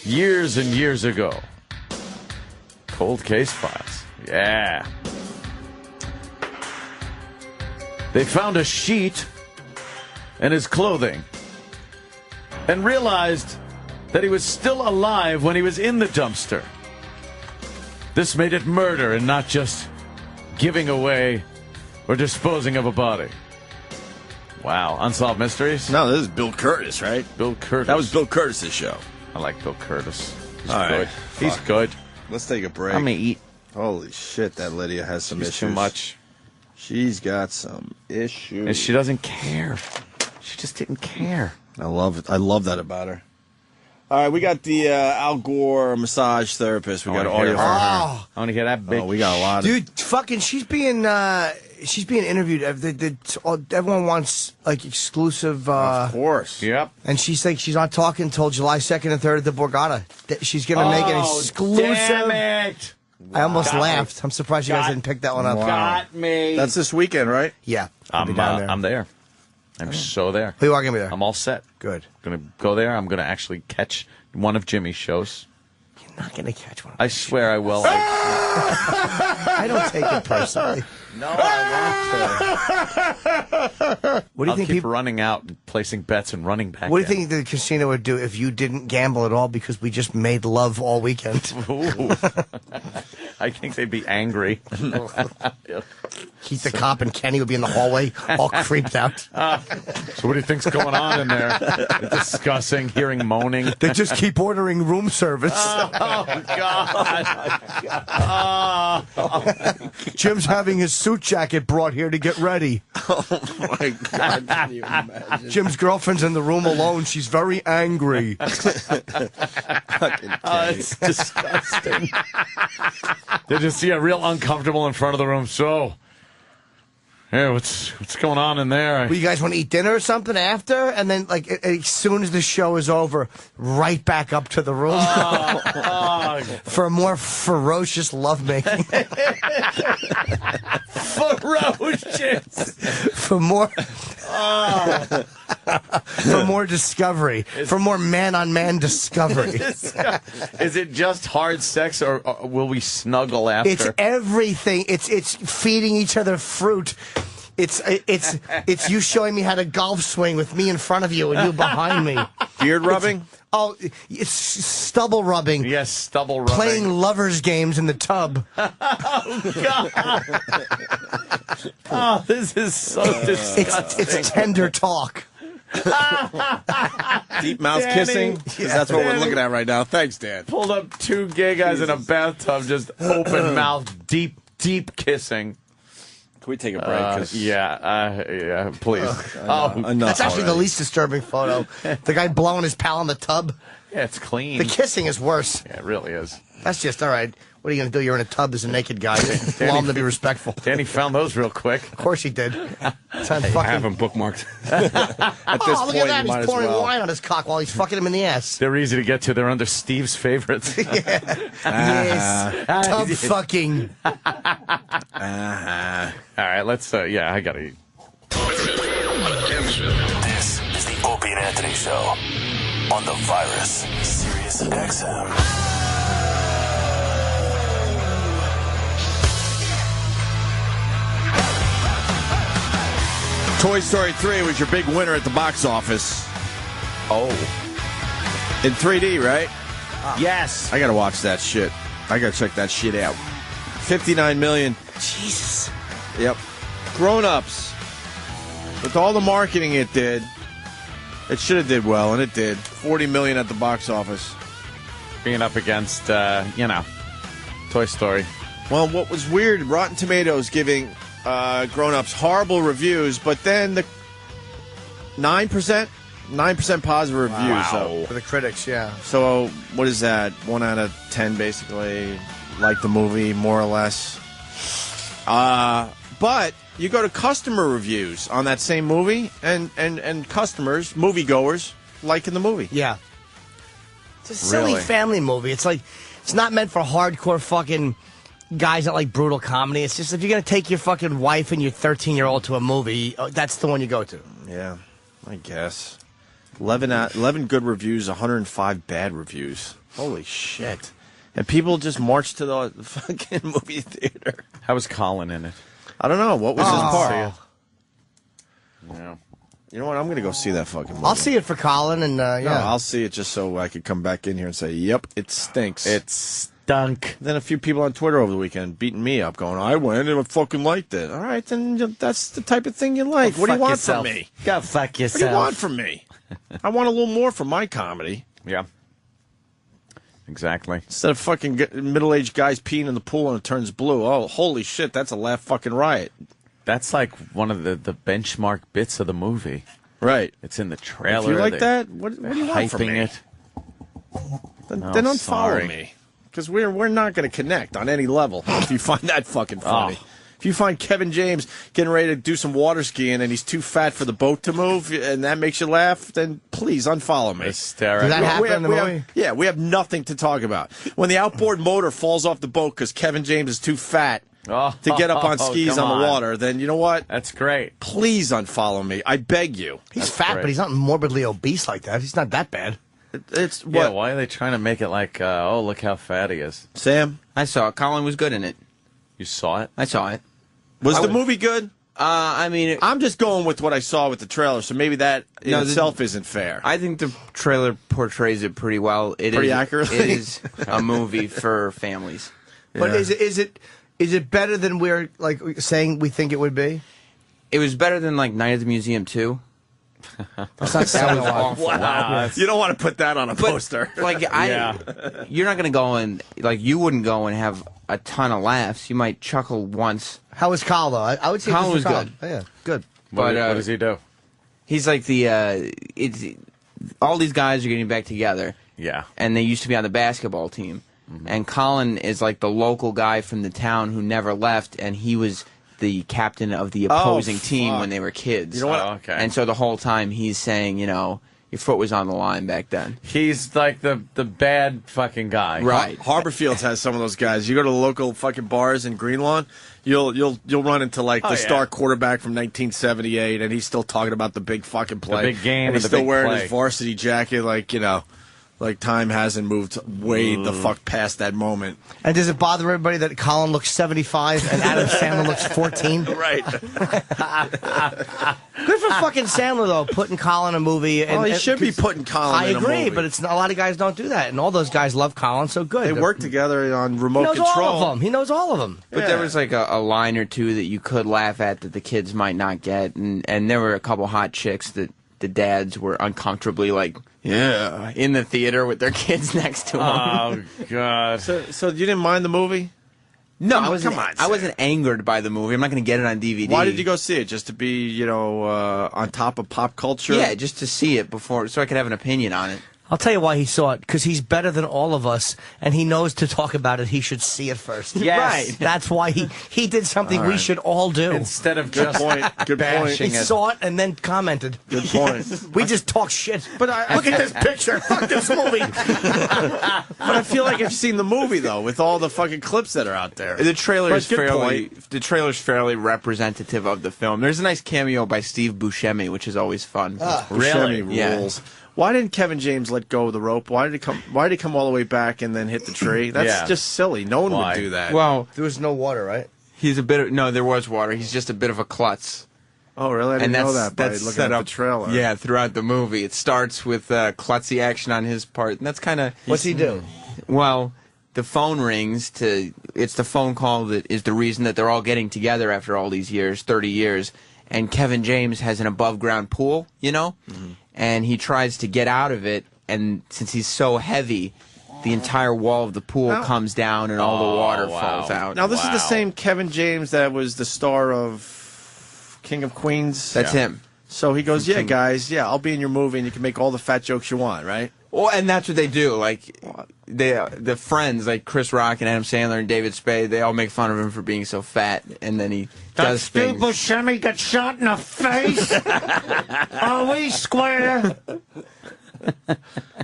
years and years ago. Cold Case Files. Yeah. They found a sheet in his clothing and realized that he was still alive when he was in the dumpster. This made it murder and not just giving away or disposing of a body. Wow. Unsolved Mysteries? No, this is Bill Curtis, right? Bill Curtis. That was Bill Curtis' show. I like Bill Curtis. He's All good. right. He's Fuck. good. Let's take a break. I'm going to eat. Holy shit, that Lydia has some She's issues. too much. She's got some issues. And she doesn't care. She just didn't care. I love it. I love that about her. All right, we got the Al Gore massage therapist. We got audio from her. I want to hear that bitch. Oh, we got a lot of... Dude, fucking, she's being interviewed. Everyone wants like exclusive. Of course. Yep. And she's like, she's not talking until July 2nd and 3rd at the Borgata. She's gonna make an exclusive. Damn it. I almost Got laughed. I'm surprised you guys didn't pick that one up. Got me. That's this weekend, right? Yeah. I'll be down there. I'm there. I'm so there. Who are gonna be there? I'm all set. Good. Gonna go there. I'm gonna actually catch one of Jimmy's shows. You're not gonna catch one. I swear I will. I don't take it personally. No, I want to. What do you I'll think keep people? running out and placing bets and running back? What do you think the casino would do if you didn't gamble at all because we just made love all weekend? Ooh. I think they'd be angry. Keith the cop and Kenny would be in the hallway, all creeped out. So what do you think's going on in there? They're discussing, hearing moaning. They just keep ordering room service. Oh, God. Jim's having his suit jacket brought here to get ready. Oh, my God. Can you imagine? Jim's girlfriend's in the room alone. She's very angry. It's disgusting. They just see real uncomfortable in front of the room. So, hey, what's going on in there? Well, you guys want to eat dinner or something after? And then, like, as soon as the show is over, right back up to the room for more ferocious lovemaking. Ferocious. For more discovery, for more man-on-man discovery. Is it just hard sex, or will we snuggle after? It's everything. It's feeding each other fruit. It's you showing me how to golf swing with me in front of you and you behind me. Beard rubbing? It's stubble rubbing. Yes, stubble rubbing. Playing lovers games in the tub. Oh, God. Oh, this is so disgusting. It's tender talk. Deep mouth Danny. kissing? 'Cause that's what we're Danny. looking at right now. Thanks, Dan. Pulled up two gay guys in a bathtub, just open mouth, deep kissing. Can we take a break? 'Cause- Yeah, please. enough That's actually the already. least disturbing photo. The guy blowing his pal in the tub. Yeah, it's clean. The kissing is worse. Yeah, it really is. That's just all right. What are you going to do? You're in a tub. There's a naked guy. Allow him to be respectful. Danny found those real quick. Of course he did. It's on I fucking. have them booked. At this Oh, look point, at that. you might He's as pouring well. wine on his cock while he's fucking him in the ass. They're easy to get to. They're under Steve's favorites. Yes. Tub fucking. All right, let's. Yeah, I gotta eat. This is the Opie and Anthony Show on the Virus Sirius XM. Toy Story 3 was your big winner at the box office. Oh. In 3D, right? Yes. I gotta watch that shit. I gotta check that shit out. 59 million. Jesus. Yep. Grown-ups. With all the marketing it did, it should have did well, and it did. 40 million at the box office. Being up against, Toy Story. Well, what was weird, Rotten Tomatoes giving Grown-ups horrible reviews, but then the 9% positive reviews. Wow. For the critics, yeah. So what is that? 1 out of 10, basically. Like the movie, more or less. But you go to customer reviews on that same movie, and customers, moviegoers, liking the movie. Yeah. It's a silly Really? family movie. It's like, it's not meant for hardcore fucking guys that like brutal comedy. It's just if you're going to take your fucking wife and your 13-year-old to a movie, that's the one you go to. Yeah, I guess. 11 good reviews, 105 bad reviews. Holy shit. And people just marched to the fucking movie theater. How was Colin in it? I don't know. What was his part? Yeah. You know what? I'm going to go see that fucking movie. I'll see it for Colin, and yeah. No, I'll see it just so I could come back in here and say, yep, it stinks. It stunk. Then a few people on Twitter over the weekend beating me up, going, I went and I fucking liked it. All right, then that's the type of thing you like. Go what do you fuck want yourself. from me? Go fuck yourself. What do you want from me? I want a little more from my comedy. Yeah. Exactly. Instead of fucking middle-aged guys peeing in the pool and it turns blue. Oh, holy shit, that's a laugh fucking riot. That's like one of the benchmark bits of the movie. Right. It's in the trailer. If you like that, what do you want from hyping me? it. Then No, unfollow sorry. me. Because we're not going to connect on any level if you find that fucking funny. Oh. If you find Kevin James getting ready to do some water skiing and he's too fat for the boat to move and that makes you laugh, then please unfollow me. Hysterical. Did that happen in the have- movie? yeah, we have nothing to talk about. When the outboard motor falls off the boat because Kevin James is too fat to get up on skis come on the on. water, then you know what? That's great. Please unfollow me. I beg you. He's fat, great. but he's not morbidly obese like that. He's not that bad. It's what? Yeah, why are they trying to make it like, oh, look how fat he is? Sam? I saw it. Colin was good in it. You saw it? I saw it. Was the movie good? I mean, I'm just going with what I saw with the trailer, so maybe that in itself isn't fair. I think the trailer portrays it pretty well. Pretty accurately? It is a movie for families. But is it better than we're like saying we think it would be? It was better than like Night at the Museum 2. That's not saying a lot. awful. Wow. You don't want to put that on a poster. Like you're not gonna go and like you wouldn't go and have a ton of laughs. You might chuckle once. How was Kyle, though? I would say Colin just was for Kyle. good. Oh, yeah, good. What, But, what does he do? He's like it's all these guys are getting back together. Yeah. And they used to be on the basketball team. And Colin is like the local guy from the town who never left, and he was the captain of the opposing team when they were kids. You know what? Oh, okay. And so the whole time he's saying, you know, your foot was on the line back then. He's like the bad fucking guy. Right. Harborfields has some of those guys. You go to the local fucking bars in Greenlawn, you'll run into like the star quarterback from 1978, and he's still talking about the big fucking play, big game and he's and the still big wearing play. his varsity jacket, like you know. Like time hasn't moved way the fuck past that moment. And does it bother everybody that Colin looks 75 and Adam Sandler looks 14? Right. Good for fucking Sandler, though, putting Colin in a movie. Well, he should be putting Colin I in a agree, movie. but it's a lot of guys don't do that. And all those guys love Colin, so good. They work together on He remote knows control. all of them. He knows all of them. But there was like a line or two that you could laugh at that the kids might not get, and there were a couple hot chicks that the dads were uncomfortably like, yeah, in the theater with their kids next to them. Oh, God. So you didn't mind the movie? No, I wasn't. come on, I wasn't angered by the movie. I'm not going to get it on DVD. Why did you go see it? Just to be, you know, on top of pop culture? Yeah, just to see it before, so I could have an opinion on it. I'll tell you why he saw it. Because he's better than all of us, and he knows to talk about it, he should see it first. Yes. Right. That's why he did something we should all do. Instead of Good just point. Good point. bashing He it. saw it and then commented. Good point. We just talk shit. But Look at this picture. Fuck this movie. But I feel like I've seen the movie though, with all the fucking clips that are out there. The trailer But is good fairly. point. The trailer's fairly representative of the film. There's a nice cameo by Steve Buscemi, which is always fun. Buscemi Really? Yeah. rules. Why didn't Kevin James let go of the rope? Why did he come all the way back and then hit the tree? That's Yeah. just silly. No one Why? would do that. Well, There was no water, right? he's a bit of no. There was water. He's just a bit of a klutz. Oh, really? I didn't know that by looking set at up the trailer. Yeah, throughout the movie, it starts with klutzy action on his part, and that's kind of What's he do? well. The phone rings to. It's the phone call that is the reason that they're all getting together after all these years, 30 years. And Kevin James has an above-ground pool, you know, and he tries to get out of it. And since he's so heavy, the entire wall of the pool comes down, and all the water falls out. Now, this is the same Kevin James that was the star of King of Queens. That's him. So he goes, yeah, guys, yeah, I'll be in your movie, and you can make all the fat jokes you want, right? Well, and that's what they do. Like, the friends, like Chris Rock and Adam Sandler and David Spade, they all make fun of him for being so fat, and then he does Steve things. Buscemi got shot in the face. Are we square?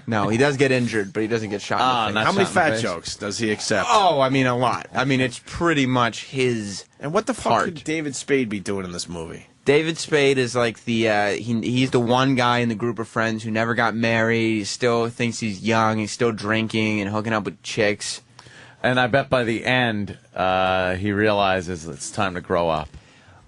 No, he does get injured, but he doesn't get shot in the face. How many fat jokes does he accept? Oh, I mean, a lot. I mean, it's pretty much his And what the fuck part. could David Spade be doing in this movie? David Spade is like the he's the one guy in the group of friends who never got married. He still thinks he's young. He's still drinking and hooking up with chicks. And I bet by the end, he realizes it's time to grow up.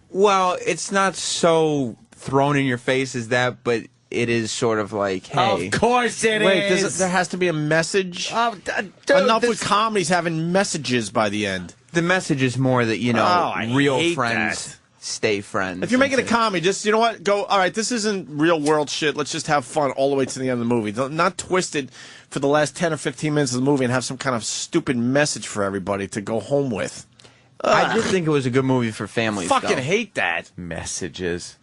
Well, it's not so thrown in your face as that, but it is sort of like, hey. Of course it is. There has to be a message. Dude, Enough with comedies having messages by the end. The message is more that, you know, I real hate friends that. stay friends. If you're making a comedy, just, you know what, go, all right, this isn't real world shit. Let's just have fun all the way to the end of the movie. Not twisted for the last 10 or 15 minutes of the movie and have some kind of stupid message for everybody to go home with. I did think it was a good movie for families. Fucking though. hate that. Messages.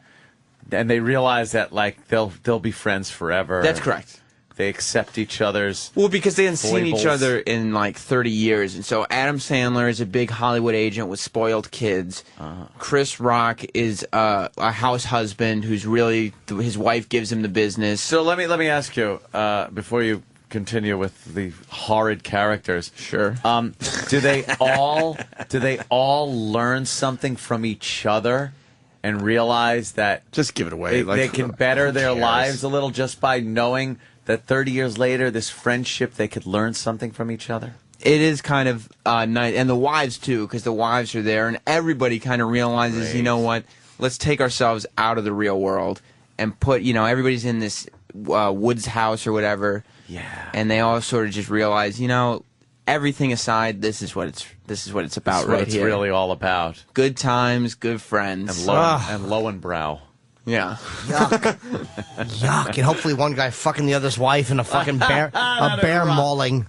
And they realize that, like, they'll be friends forever. That's correct. They accept each other's Well, because they hadn't seen each foibles. other in like 30 years. And so Adam Sandler is a big Hollywood agent with spoiled kids. Chris Rock is a house husband who's really, his wife gives him the business. So let me ask you, before you continue with the horrid characters. Sure. Do they all learn something from each other and realize that just give it away? They can better their lives a little just by knowing that 30 years later, this friendship, they could learn something from each other? It is kind of nice. And the wives, too, because the wives are there. And everybody kind of realizes, you know what, let's take ourselves out of the real world and put, you know, everybody's in this woods house or whatever. Yeah. And they all sort of just realize, you know, everything aside, this is what it's about right it's here. really all about. Good times, good friends. And Lowenbrow. Yeah. Yuck. And hopefully one guy fucking the other's wife in a fucking bear mauling.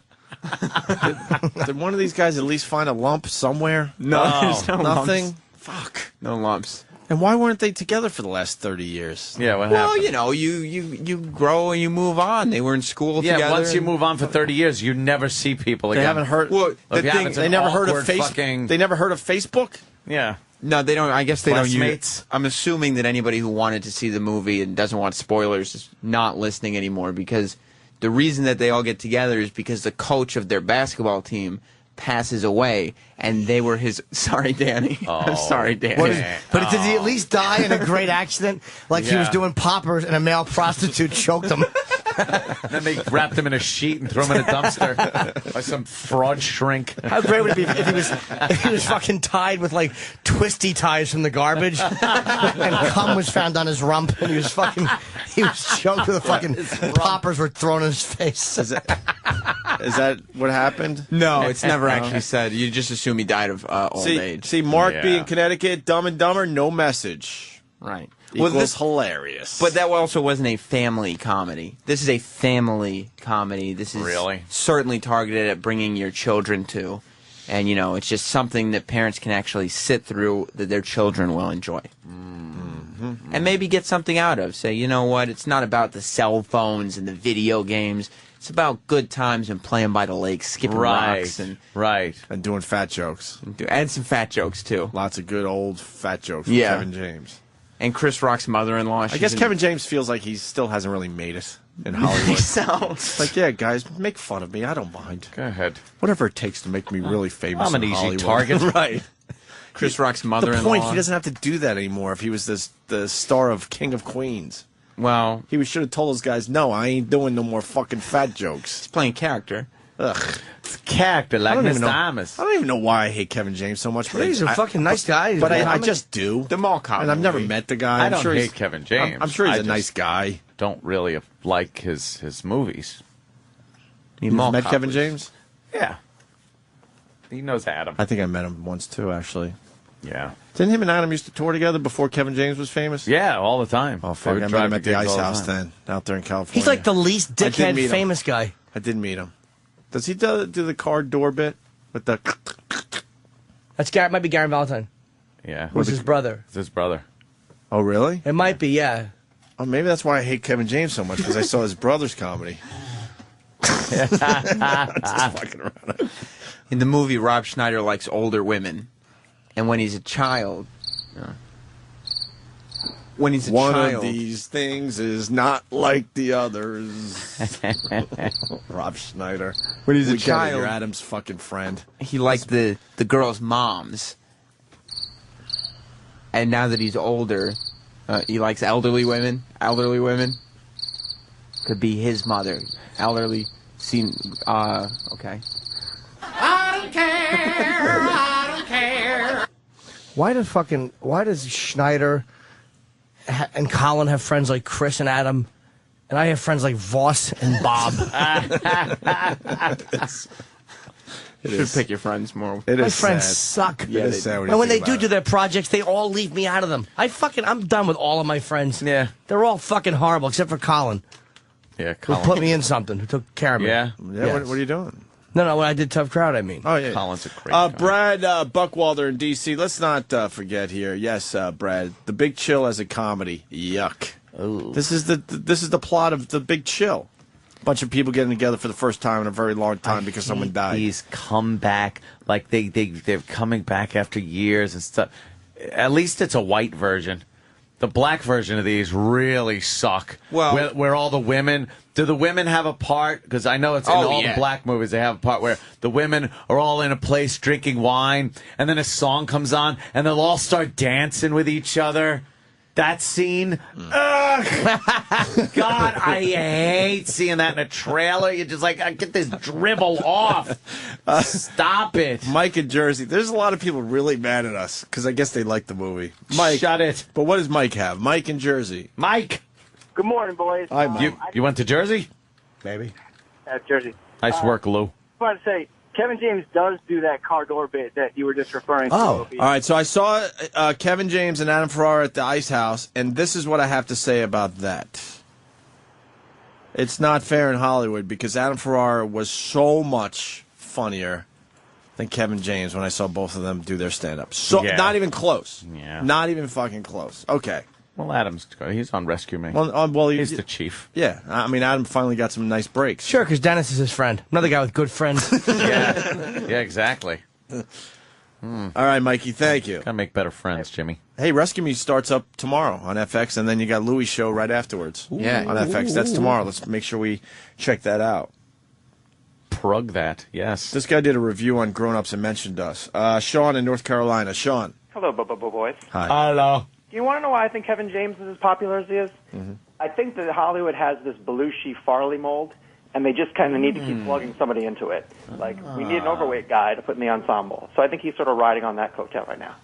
Did one of these guys at least find a lump somewhere? No, there's no nothing. lumps. Fuck. No lumps. And why weren't they together for the last 30 years? Yeah, what Well, happened? you know, you grow and you move on. They were in school Yeah, together. once you move on for 30 years, you never see people They again. haven't heard. Well, If the you thing, haven't, They an never heard of awkward Facebook. fucking- They never heard of Facebook. Yeah. No, they don't. I guess they don't use. Classmates? I'm assuming that anybody who wanted to see the movie and doesn't want spoilers is not listening anymore, because the reason that they all get together is because the coach of their basketball team passes away, and they were his. Sorry, Danny. I'm sorry, Danny. But did he at least die in a great accident? Like he was Yeah. doing poppers and a male prostitute choked him. Then they wrapped him in a sheet and threw him in a dumpster by some fraud shrink. How great would it be if he was fucking tied with like twisty ties from the garbage, and cum was found on his rump, and he was choked with the fucking poppers were thrown in his face. Is that what happened? No, it's never actually said. You just assume he died of old age. See, Mark Yeah. being Connecticut, Dumb and Dumber, no message. Right. Equals hilarious. But that also wasn't a family comedy. This is a family comedy. This is Really? certainly targeted at bringing your children to. And, you know, it's just something that parents can actually sit through that their children will enjoy. And maybe get something out of. Say, you know what, it's not about the cell phones and the video games. It's about good times and playing by the lake, skipping rocks, and doing fat jokes. And some fat jokes, too. Lots of good old fat jokes from Yeah. Kevin James. And Chris Rock's mother-in-law. I guess Kevin James feels like he still hasn't really made it in Hollywood. He sounds like, yeah, guys, make fun of me. I don't mind. Go ahead. Whatever it takes to make me really famous. I'm an in easy Hollywood. target. Right. Chris Rock's The mother-in-law. point, he doesn't have to do that anymore if he was the star of King of Queens. Well, he should have told those guys, no, I ain't doing no more fucking fat jokes. He's playing character. Ugh. It's character like Mr. Amos. I don't even know why I hate Kevin James so much. But He's a fucking nice guy. But I just do. The mall cop. And I've never met the guy. I I'm don't sure hate he's- Kevin James. I'm sure he's I a just nice guy. Don't really like his movies. You've mall met cop Kevin was- James? Yeah. He knows Adam. I think I met him once too, actually. Yeah. Didn't him and Adam used to tour together before Kevin James was famous? Yeah, all the time. Oh, They fuck. would I met drive him to at the gigs Ice all the House time. then, out there in California. He's like the least I did dickhead meet him. famous guy. I did meet him. Does he do the car door bit with the? That's Garrett. Might be Gary Valentine. Yeah. Was his brother. It's his brother. Oh, really? It might be. Yeah. Oh, maybe that's why I hate Kevin James so much, because I saw his brother's comedy. Just fucking around. In the movie, Rob Schneider likes older women. And when he's a child... When he's a One child... of these things is not like the others. Rob Schneider. When he's a We get it, child- you're Adam's fucking friend. He liked the girls' moms. And now that he's older, He likes elderly women. Elderly women could be his mother. Elderly. Okay. I don't care. Why does Schneider and Colin have friends like Chris and Adam, and I have friends like Voss and Bob? You should pick your friends more. My friends suck. Yeah, it is sad and when they do their projects, they all leave me out of them. I'm done with all of my friends. Yeah. They're all fucking horrible, except for Colin. Yeah, Who put me in something, who took care of me. Yeah. Yes. What are you doing? No, when I did Tough Crowd, I mean. Oh, yeah. Colin's a great guy. Brad Buckwalter in D.C. Let's not forget here. Yes, Brad. The Big Chill as a comedy. Yuck. Ooh. This is the plot of The Big Chill. Bunch of people getting together for the first time in a very long time because someone died. He's come back, like they're coming back after years and stuff. At least it's a white version. The black version of these really suck. Well, where all the women, do the women have a part? Because I know it's in all the black movies, they have a part where the women are all in a place drinking wine, and then a song comes on, and they'll all start dancing with each other. That scene, ugh! God, I hate seeing that in a trailer. You're just like, get this dribble off. Stop it. Mike in Jersey. There's a lot of people really mad at us because I guess they like the movie. Mike, shut it. But what does Mike have? Mike in Jersey. Mike. Good morning, boys. Hi, Mike. You went to Jersey? Maybe. Jersey. Nice work, Lou. I want to say, Kevin James does do that car door bit that you were just referring to. Oh, all right. So I saw Kevin James and Adam Ferrara at the Ice House, and this is what I have to say about that. It's not fair in Hollywood because Adam Ferrara was so much funnier than Kevin James when I saw both of them do their stand-up. So not even close. Yeah. Not even fucking close. Okay. Well, he's on Rescue Me. Well, he's the chief. Yeah. I mean, Adam finally got some nice breaks. Sure, because Dennis is his friend. Another guy with good friends. Yeah, exactly. All right, Mikey, thank you. Gotta make better friends, Jimmy. Hey, Rescue Me starts up tomorrow on FX, and then you got Louis' show right afterwards. Yeah. On FX. That's tomorrow. Let's make sure we check that out. Plug that, yes. This guy did a review on Grown Ups and mentioned us. Sean in North Carolina. Sean. Hello, boys. Hi. Hello. Do you want to know why I think Kevin James is as popular as he is? Mm-hmm. I think that Hollywood has this Belushi Farley mold, and they just kind of need to keep plugging somebody into it. Like, we need an overweight guy to put in the ensemble. So I think he's sort of riding on that coattail right now.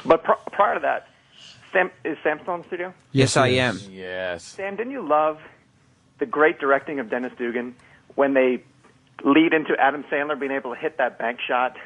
But prior to that, is Sam still in the studio? Yes, I am. Yes. Sam, didn't you love the great directing of Dennis Dugan when they lead into Adam Sandler being able to hit that bank shot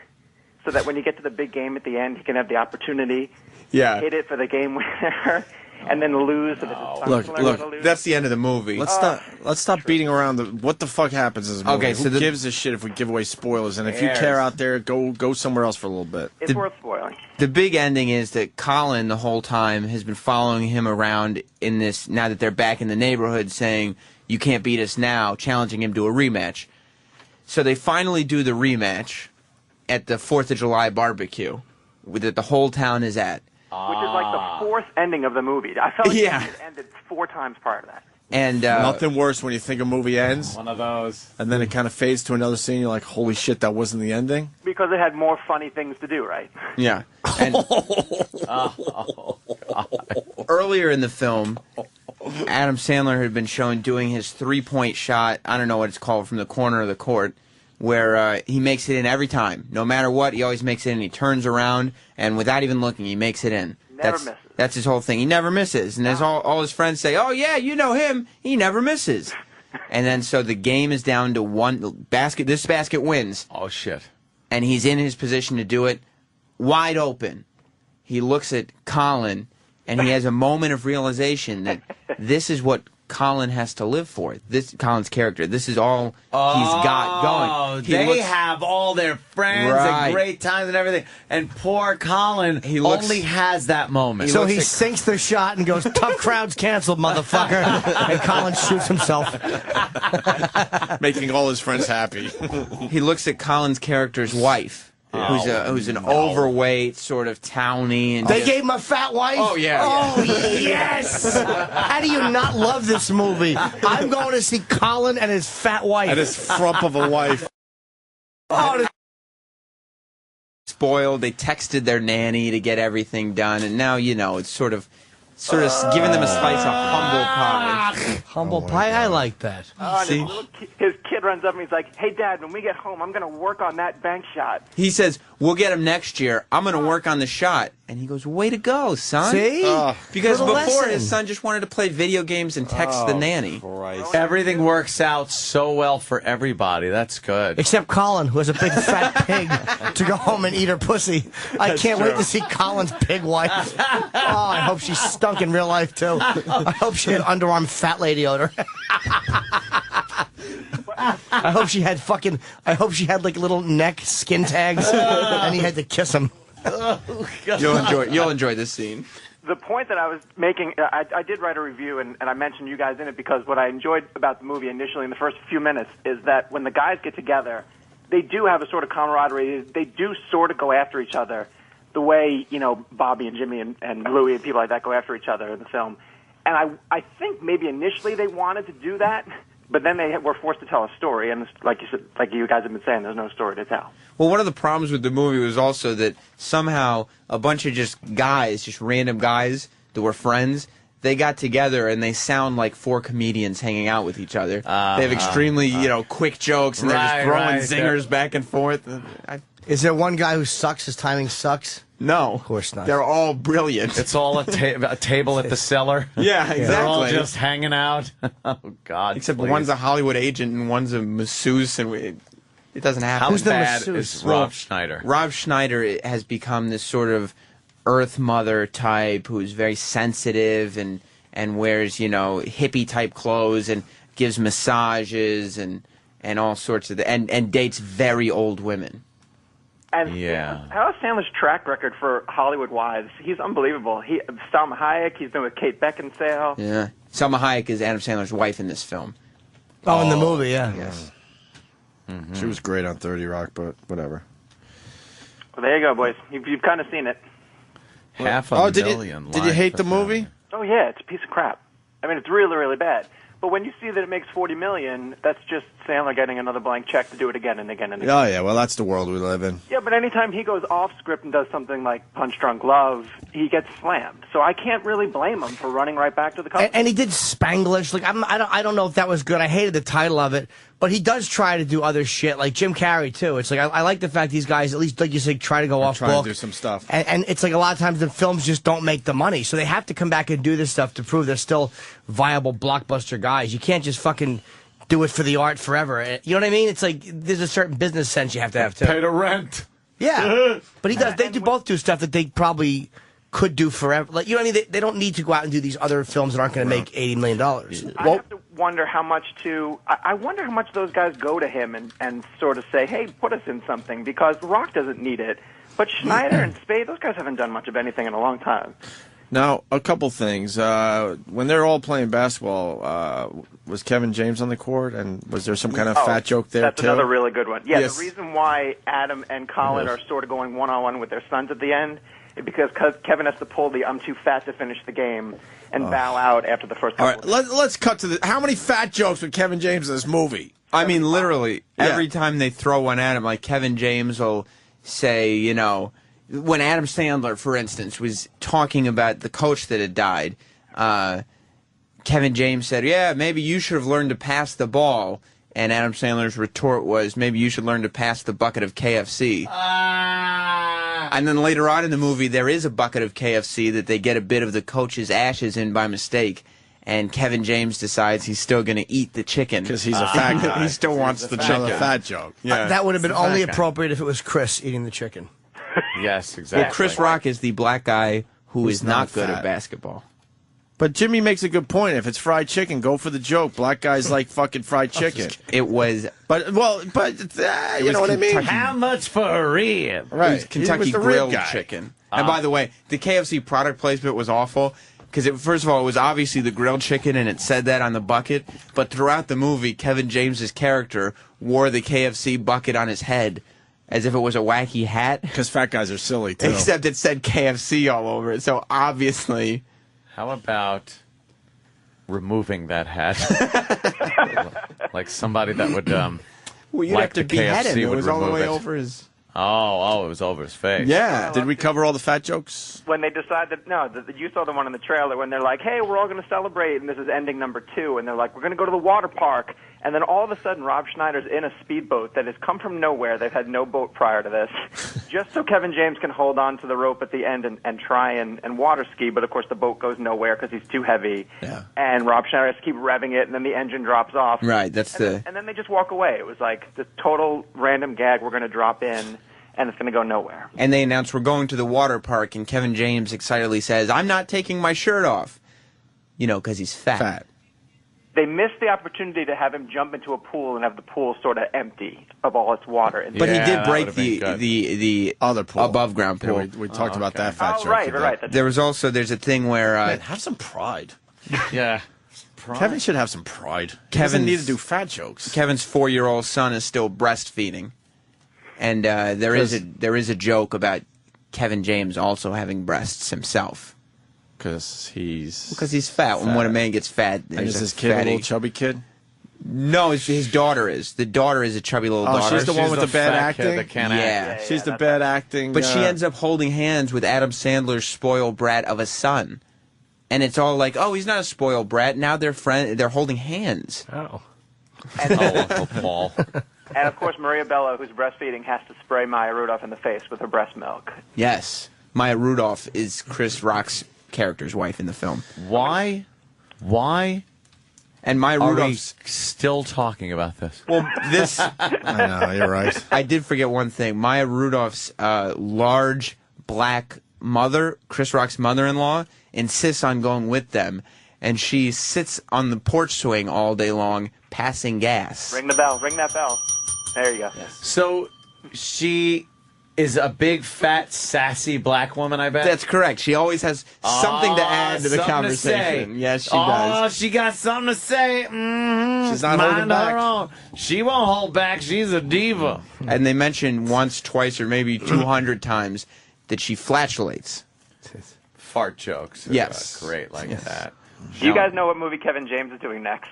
so that when you get to the big game at the end, he can have the opportunity to hit it for the game winner and then lose so that his sons will never lose? That's the end of the movie. Let's stop beating around what the fuck happens in this movie. Okay, so who gives a shit if we give away spoilers? And if you care out there, go somewhere else for a little bit. It's worth spoiling. The big ending is that Colin, the whole time, has been following him around in this, now that they're back in the neighborhood, saying, "You can't beat us now," challenging him to a rematch. So they finally do the rematch at the 4th of July barbecue that the whole town is at. Which is like the fourth ending of the movie. I felt like it ended 4 times prior to that. And nothing worse when you think a movie ends. One of those. And then it kind of fades to another scene. You're like, holy shit, that wasn't the ending? Because it had more funny things to do, right? Yeah. And earlier in the film, Adam Sandler had been shown doing his 3-point shot, I don't know what it's called, from the corner of the court, where he makes it in every time. No matter what, he always makes it in. He turns around, and without even looking, he makes it in. Misses. That's his whole thing. He never misses. And as all his friends say, "Oh, yeah, you know him. He never misses." And then so the game is down to one basket. This basket wins. Oh, shit. And he's in his position to do it, wide open. He looks at Colin, and he has a moment of realization that this is what Colin has to live for. This Colin's character. This is all he's got going. They have all their friends and great times and everything. And poor Colin only has that moment. So he sinks the shot and goes, "Tough crowd's canceled, motherfucker." And Colin shoots himself. Making all his friends happy. He looks at Colin's character's wife. Who's an overweight, sort of towny. And they gave him a fat wife? Oh, yeah. Oh, yes! How do you not love this movie? I'm going to see Colin and his fat wife. And his frump of a wife. Spoiled. They texted their nanny to get everything done. And now, it's sort of sort of giving them a slice of humble pie. Humble pie, I like that. And his kid runs up and he's like, "Hey, Dad, when we get home, I'm going to work on that bank shot." He says, "We'll get him next year. I'm going to work on the shot." And he goes, "Way to go, son." See? Because Little before, lesson. his son just wanted to play video games and text the nanny. Everything works out so well for everybody. That's good. Except Colin, who has a big fat pig to go home and eat her pussy. I That's can't wait true. to see Colin's pig wife. Oh, I hope she stunk in real life, too. I hope she had underarm fat lady odor. I hope she had like little neck skin tags, and he had to kiss him. You'll enjoy this scene. The point that I was making, I did write a review, and I mentioned you guys in it because what I enjoyed about the movie initially in the first few minutes is that when the guys get together, they do have a sort of camaraderie. They do sort of go after each other the way, Bobby and Jimmy and Louie and people like that go after each other in the film. And I think maybe initially they wanted to do that, but then they were forced to tell a story, and like you said, like you guys have been saying, there's no story to tell. Well, one of the problems with the movie was also that somehow a bunch of just random guys that were friends, they got together and they sound like four comedians hanging out with each other. They have extremely, quick jokes, and they're just throwing zingers back and forth. Is there one guy who sucks? His timing sucks? No. Of course not. They're all brilliant. It's all a table at the cellar. Yeah, exactly. They're all just hanging out. Oh, God. Except please. one's a Hollywood agent and one's a masseuse, and it doesn't happen. How bad is Rob Schneider? Rob Schneider has become this sort of Earth Mother type who's very sensitive and wears, hippie type clothes and gives massages and all sorts of and dates very old women. And Howard Sandler's track record for Hollywood wives, he's unbelievable. Salma Hayek, he's been with Kate Beckinsale. Yeah. Salma Hayek is Adam Sandler's wife in this film. Oh, in the movie, yeah. Yes. Mm-hmm. She was great on 30 Rock, but whatever. Well, there you go, boys. You've kind of seen it. Half a million. Did you hate the movie? Oh, yeah, it's a piece of crap. I mean, it's really, really bad. But when you see that it makes $40 million, that's just Sandler getting another blank check to do it again and again and again. Oh, yeah, well, that's the world we live in. Yeah, but anytime he goes off script and does something like Punch Drunk Love, he gets slammed. So I can't really blame him for running right back to the company. And he did Spanglish. Like I don't know if that was good. I hated the title of it, but he does try to do other shit, like Jim Carrey too. It's like I like the fact these guys, at least like you said, try to go off Trying book. to do some stuff. And it's like a lot of times the films just don't make the money, so they have to come back and do this stuff to prove they're still viable blockbuster guys. You can't just fucking do it for the art forever. You know what I mean? It's like there's a certain business sense you have to have too. Pay the rent. Yeah, but he does. They both do stuff that they probably could do forever. Like you know what I mean? They don't need to go out and do these other films that aren't going to make $80 million. I have to wonder how much I wonder how much those guys go to him and sort of say, hey, put us in something, because Rock doesn't need it. But Schneider and Spade, those guys haven't done much of anything in a long time. Now, a couple things. When they're all playing basketball, was Kevin James on the court, and was there some kind of fat joke there, that's too? Another really good one. Yeah, Yes. The reason why Adam and Colin are sort of going one-on-one with their sons at the end is because Kevin has to pull the I'm too fat to finish the game and bow out after the first All couple right, let's cut to how many fat jokes with Kevin James in this movie? I mean, literally, every time they throw one at him, like Kevin James will say, when Adam Sandler, for instance, was talking about the coach that had died, Kevin James said, yeah, maybe you should have learned to pass the ball. And Adam Sandler's retort was, maybe you should learn to pass the bucket of KFC. And then later on in the movie, there is a bucket of KFC that they get a bit of the coach's ashes in by mistake. And Kevin James decides he's still going to eat the chicken. Because he's a fat guy. He still wants the chicken. Another fat joke. Yeah. That would have been It's the only fat guy. appropriate if it was Chris eating the chicken. Yes, exactly. Well, Chris Rock is the black guy who Who's is not good fat. at basketball. But Jimmy makes a good point. If it's fried chicken, go for the joke. Black guys like fucking fried chicken. It was... But you know what I mean? How much for a rib? Right. It was Kentucky He was the rib grilled guy. chicken. And by the way, the KFC product placement was awful. Because, first of all, it was obviously the grilled chicken, and it said that on the bucket. But throughout the movie, Kevin James's character wore the KFC bucket on his head as if it was a wacky hat. Because fat guys are silly, too. Except it said KFC all over it. So, obviously... How about removing that hat? Like somebody that would well, you'd like have to the behead KFC him. It would was all the remove way it. over his... Oh, it was over his face. Yeah. Did we cover all the fat jokes? When they decide that, no, you saw the one in the trailer when they're like, hey, we're all going to celebrate, and this is ending number 2, and they're like, we're going to go to the water park. And then all of a sudden, Rob Schneider's in a speedboat that has come from nowhere. They've had no boat prior to this. Just so Kevin James can hold on to the rope at the end and try and water ski. But, of course, the boat goes nowhere because he's too heavy. Yeah. And Rob Schneider has to keep revving it, and then the engine drops off. Right, that's And then they just walk away. It was like the total random gag we're going to drop in, and it's going to go nowhere. And they announced we're going to the water park, and Kevin James excitedly says, I'm not taking my shirt off. You know, because he's fat. They missed the opportunity to have him jump into a pool and have the pool sort of empty of all its water. But he did break the other pool, above ground pool. We talked about that fat joke. Right. There's a thing where Man, have some pride. Yeah. Kevin should have some pride. He doesn't need to do fat jokes. Kevin's 4-year-old son is still breastfeeding, and there is a joke about Kevin James also having breasts himself. Because he's fat. When a man gets fat, and is his kid a little chubby kid? No, his daughter is. The daughter is a chubby little daughter. She's the one with the bad acting? Yeah. She's the bad acting. But she ends up holding hands with Adam Sandler's spoiled brat of a son. And it's all like, oh, he's not a spoiled brat. Now they're holding hands. Oh. Uncle Paul. And, of course, Maria Bello, who's breastfeeding, has to spray Maya Rudolph in the face with her breast milk. Yes. Maya Rudolph is Chris Rock's character's wife in the film. Why? And Maya Rudolph's still talking about this. Well, this... I know, you're right. I did forget one thing. Maya Rudolph's large black mother, Chris Rock's mother-in-law, insists on going with them, and she sits on the porch swing all day long, passing gas. Ring the bell. Ring that bell. There you go. So she is a big, fat, sassy black woman, I bet? That's correct. She always has something to add to the conversation. Yes, she does. Oh, she got something to say. Mm-hmm. She's not holding back. She won't hold back. She's a diva. And they mentioned once, twice, or maybe 200 times that she flatulates. Fart jokes. Yes. Great like that. Do you guys know what movie Kevin James is doing next?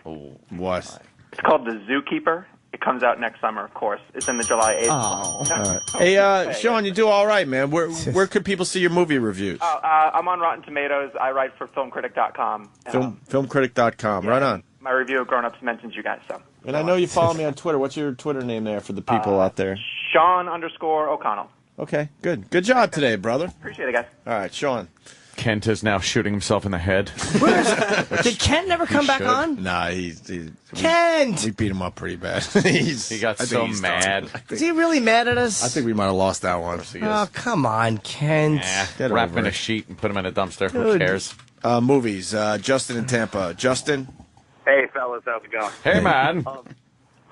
What? It's called The Zookeeper. It comes out next summer, of course. It's in the July 8th. All right. Hey, Sean, you do all right, man. Where could people see your movie reviews? I'm on Rotten Tomatoes. I write for FilmCritic.com. Filmcritic.com. Right on. My review of Grown Ups mentions you guys, so. And I know you follow me on Twitter. What's your Twitter name there for the people out there? Sean_O'Connell. Okay, good. Good job today, brother. Appreciate it, guys. All right, Sean. Kent is now shooting himself in the head. Did Kent never come back on? Nah, Kent! We beat him up pretty bad. He got so mad. Is he really mad at us? I think we might have lost that one. Oh, come on, Kent. Wrap in a sheet and put him in a dumpster. Who cares? Movies. Justin in Tampa. Justin? Hey, fellas. How's it going? Hey, man.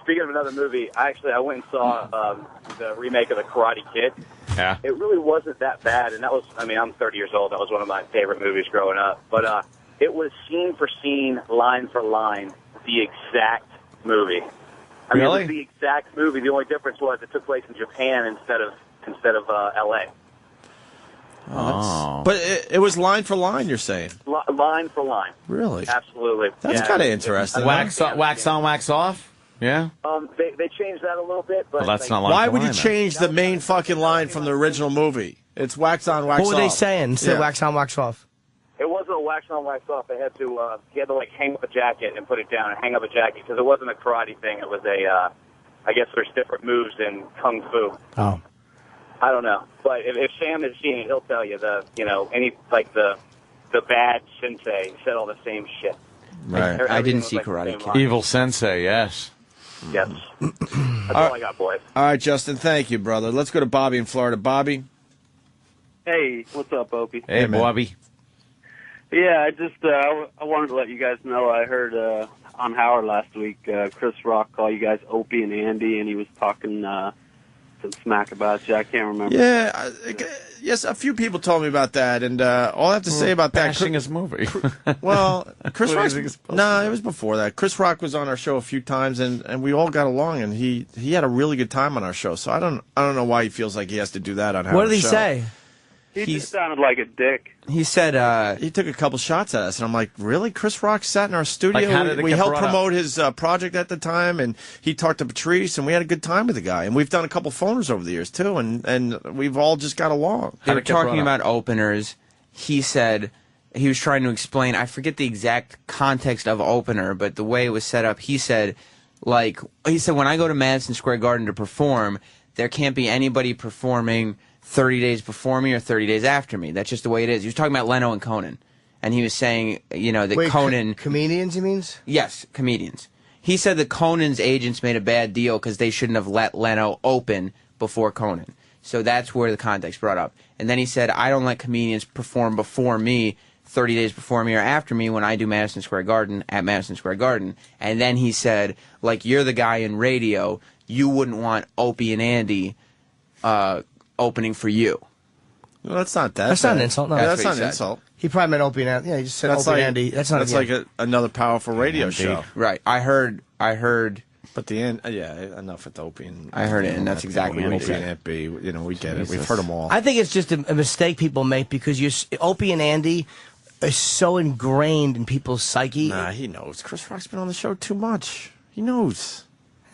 Speaking of another movie, I went and saw the remake of The Karate Kid. Yeah. It really wasn't that bad, and that was, I'm 30 years old. That was one of my favorite movies growing up. But it was scene for scene, line for line, the exact movie. It was the exact movie. The only difference was it took place in Japan instead of L.A. But it was line for line, you're saying? Line for line. Really? Absolutely. That's kind of interesting. Wax on, wax off? Yeah? They changed that a little bit. But Well, that's not line Why for would you line, then. change the main fucking line from the original movie? It's wax on, wax off. What were they saying? Say wax on, wax off. It wasn't a wax on, wax off. They had to, he had to like hang up a jacket and put it down and hang up a jacket because it wasn't a karate thing. It was I guess there's different moves in kung fu. Oh. I don't know, but if Sam has seen it, he'll tell you the bad sensei said all the same shit. Right. I didn't see Karate Kid. Evil Sensei, yes. Yes. That's all I got, boys. All right, Justin, thank you, brother. Let's go to Bobby in Florida. Bobby? Hey, what's up, Opie? Hey, Bobby. Yeah, I just I wanted to let you guys know I heard on Howard last week Chris Rock call you guys Opie and Andy, and he was talking some smack about you. I can't remember. Yeah, yes, a few people told me about that, and all I have to say about that... Bashing his movie. Well, Chris Rock... It was before that. Chris Rock was on our show a few times, and we all got along, and he had a really good time on our show, so I don't know why he feels like he has to do that on Howard's What did he show. say? He just sounded like a dick. He said he took a couple shots at us, and I'm like, really? Chris Rock sat in our studio. Like, how did it we get helped brought up? promote his project at the time, and he talked to Patrice, and we had a good time with the guy. And we've done a couple phoners over the years too, and we've all just got along. They were talking about openers. He said he was trying to explain. I forget the exact context of opener, but the way it was set up, he said, when I go to Madison Square Garden to perform, there can't be anybody performing 30 days before me or 30 days after me. That's just the way it is. He was talking about Leno and Conan. And he was saying, that Conan... comedians, he means? Yes, comedians. He said that Conan's agents made a bad deal because they shouldn't have let Leno open before Conan. So that's where the context brought up. And then he said, I don't let comedians perform before me, 30 days before me or after me when I do Madison Square Garden at Madison Square Garden. And then he said, you're the guy in radio, you wouldn't want Opie and Andy opening for you. Well, that's not that. That's not an insult. No, that's not an insult. He probably meant Opie and Andy. Yeah, he just said That's Opie like and Andy. That's not. That's like another powerful radio show. Right. I heard. But the end. Enough with Opie and. I heard it, and that's exactly what he Opie and said. Aunt B. We get it. We've heard them all. I think it's just a mistake people make because Opie and Andy are so ingrained in people's psyche. Nah, he knows. Chris Rock's been on the show too much. He knows.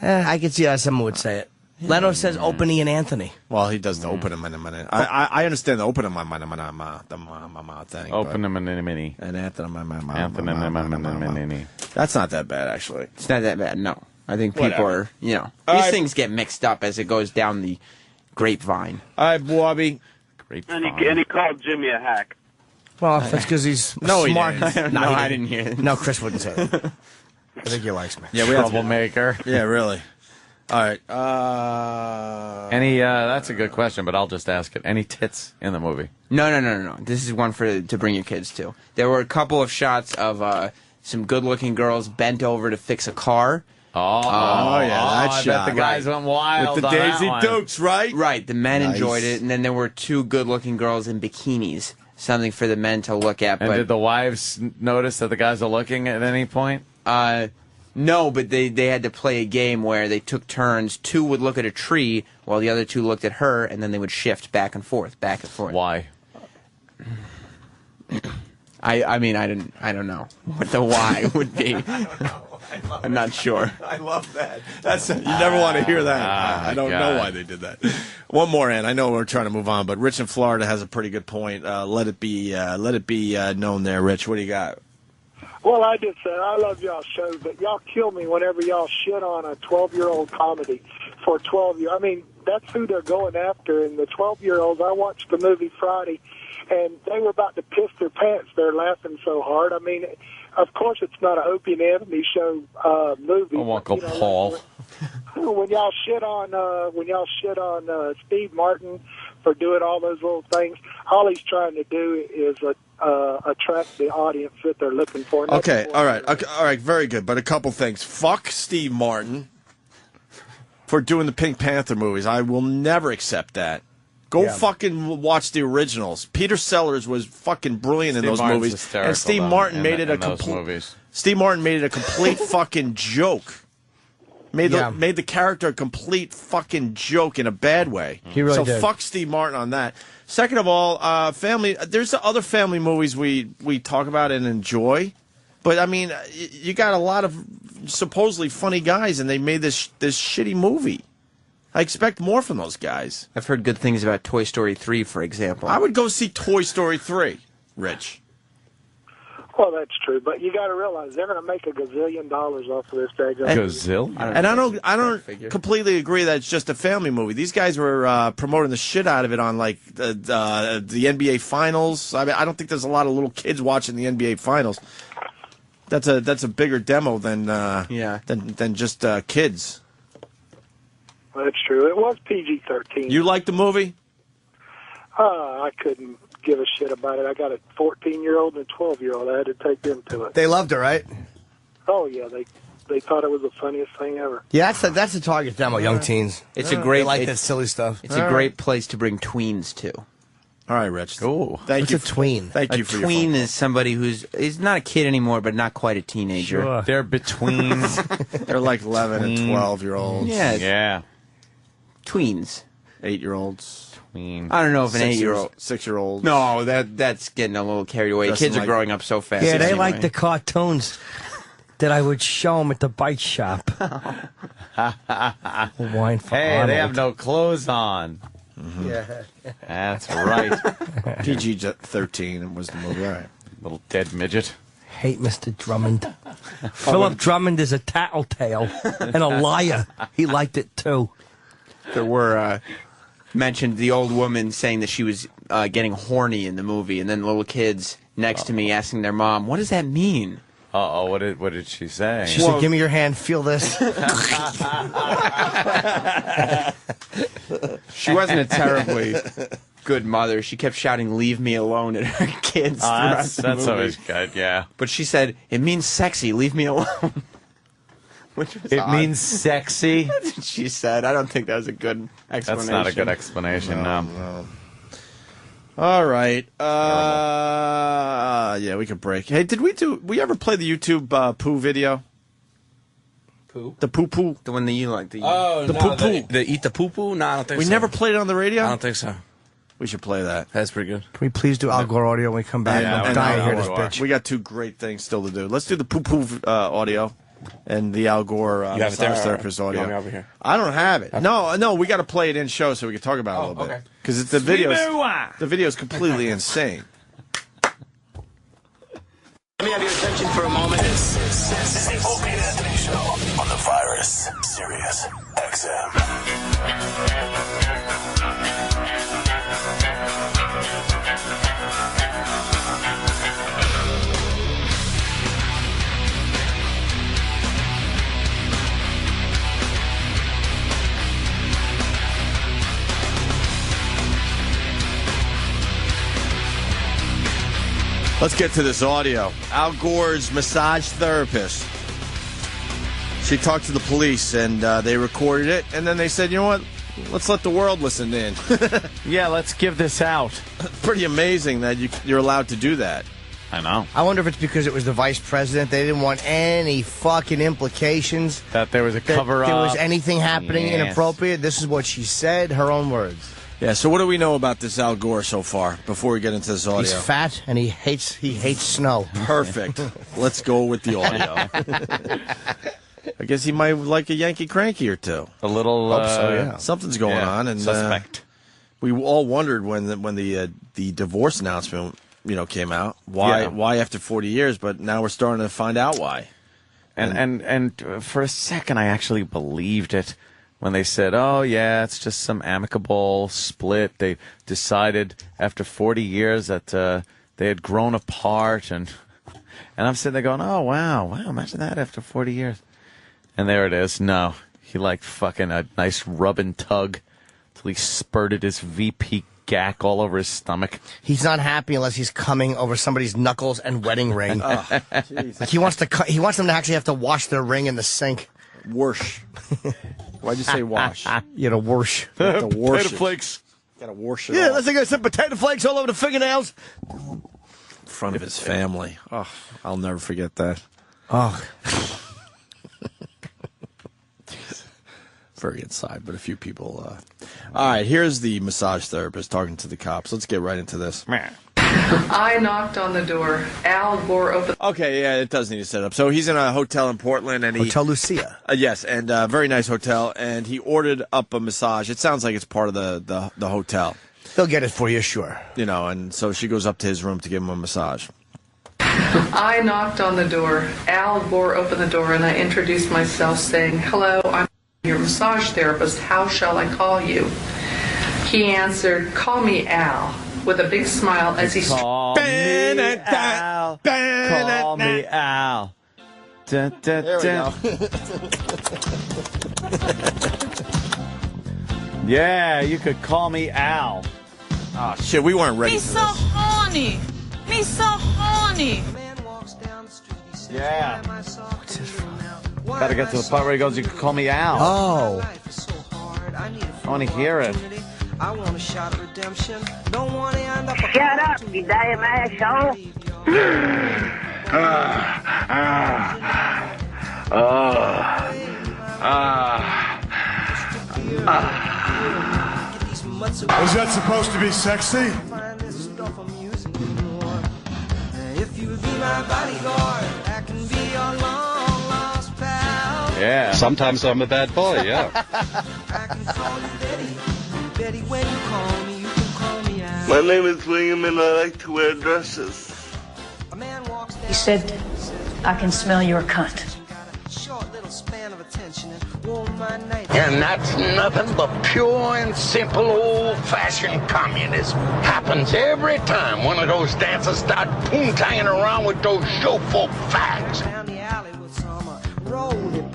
I could see how someone would say it. Leno says Opie and Anthony. Well, he does the open him in a minute. I understand the open him thing. Open him in a mini. And Anthony. Anthony. That's not that bad, actually. It's not that bad, no. I think people Whatever. are, these things get mixed up as it goes down the grapevine. All right, Bobby. And he called Jimmy a hack. Well, that's because he's No, he smart. didn't. No, I didn't hear it. No, Chris wouldn't say that. I think he likes me. Yeah, we have Troublemaker. Yeah, really. All right. Any? That's a good question, but I'll just ask it. Any tits in the movie? No. This is one to bring your kids to. There were a couple of shots of some good-looking girls bent over to fix a car. Oh, yeah, that I shot. bet the guys went wild With the on that Daisy one. Dukes, right? Right, the men Nice. enjoyed it, and then there were two good-looking girls in bikinis. Something for the men to look at. And but did the wives notice that the guys are looking at any point? No, but they had to play a game where they took turns. Two would look at a tree while the other two looked at her, and then they would shift back and forth. Why? I mean, I don't know what the why would be. I'm not sure. I love that. You never want to hear that. I don't know why they did that. One more, Ann. I know we're trying to move on, but Rich in Florida has a pretty good point. Let it be known there, Rich. What do you got? Well, I just said I love y'all's show, but y'all kill me whenever y'all shit on a 12-year-old comedy for 12 years. I mean, that's who they're going after. And the 12-year-olds, I watched the movie Friday, and they were about to piss their pants. They're laughing so hard. I mean, of course, it's not an Opie and Anthony show movie. Oh, Uncle Paul. When y'all shit on Steve Martin for doing all those little things, all he's trying to do is attract the audience that they're looking for. Okay, all right, very good. But a couple things. Fuck Steve Martin for doing the Pink Panther movies. I will never accept that. Go fucking watch the originals. Peter Sellers was fucking brilliant in those movies, and Steve Martin made it a complete. Steve Martin made it a complete fucking joke. Made the character a complete fucking joke in a bad way. He really did. So fuck Steve Martin on that. Second of all, family. There's other family movies we talk about and enjoy, but I mean, you got a lot of supposedly funny guys, and they made this shitty movie. I expect more from those guys. I've heard good things about Toy Story 3, for example. I would go see Toy Story 3, Rich. Well, that's true, but you got to realize they're going to make $1 gazillion off of this thing. Gazillion? And I don't completely agree that it's just a family movie. These guys were promoting the shit out of it on like the NBA Finals. I mean, I don't think there's a lot of little kids watching the NBA Finals. That's a bigger demo than just kids. That's true. It was PG-13. You like the movie? I couldn't give a shit about it. I got a 14-year-old and a 12-year-old. I had to take them to it. They loved it, right? Oh, yeah. They thought it was the funniest thing ever. Yeah, that's the target demo, young teens. It's a great They like that silly stuff. It's a great place to bring tweens to. All right, Rich. Ooh. Thank you. What's a tween? Thank you for A your tween phone is somebody he's not a kid anymore, but not quite a teenager. Sure. They're between. They're like 11 and 12-year-olds. Yeah. Yeah. Tweens. 8-year-olds. Tween. I don't know if an 8-year-old, 6-year-old. No, that's getting a little carried away. Dressing Kids are like- growing up so fast. Yeah, they anyway. like the cartoons that I would show them at the bike shop. Wine for Hey, Arnold. they have no clothes on. Yeah. That's right. PG-13 was the movie. All right. Little dead midget. Hate Mr. Drummond. Philip Drummond is a tattletale and a liar. He liked it too. There were mentioned the old woman saying that she was getting horny in the movie, and then little kids next to me asking their mom, "What does that mean?" Uh-oh, what did she say? She said, "Give me your hand, feel this." She wasn't a terribly good mother. She kept shouting, "Leave me alone" at her kids throughout That's the movie. always good, yeah. But she said, "It means sexy, leave me alone." Which was It odd. means sexy? That's what she said. I don't think that was a good explanation. That's not a good explanation, no. All right. Yeah, we could break. Hey, did we ever play the YouTube poo video? Poo? The poo poo. The one that you like. The no, poo poo. The eat the poo poo? No, I don't think We so. never played it on the radio? I don't think so. We should play that. That's pretty good. Can we please do Al Gore audio when we come back? I'm dying to hear this bitch. We got 2 great things still to do. Let's do the poo poo audio and the Al Gore You have it there, massage or therapist you audio. want me over here? I don't have it. No, we got to play it in show so we can talk about it a little bit. okay. Because the video is completely insane. Let me have your attention for a moment. This is the Opie and Anthony Show on the Virus, Sirius XM. Let's get to this audio. Al Gore's massage therapist. She talked to the police, and they recorded it, and then they said, you know what? Let's let the world listen in. Yeah, let's give this out. Pretty amazing that you're allowed to do that. I know. I wonder if it's because it was the vice president. They didn't want any fucking implications. That there was a that cover-up. there was anything happening Yes. inappropriate. This is what she said, her own words. Yeah, so what do we know about this Al Gore so far before we get into this audio? He's fat and he hates snow. Perfect. Let's go with the audio. I guess he might like a Yankee cranky or two. A little. Hope so, yeah. Something's going on, and suspect. We all wondered when the divorce announcement came out why after 40 years, but now we're starting to find out why. And for a second, I actually believed it when they said, "Oh yeah, it's just some amicable split." They decided after 40 years that they had grown apart, and I'm sitting there going, "Oh wow, imagine that after 40 years." And there it is. No, he liked fucking a nice rub and tug till he spurted his VP gack all over his stomach. He's not happy unless he's coming over somebody's knuckles and wedding ring. Like he wants them to actually have to wash their ring in the sink. Wash. Why'd you say wash? You know, wash. You have to wash Potato it. flakes. Gotta wash it Yeah, off. let's get some potato flakes all over the fingernails. In front of his family. Oh, I'll never forget that. Oh. Very inside, but a few people. All right, here's the massage therapist talking to the cops. Let's get right into this. I knocked on the door. Al Gore opened. Okay, yeah, it does need to set up. So he's in a hotel in Portland, and Hotel Lucia. Yes, and very nice hotel, and he ordered up a massage. It sounds like it's part of the hotel. They'll get it for you, sure. And so she goes up to his room to give him a massage. I knocked on the door. Al Gore opened the door, and I introduced myself, saying, "Hello, I'm your massage therapist. How shall I call you?" He answered, "Call me Al," with a big smile as he Call me Al. Call me Al. Da, da, There we da. go. Yeah, you could call me Al. Oh, shit, we weren't ready Me for so this. horny. Me so horny. Yeah. What's this from? Gotta get to the part where he goes, "You could call me Al." Oh. I want to hear it. I want a shot of redemption. Don't want to end up. Shut up, you damn asshole. Was that supposed to be sexy? If you be my bodyguard, I can be your long lost pal. Yeah. Sometimes I'm a bad boy, yeah. I can call you Betty. Betty, when you call me, you can call me out. My name is William and I like to wear dresses. He said, I can smell your cunt. Short little span of attention and warm my night. And that's nothing but pure and simple old-fashioned communism. Happens every time one of those dancers start poontanging around with those chauffeur fags.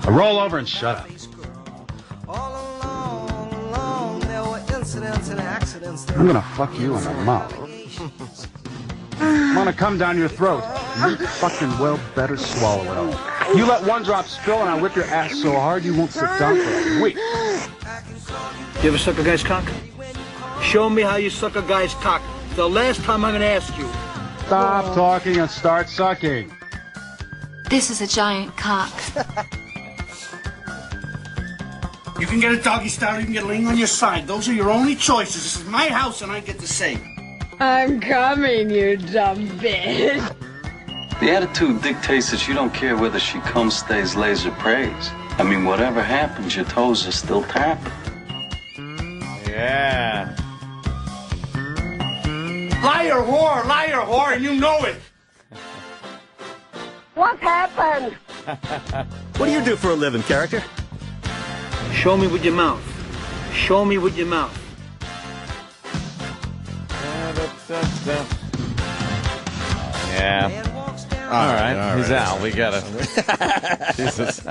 Roll over and shut up. There were incidents and accidents. I'm gonna fuck you in the mouth. I'm gonna come down your throat. You fucking well better swallow it all. You let one drop spill and I whip your ass so hard you won't sit down for a week. You ever suck a guy's cock? Show me how you suck a guy's cock. The last time I'm gonna ask you. Stop talking and start sucking. This is a giant cock. You can get a doggy style, you can get laying on your side. Those are your only choices. This is my house and I get to say. I'm coming, you dumb bitch. The attitude dictates that you don't care whether she comes, stays, lays, or prays. I mean, whatever happens, your toes are still tapping. Yeah. Liar, whore, and you know it. What happened? What do you do for a living, character? Show me with your mouth. Show me with your mouth. Yeah. All right. He's out. We got it. Jesus.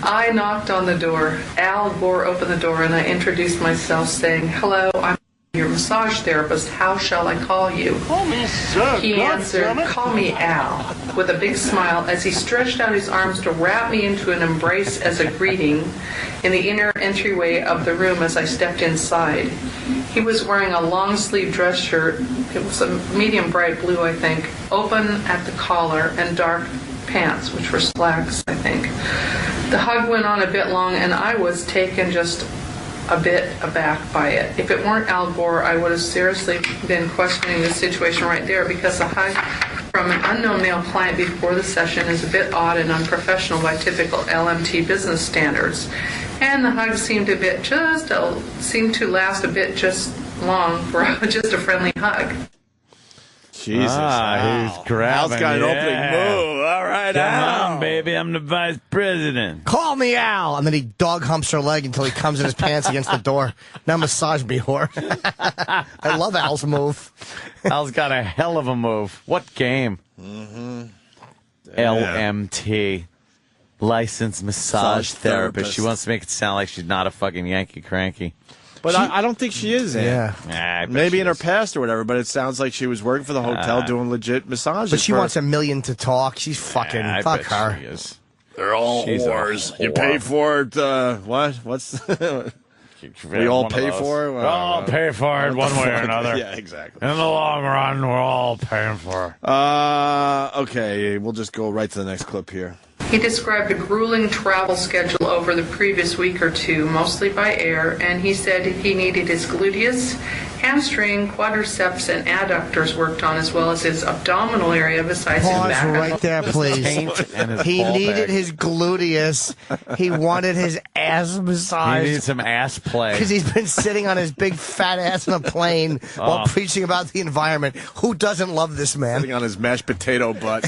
I knocked on the door. Al bore open the door, and I introduced myself, saying, "Hello, I'm your massage therapist. How shall I call you?" Call me sir. He answered, "Call me Al," with a big smile as he stretched out his arms to wrap me into an embrace as a greeting in the inner entryway of the room as I stepped inside. He was wearing a long-sleeve dress shirt. It was a medium bright blue, I think, open at the collar, and dark pants, which were slacks, I think. The hug went on a bit long, and I was taken just a bit aback by it. If it weren't Al Gore, I would have seriously been questioning the situation right there, because a hug from an unknown male client before the session is a bit odd and unprofessional by typical LMT business standards. And the hug seemed to last a bit just long for just a friendly hug. Jesus. He's grabbing. Al's got an opening move. All right, Come Al. on, baby. I'm the vice president. Call me Al. And then he dog humps her leg until he comes in his pants against the door. Now massage me, whore. I love Al's move. Al's got a hell of a move. What game? Mm-hmm. LMT. Licensed massage therapist. She wants to make it sound like she's not a fucking Yankee cranky. But I don't think she is, Yeah. Maybe in her past or whatever, but it sounds like she was working for the hotel doing legit massages. But she wants $1 million to talk. She's fucking, fuck her. She is. They're all She's a whores. You whore. pay for it, what? What's... we all One of pay those. for it? We all pay for it one way or another. Yeah, exactly. In the long run, we're all paying for it. Okay, we'll just go right to the next clip here. He described a grueling travel schedule over the previous week or two, mostly by air, and he said he needed his gluteus, hamstring, quadriceps, and adductors worked on, as well as his abdominal area besides his Pause back. right there, please. He needed his gluteus. He wanted his ass massaged. He needs some ass play. Because he's been sitting on his big fat ass on a plane while preaching about the environment. Who doesn't love this man? Sitting on his mashed potato butt.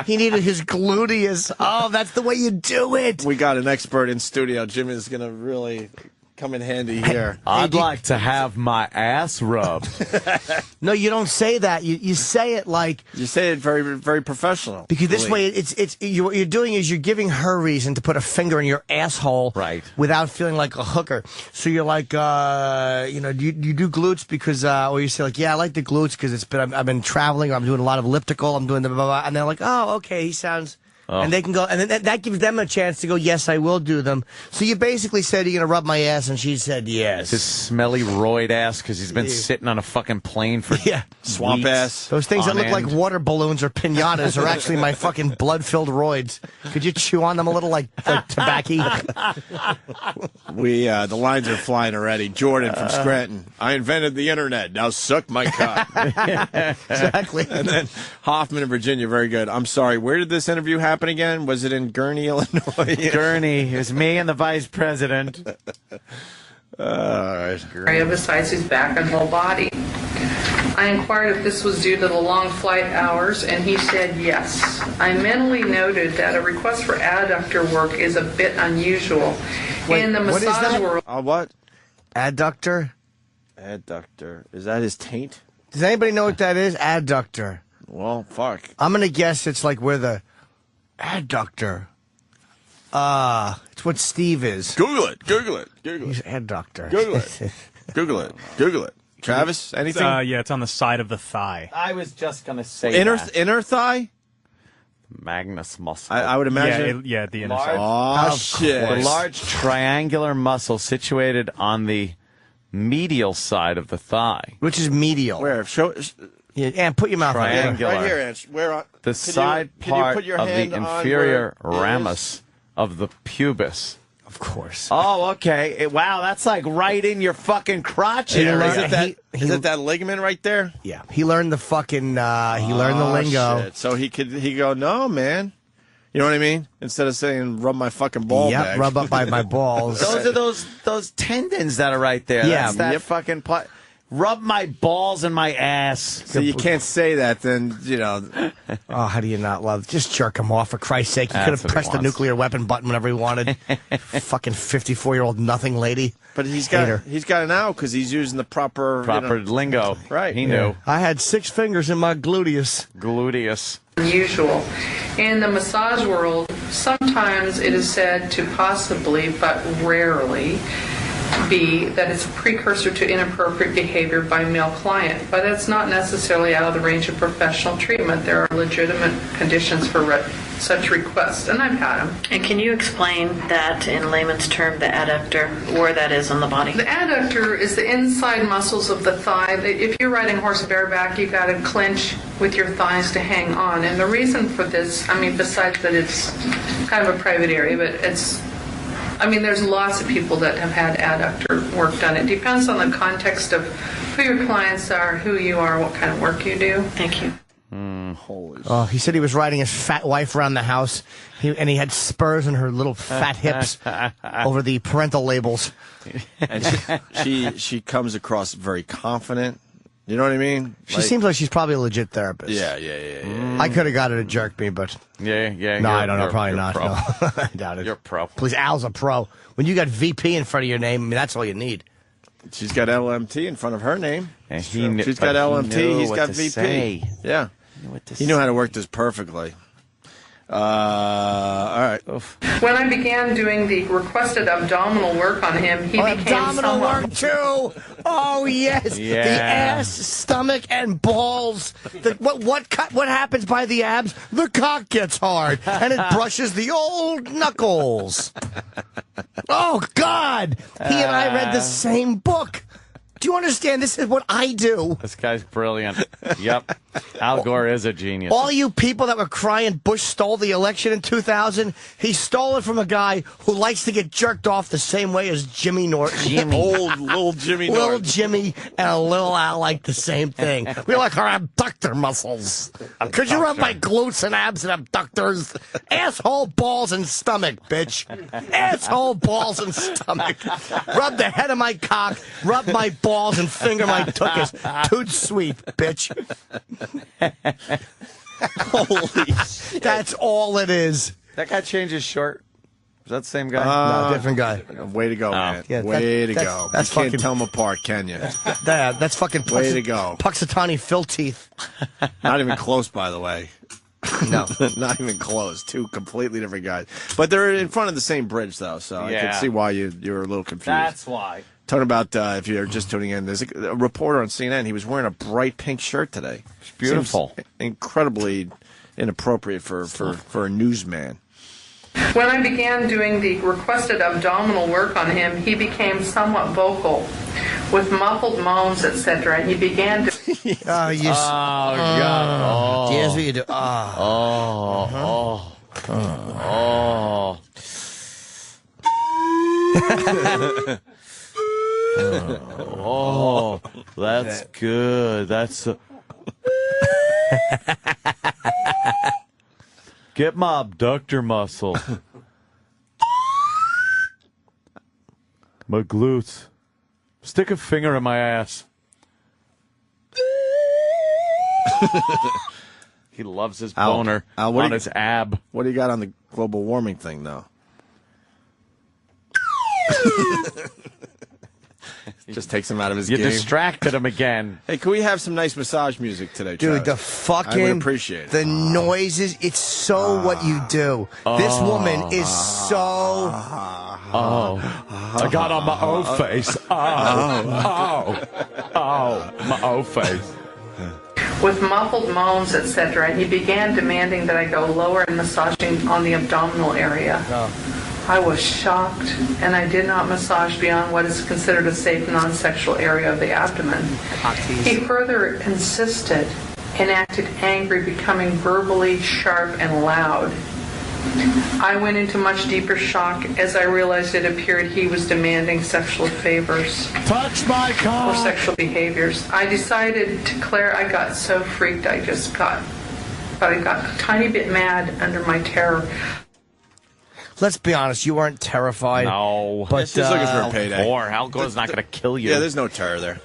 He needed his gluteus. Oh, that's the way you do it. We got an expert in studio. Jim is going to really come in handy here. I'd like to have my ass rubbed. No, you don't say that. You say it like... You say it very, very professional. Because this way, what you're doing is you're giving her reason to put a finger in your asshole, right? Without feeling like a hooker. So you're like, do you do glutes because, or you say like, yeah, I like the glutes because I've been traveling, or I'm doing a lot of elliptical, I'm doing the blah, blah, blah, and they're like, oh, okay, he sounds And they can go, and then that gives them a chance to go, yes, I will do them. So you basically said, you're going to rub my ass, and she said yes. His smelly roid ass, because he's been sitting on a fucking plane for swamp weeks ass. Those things that on look end. like water balloons or pinatas are actually my fucking blood-filled roids. Could you chew on them a little like tobacco? The lines are flying already. Jordan from Scranton. I invented the internet. Now suck my cock. Exactly. And then Hoffman in Virginia, very good. I'm sorry, where did this interview happen again? Was it in Gurney, Illinois? Gurney. It was me and the vice president. All right. Area besides his back and whole body. I inquired if this was due to the long flight hours, and he said yes. I mentally noted that a request for adductor work is a bit unusual. In the what is massage that? world, What? Adductor? Adductor. Is that his taint? Does anybody know what that is? Adductor. Well, fuck. I'm going to guess it's like where the adductor. It's what Steve is. Google it. Google it. Google He's it. adductor. Google it. Google it. Google it. Travis, anything? Yeah, it's on the side of the thigh. I was just going to say Inner thigh? Magnus muscle. I would imagine. The inner Large- side. Oh, shit. The large triangular muscle situated on the medial side of the thigh. Which is medial. Where? Show. Yeah, and put your mouth on it. Triangular. Right here, Ange. Where? The side can part you put your of the hand on inferior where it is? ramus of the pubis. Of course. Oh, okay. Wow, that's like right in your fucking crotch area. Is it that ligament right there? Yeah. He learned the fucking, he learned the lingo. Shit. So he go, no, man. You know what I mean? Instead of saying, rub my fucking ball bag. Rub up by my balls. Those are those tendons that are right there. Yeah. That's that fucking part. Rub my balls and my ass. So you can't say that, then, you know. Oh, how do you not love? Just jerk him off, for Christ's sake. He That's could have what he pressed the wants. nuclear weapon button whenever he wanted. Fucking 54-year-old nothing lady. But he's Hater. got it now because he's using the proper lingo. Right. He knew. I had 6 fingers in my gluteus. unusual. In the massage world, sometimes it is said to possibly, but rarely, be that it's a precursor to inappropriate behavior by a male client, but that's not necessarily out of the range of professional treatment. There are legitimate conditions for such requests, and I've had them. And can you explain that in layman's term, the adductor, where that is on the body? The adductor is the inside muscles of the thigh. If you're riding horse bareback, you've got to clench with your thighs to hang on. And the reason for this, I mean, besides that it's kind of a private area, but there's lots of people that have had adductor work done. It depends on the context of who your clients are, who you are, what kind of work you do. Thank you. Holy Oh, he said he was riding his fat wife around the house, and he had spurs in her little fat hips over the parental labels. And she comes across very confident. You know what I mean? She seems like she's probably a legit therapist. Yeah. I could have got her to jerk me, but yeah. No, I don't know. Probably you're not. pro. No. I doubt it. You're pro. Please, Al's a pro. When you got VP in front of your name, I mean, that's all you need. She's got LMT in front of her name. And he knew, She's got but LMT. He knew He's what got to VP. say. Yeah. He knew how to work this perfectly. All right. Oof. When I began doing the requested abdominal work on him, he became abdominal somewhat... work too. Oh yes, Yeah. the ass, stomach, and balls. What happens by the abs? The cock gets hard, and it brushes the old knuckles. Oh God, he and I read the same book. Do you understand? This is what I do. This guy's brilliant. Yep. Al Gore is a genius. All you people that were crying Bush stole the election in 2000, he stole it from a guy who likes to get jerked off the same way as Jimmy Norton. Old little Jimmy Norton. Little Jimmy and a little Al like the same thing. We like our abductor muscles. Could you rub my glutes and abs and abductors? Asshole, balls, and stomach, bitch. Asshole, balls, and stomach. Rub the head of my cock, rub my balls, and finger my tuchus. Toot sweet, bitch. Holy shit. That's all it is. That guy changed his shirt. Is that the same guy? No, different guy. Way to go, man. Yeah, way to that's- go. that's You can't fucking- tell them apart, can you? That's fucking Way to go. Puxatani Phil teeth. Not even close, by the way. No. Not even close. Two completely different guys. But they're in front of the same bridge, though, so I Yeah. can see why you're a little confused. That's why. Talking about, if you're just tuning in, there's a reporter on CNN. He was wearing a bright pink shirt today. It's beautiful. Seems incredibly inappropriate for a newsman. When I began doing the requested abdominal work on him, he became somewhat vocal, with muffled moans, etc. And he began to... Oh, you... Oh, God. Here's what you do. Oh, that's good. That's get my abductor muscle. My glutes. Stick a finger in my ass. He loves his boner on his ab. What do you got on the global warming thing, though? Just takes him out of his game. You distracted him again. Hey, can we have some nice massage music today, Dude, Travis? the fucking... I would appreciate it. The noises, it's so what you do. This woman is so... I got on my O face. My O face. with muffled moans, etc. And he began demanding that I go lower and massaging on the abdominal area. I was shocked, and I did not massage beyond what is considered a safe non-sexual area of the abdomen. He further insisted and acted angry, becoming verbally sharp and loud. I went into much deeper shock as I realized it appeared he was demanding sexual favors. Touch my car! Or sexual behaviors. I decided to declare I got so freaked I got a tiny bit mad under my terror. Let's be honest, you weren't terrified. No. But just looking for a payday. Or Al Gore's not going to kill you. Yeah, there's no terror there.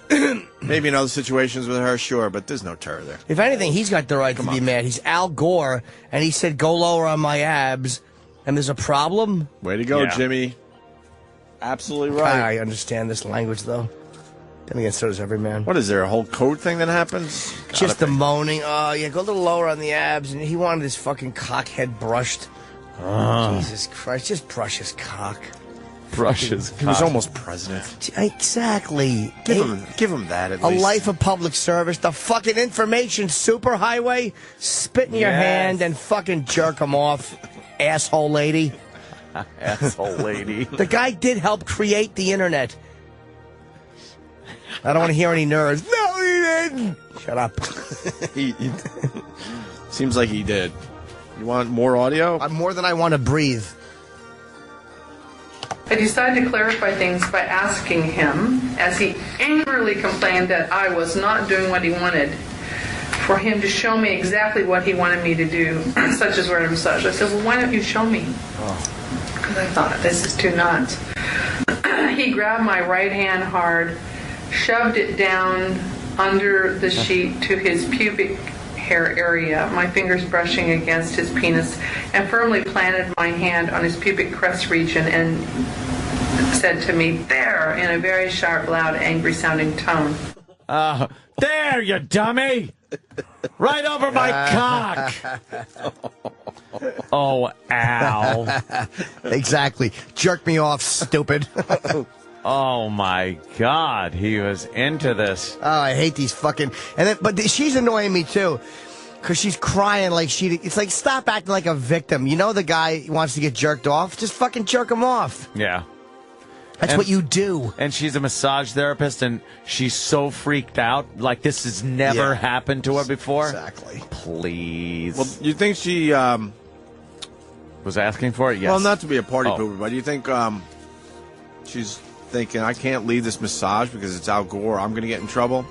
Maybe in other situations with her, sure, but there's no terror there. If anything, he's got the right to be mad. He's Al Gore, and he said, go lower on my abs, and there's a problem? Way to go, Jimmy. Absolutely right. I understand this language, though. Then again, so does every man. What is there, a whole code thing that happens? Just the moaning. Oh, yeah, go a little lower on the abs, and he wanted his fucking cockhead brushed. Jesus Christ, just brush his cock. Brush his cock. He was almost president. Exactly. Give him that at a least. life of public service. The fucking information superhighway. Spit in your hand and fucking jerk him off, asshole lady. Asshole lady. The guy did help create the internet. I don't want to hear any nerds. No, he didn't. Shut up. he seems like he did. You want more audio? More than I want to breathe. I decided to clarify things by asking him, as he angrily complained that I was not doing what he wanted, for him to show me exactly what he wanted me to do, such as wear a massage. I said, well, why don't you show me? Because I thought, this is too nuts. He grabbed my right hand hard, shoved it down under the sheet to his pubic hair area, my fingers brushing against his penis, and firmly planted my hand on his pubic crest region and said to me, there, in a very sharp, loud, angry-sounding tone. There, you dummy! Right over my cock! Oh, Al. Exactly. Jerk me off, stupid. Oh my God, he was into this. Oh, I hate these fucking. But she's annoying me too, because she's crying like it's like, stop acting like a victim. You know the guy wants to get jerked off, just fucking jerk him off. Yeah, that's what you do. And she's a massage therapist, and she's so freaked out, like this has never happened to her before. Exactly. Please. Well, you think she was asking for it? Yes. Well, not to be a party pooper, but do you think she's thinking, I can't leave this massage because it's Al Gore, I'm going to get in trouble?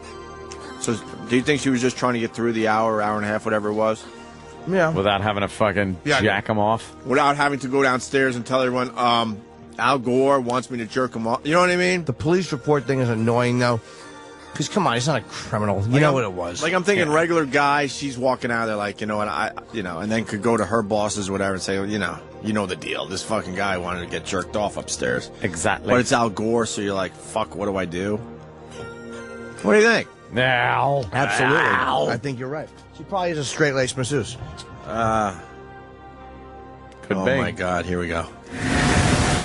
So do you think she was just trying to get through the hour and a half, whatever it was? Yeah. Without having to fucking jack him off? Without having to go downstairs and tell everyone, Al Gore wants me to jerk him off. You know what I mean? The police report thing is annoying, though. Because, come on, he's not a criminal. You know what it was. Like, I'm thinking regular guy, she's walking out there like, and then could go to her bosses or whatever and say, well, you know the deal. This fucking guy wanted to get jerked off upstairs. Exactly. But it's Al Gore, so you're like, fuck, what do I do? What do you think? Now. Absolutely. I think you're right. She probably is a straight-laced masseuse. Could be. Oh, my God. Here we go.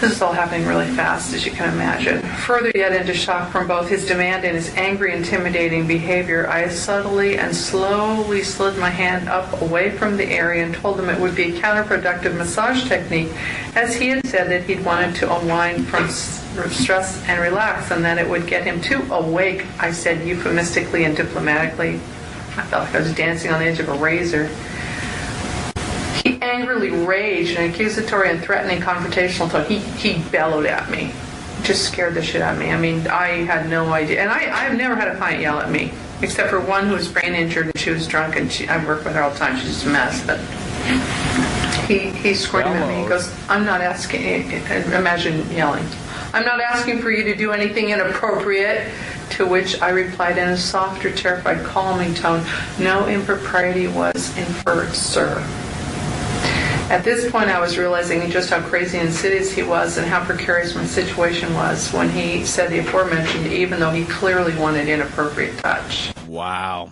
This is all happening really fast, as you can imagine. Further yet into shock from both his demand and his angry, intimidating behavior, I subtly and slowly slid my hand up away from the area and told him it would be a counterproductive massage technique, as he had said that he'd wanted to unwind from stress and relax, and that it would get him too awake, I said euphemistically and diplomatically. I felt like I was dancing on the edge of a razor. He angrily raged in an accusatory and threatening confrontational tone. He bellowed at me. Just scared the shit out of me. I mean, I had no idea. And I've never had a client yell at me, except for one who was brain injured and she was drunk, and I work with her all the time. She's just a mess. But he squirted at me. He goes, I'm not asking, imagine yelling, I'm not asking for you to do anything inappropriate. To which I replied in a softer, terrified, calming tone, no impropriety was inferred, sir. At this point, I was realizing just how crazy and insidious he was and how precarious my situation was when he said the aforementioned, even though he clearly wanted inappropriate touch. Wow.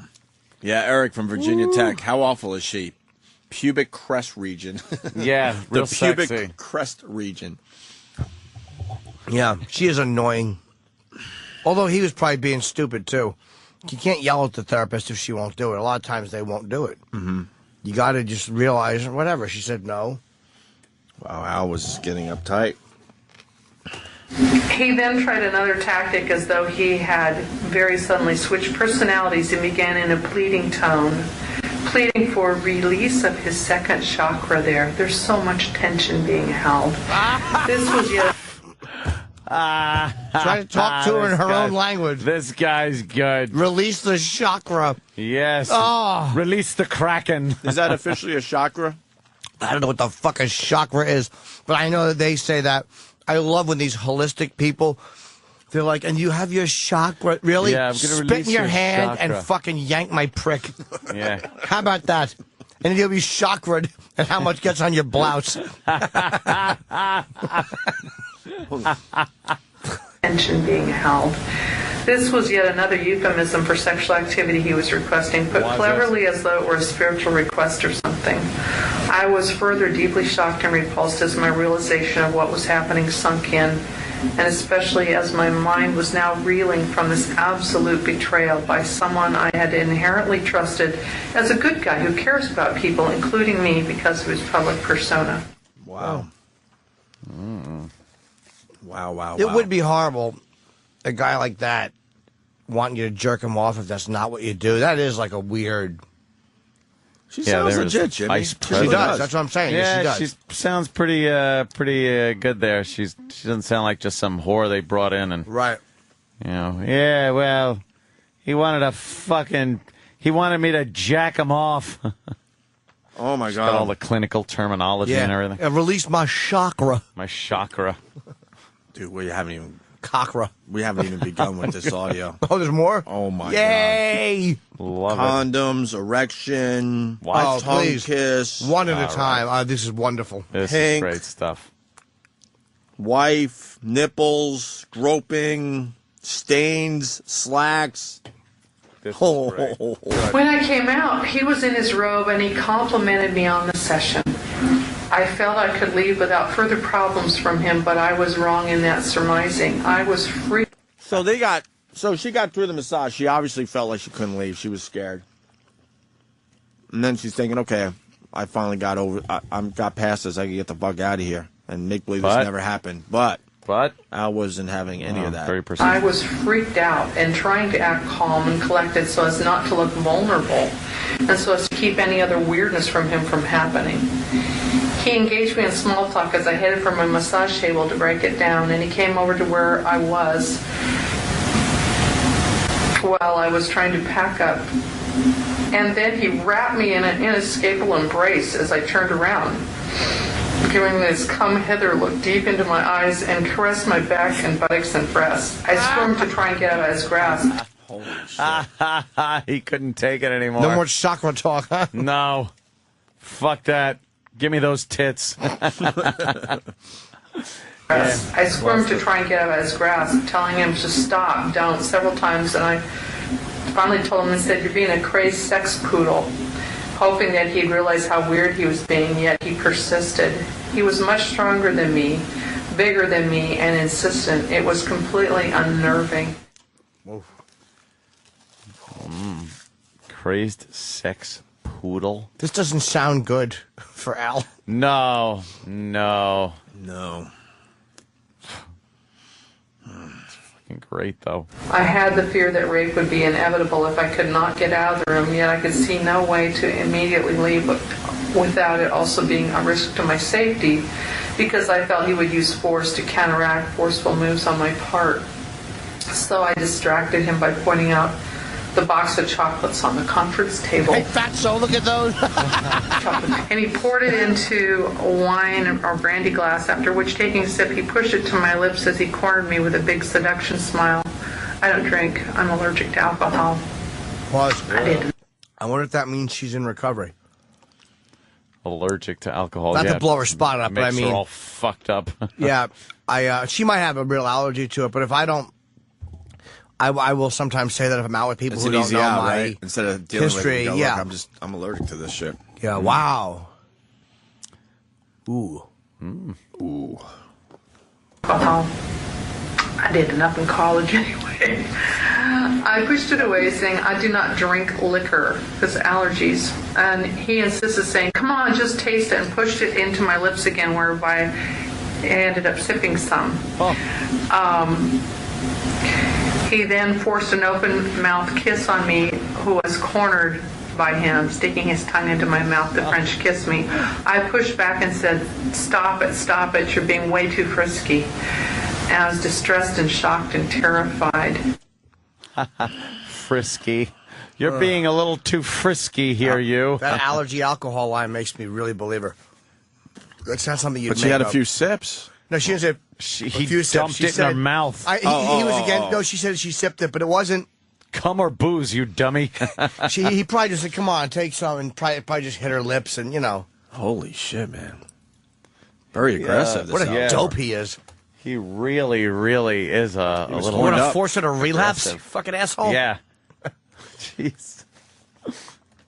Yeah, Eric from Virginia Tech. How awful is she? Pubic crest region. Yeah, real the pubic sexy. crest region. Yeah, she is annoying. Although he was probably being stupid, too. You can't yell at the therapist if she won't do it. A lot of times they won't do it. Mm-hmm. You got to just realize, whatever. She said no. Wow, Al was getting uptight. He then tried another tactic as though he had very suddenly switched personalities and began in a pleading tone, pleading for release of his second chakra there. There's so much tension being held. This was yet... Try to talk to her in her own language. This guy's good. Release the chakra. Yes. Oh. Release the Kraken. Is that officially a chakra? I don't know what the fuck a chakra is, but I know that they say that. I love when these holistic people, they're like, and you have your chakra. Really? Yeah, I'm gonna spit release in your your hand chakra. and fucking yank my prick. Yeah. How about that? And you'll be chakra'd and how much gets on your blouse. Tension being held. This was yet another euphemism for sexual activity he was requesting, put cleverly as though it were a spiritual request or something. I was further deeply shocked and repulsed as my realization of what was happening sunk in, and especially as my mind was now reeling from this absolute betrayal by someone I had inherently trusted as a good guy who cares about people, including me, because of his public persona. Wow. Wow. It would be horrible, a guy like that wanting you to jerk him off if that's not what you do. That is like a weird... She sounds legit, Jimmy. She does. That's what I'm saying. Yeah, she does. she sounds pretty good there. She doesn't sound like just some whore they brought in and right. You know, yeah. Well, he wanted me to jack him off. Oh my She's God! got all the clinical terminology and everything. Release my chakra. My chakra. Dude, we haven't even begun with this audio. Oh, there's more? Oh my Yay! God. Love Condoms, erection, tongue please. kiss. One at a time. This is wonderful. This Pink. is great stuff. Wife, nipples, groping, stains, slacks. When I came out, he was in his robe and he complimented me on the session. I felt I could leave without further problems from him, but I was wrong in that surmising. I was free. So she got through the massage. She obviously felt like she couldn't leave. She was scared. And then she's thinking, okay, I finally got got past this. I can get the fuck out of here and make believe this never happened. But Al wasn't having any of that. Very I was freaked out and trying to act calm and collected so as not to look vulnerable and so as to keep any other weirdness from him from happening. He engaged me in small talk as I headed for my massage table to break it down, and he came over to where I was while I was trying to pack up. And then he wrapped me in an inescapable embrace as I turned around, giving me this come hither look deep into my eyes and caressed my back and buttocks and breasts. I squirmed to try and get out of his grasp. Holy shit. He couldn't take it anymore. No more chakra talk, huh? No. Fuck that. Give me those tits. I squirmed to try and get out of his grasp, telling him to stop, don't, several times, and I finally told him instead, you're being a crazed sex poodle, hoping that he'd realize how weird he was being, yet he persisted. He was much stronger than me, bigger than me and insistent. It was completely unnerving. Crazed sex poodle. This doesn't sound good for Al. No. Fucking great, though. I had the fear that rape would be inevitable if I could not get out of the room, yet I could see no way to immediately leave without it also being a risk to my safety, because I felt he would use force to counteract forceful moves on my part. So I distracted him by pointing out the box of chocolates on the conference table. Hey, fatso, look at those. And he poured it into a wine or brandy glass, after which, taking a sip, he pushed it to my lips as he cornered me with a big seduction smile. I don't drink. I'm allergic to alcohol. Pause. I did. I wonder if that means she's in recovery. Allergic to alcohol. Not yeah. to blow her spot up, but I Makes mean, her all fucked up. yeah, she might have a real allergy to it, but if I don't, I will sometimes say that if I'm out with people It's who an don't easy know out, my right? Instead of dealing history, with it, you go, yeah. look, I'm allergic to this shit. Yeah, wow. Ooh. Ooh. Alcohol. I did enough in college anyway. I pushed it away, saying I do not drink liquor because allergies. And he insisted, saying, come on, just taste it, and pushed it into my lips again, whereby I ended up sipping some. He then forced an open-mouth kiss on me, who was cornered by him, sticking his tongue into my mouth to French kiss me. I pushed back and said, stop it, you're being way too frisky. And I was distressed and shocked and terrified. Frisky. You're being a little too frisky here, you. That allergy alcohol line makes me really believe her. That's not something you'd But make she had a up. few sips. No, she didn't He few sips. dumped She it said, in her mouth. He was again. No, she said she sipped it, but it wasn't. Cum or booze, you dummy. He probably just said, come on, take some, and probably just hit her lips, and, you know. Holy shit, man. Very aggressive. What a dope he is. He really, really is a little... Want to force her to relapse, aggressive. fucking asshole? Yeah. Jeez.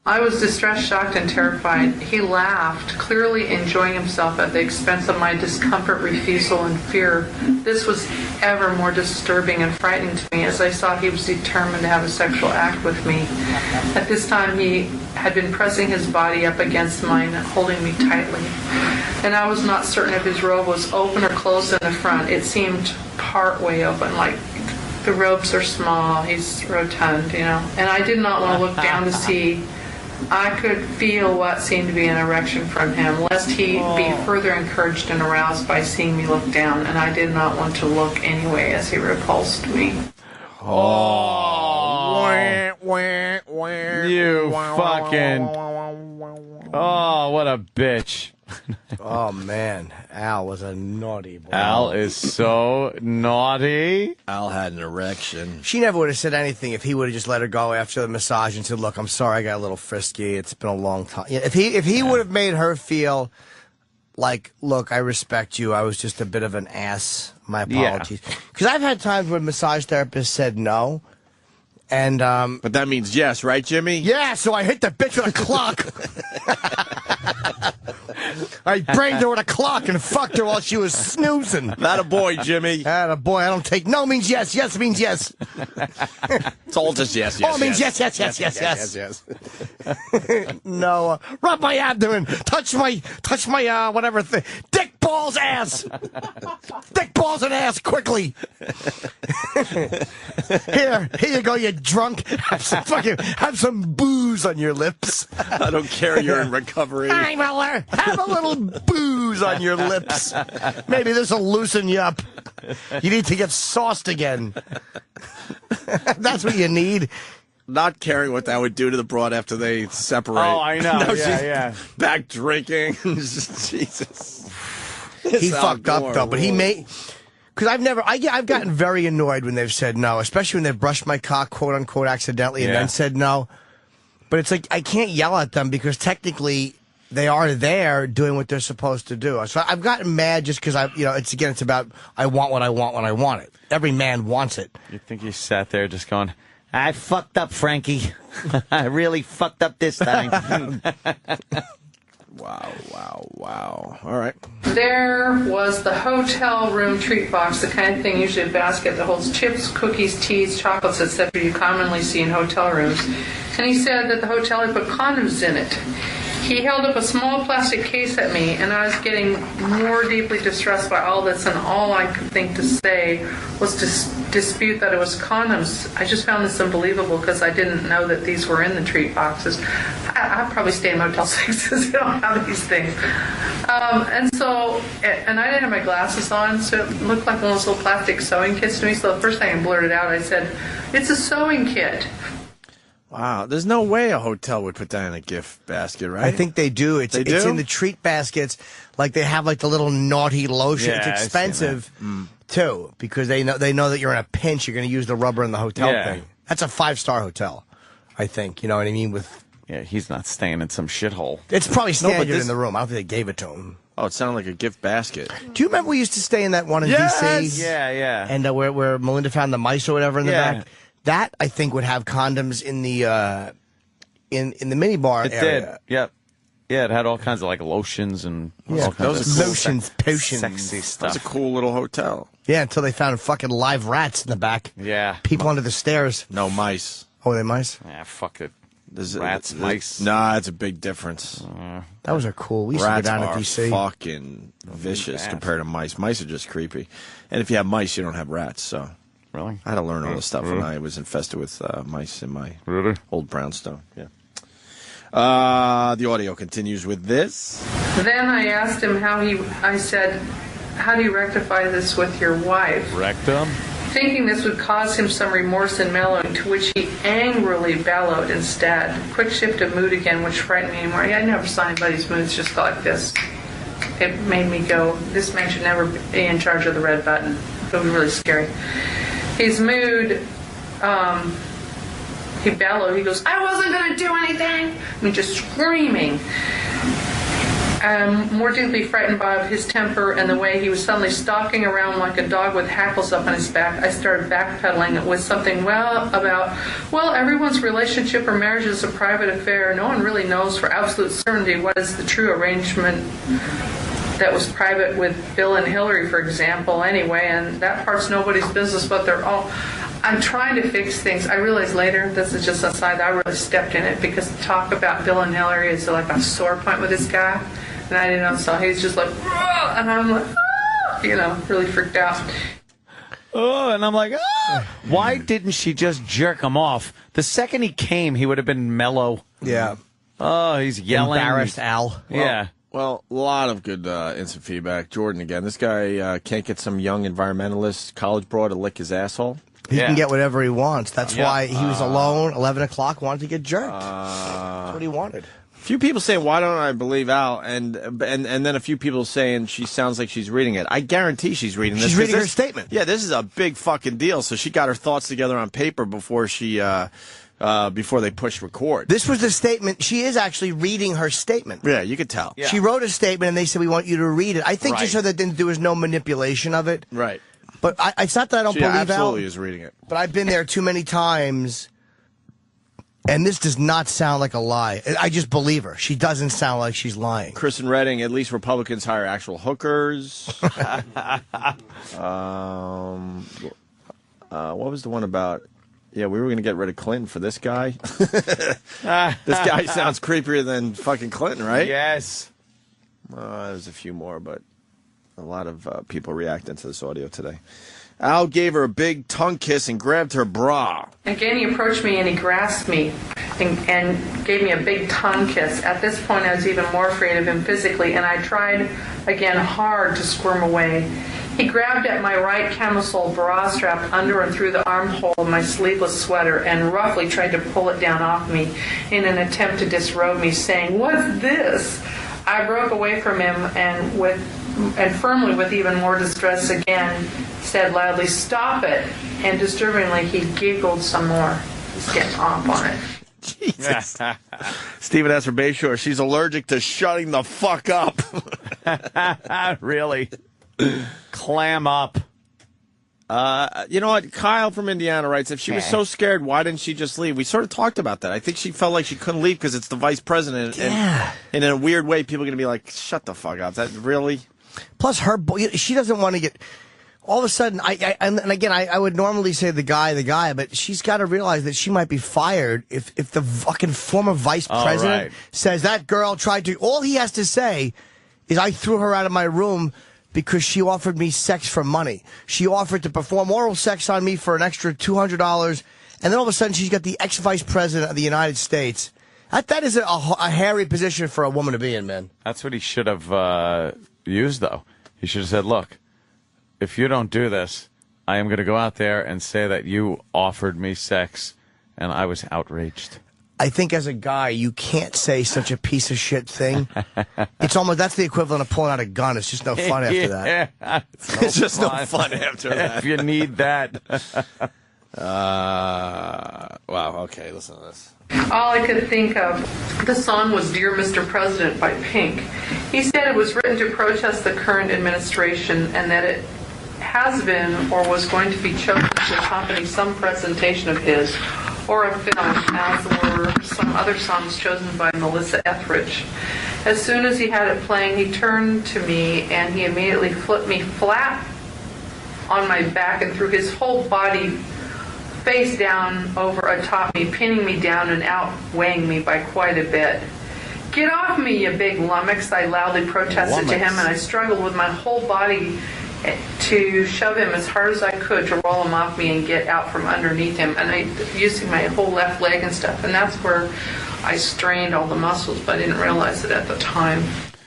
I was distressed, shocked, and terrified. He laughed, clearly enjoying himself at the expense of my discomfort, refusal, and fear. This was ever more disturbing and frightening to me, as I saw he was determined to have a sexual act with me. At this time, he had been pressing his body up against mine and holding me tightly. And I was not certain if his robe was open or closed in the front. It seemed part way open, like the robes are small, he's rotund, you know. And I did not want to look down to see. I could feel what seemed to be an erection from him, lest he be further encouraged and aroused by seeing me look down, and I did not want to look anyway as he repulsed me. You fucking... Oh, what a bitch. Oh, man. Al was a naughty boy. Al is so naughty. Al had an erection. She never would have said anything if he would have just let her go after the massage and said, look, I'm sorry, I got a little frisky. It's been a long time. Yeah, if he would have made her feel like, look, I respect you. I was just a bit of an ass. My apologies. Because I've had times when massage therapists said no. And but that means yes, right, Jimmy? Yeah, so I hit the bitch with a clock. I brained her with a clock and fucked her while she was snoozing. Not a boy, Jimmy. Not a boy. I don't take no means yes. Yes means yes. It's all just yes. All means yes. No, rub my abdomen. Touch my whatever thing. Dick balls ass. Dick balls and ass quickly. Here you go, you drunk. Have some booze on your lips. I don't care. You're in recovery. Have a little booze on your lips. Maybe this will loosen you up. You need to get sauced again. That's what you need. Not caring what that would do to the broad after they separate. Oh, I know. Now Yeah. she's back drinking. Jesus. He fucked up though, but he made. Because I've gotten very annoyed when they've said no, especially when they've brushed my cock, quote unquote, accidentally, and then said no. But it's like I can't yell at them because technically they are there doing what they're supposed to do. So I've gotten mad just because it's about I want what I want when I want it. Every man wants it. You think he sat there just going, I fucked up, Frankie. I really fucked up this time. Wow. All right. There was the hotel room treat box, the kind of thing, usually a basket that holds chips, cookies, teas, chocolates, etc. you commonly see in hotel rooms. And he said that the hotel had put condoms in it. He held up a small plastic case at me, and I was getting more deeply distressed by all this, and all I could think to say was to dispute that it was condoms. I just found this unbelievable because I didn't know that these were in the treat boxes. I probably stay in Motel 6s. They don't have these things. And I didn't have my glasses on, so it looked like one of those little plastic sewing kits to me. So the first thing I blurted out, I said, "It's a sewing kit." Wow, there's no way a hotel would put that in a gift basket, right? I think they do. It's in the treat baskets. Like they have like the little naughty lotion. Yeah, it's expensive too because they know that you're in a pinch. You're going to use the rubber in the hotel thing. That's a 5-star hotel, I think. You know what I mean? He's not staying in some shithole. It's probably standard in the room. I don't think they gave it to him. Oh, it sounded like a gift basket. Do you remember we used to stay in that one in D.C.? Yeah. And where Melinda found the mice or whatever in the back? That, I think, would have condoms in the minibar area. It did. Yep. Yeah, it had all kinds of like lotions and all kinds of lotions, potions, sexy stuff. That's a cool little hotel. Yeah, until they found fucking live rats in the back. Yeah. People under the stairs. No mice. Oh, they mice? Yeah, fuck it. Rats, mice. Nah, it's a big difference. Those are cool. We used to go down at DC. Fucking vicious compared to mice. Mice are just creepy. And if you have mice, you don't have rats, so. Really? I had to learn all this stuff when I was infested with mice in my old brownstone. Yeah. The audio continues with this. Then I asked him I said, "How do you rectify this with your wife?" Rectum? Thinking this would cause him some remorse and mellowing, to which he angrily bellowed instead. Quick shift of mood again, which frightened me anymore. I never saw anybody's moods just like this. It made me go, this man should never be in charge of the red button. It was really scary. His mood, he bellowed. He goes, "I wasn't going to do anything." I mean, just screaming. More deeply frightened by his temper and the way he was suddenly stalking around like a dog with hackles up on his back, I started backpedaling with something everyone's relationship or marriage is a private affair. No one really knows for absolute certainty what is the true arrangement that was private with Bill and Hillary, for example, anyway, and that part's nobody's business, but I'm trying to fix things. I realized later, this is just a side, I really stepped in it because talk about Bill and Hillary is like a sore point with this guy, and I didn't know, so he's just like, "Rah!" And I'm like, really freaked out. Oh, and I'm like, why didn't she just jerk him off? The second he came, he would have been mellow. Yeah. Oh, he's yelling. Embarrassed Al. Yeah. Well, a lot of good instant feedback. Jordan again. This guy can't get some young environmentalist college broad to lick his asshole. He can get whatever he wants. That's why he was alone, 11 o'clock, wanted to get jerked. That's what he wanted. A few people saying, "Why don't I believe Al?" And then a few people saying she sounds like she's reading it. I guarantee she's reading this. She's reading her statement. Yeah, this is a big fucking deal. So she got her thoughts together on paper before before they pushed record. This was the statement. She is actually reading her statement. Yeah, you could tell. Yeah. She wrote a statement, and they said, "We want you to read it." I think just so that there was no manipulation of it. Right. But it's not that I don't believe Al. She absolutely is reading it. But I've been there too many times, and this does not sound like a lie. I just believe her. She doesn't sound like she's lying. Kristen Redding, at least Republicans hire actual hookers. What was the one about... Yeah, we were going to get rid of Clinton for this guy. This guy sounds creepier than fucking Clinton, right? Yes. There's a few more, but a lot of people reacting to this audio today. Al gave her a big tongue kiss and grabbed her bra. Again, he approached me and he grasped me and gave me a big tongue kiss. At this point, I was even more afraid of him physically, and I tried again hard to squirm away. He grabbed at my right camisole bra strap under and through the armhole of my sleeveless sweater and roughly tried to pull it down off me in an attempt to disrobe me, saying, "What's this?" I broke away from him and firmly, with even more distress again, said loudly, "Stop it!" And disturbingly, he giggled some more. He's getting off on it. Jesus. Stephen S. from Bayshore, she's allergic to shutting the fuck up. Really? Clam up. You know what? Kyle from Indiana writes, if she was so scared, why didn't she just leave? We sort of talked about that. I think she felt like she couldn't leave because it's the vice president. Yeah. And in a weird way, people are going to be like, shut the fuck up. That really? Plus, she doesn't want to get... All of a sudden, and again, I would normally say the guy, but she's got to realize that she might be fired if the fucking former vice president says that girl tried to... All he has to say is, I threw her out of my room because she offered me sex for money. She offered to perform oral sex on me for an extra $200, and then all of a sudden she's got the ex-vice president of the United States. That is a hairy position for a woman to be in, man. That's what he should have used, though. He should have said, look, if you don't do this, I am going to go out there and say that you offered me sex, and I was outraged. I think as a guy, you can't say such a piece of shit thing. It's almost, that's the equivalent of pulling out a gun. It's just no fun after that. Yeah, it's just no fun after that. If you need that. Wow, okay, listen to this. All I could think of, the song was Dear Mr. President by Pink. He said it was written to protest the current administration and that it has been or was going to be chosen to accompany some presentation of his or a film, as were some other songs chosen by Melissa Etheridge. As soon as he had it playing, he turned to me and he immediately flipped me flat on my back and threw his whole body face down over atop me, pinning me down and outweighing me by quite a bit. Get off me, you big lummox, I loudly protested to him, and I struggled with my whole body to shove him as hard as I could to roll him off me and get out from underneath him, and I using my whole left leg and stuff, and that's where I strained all the muscles, but I didn't realize it at the time.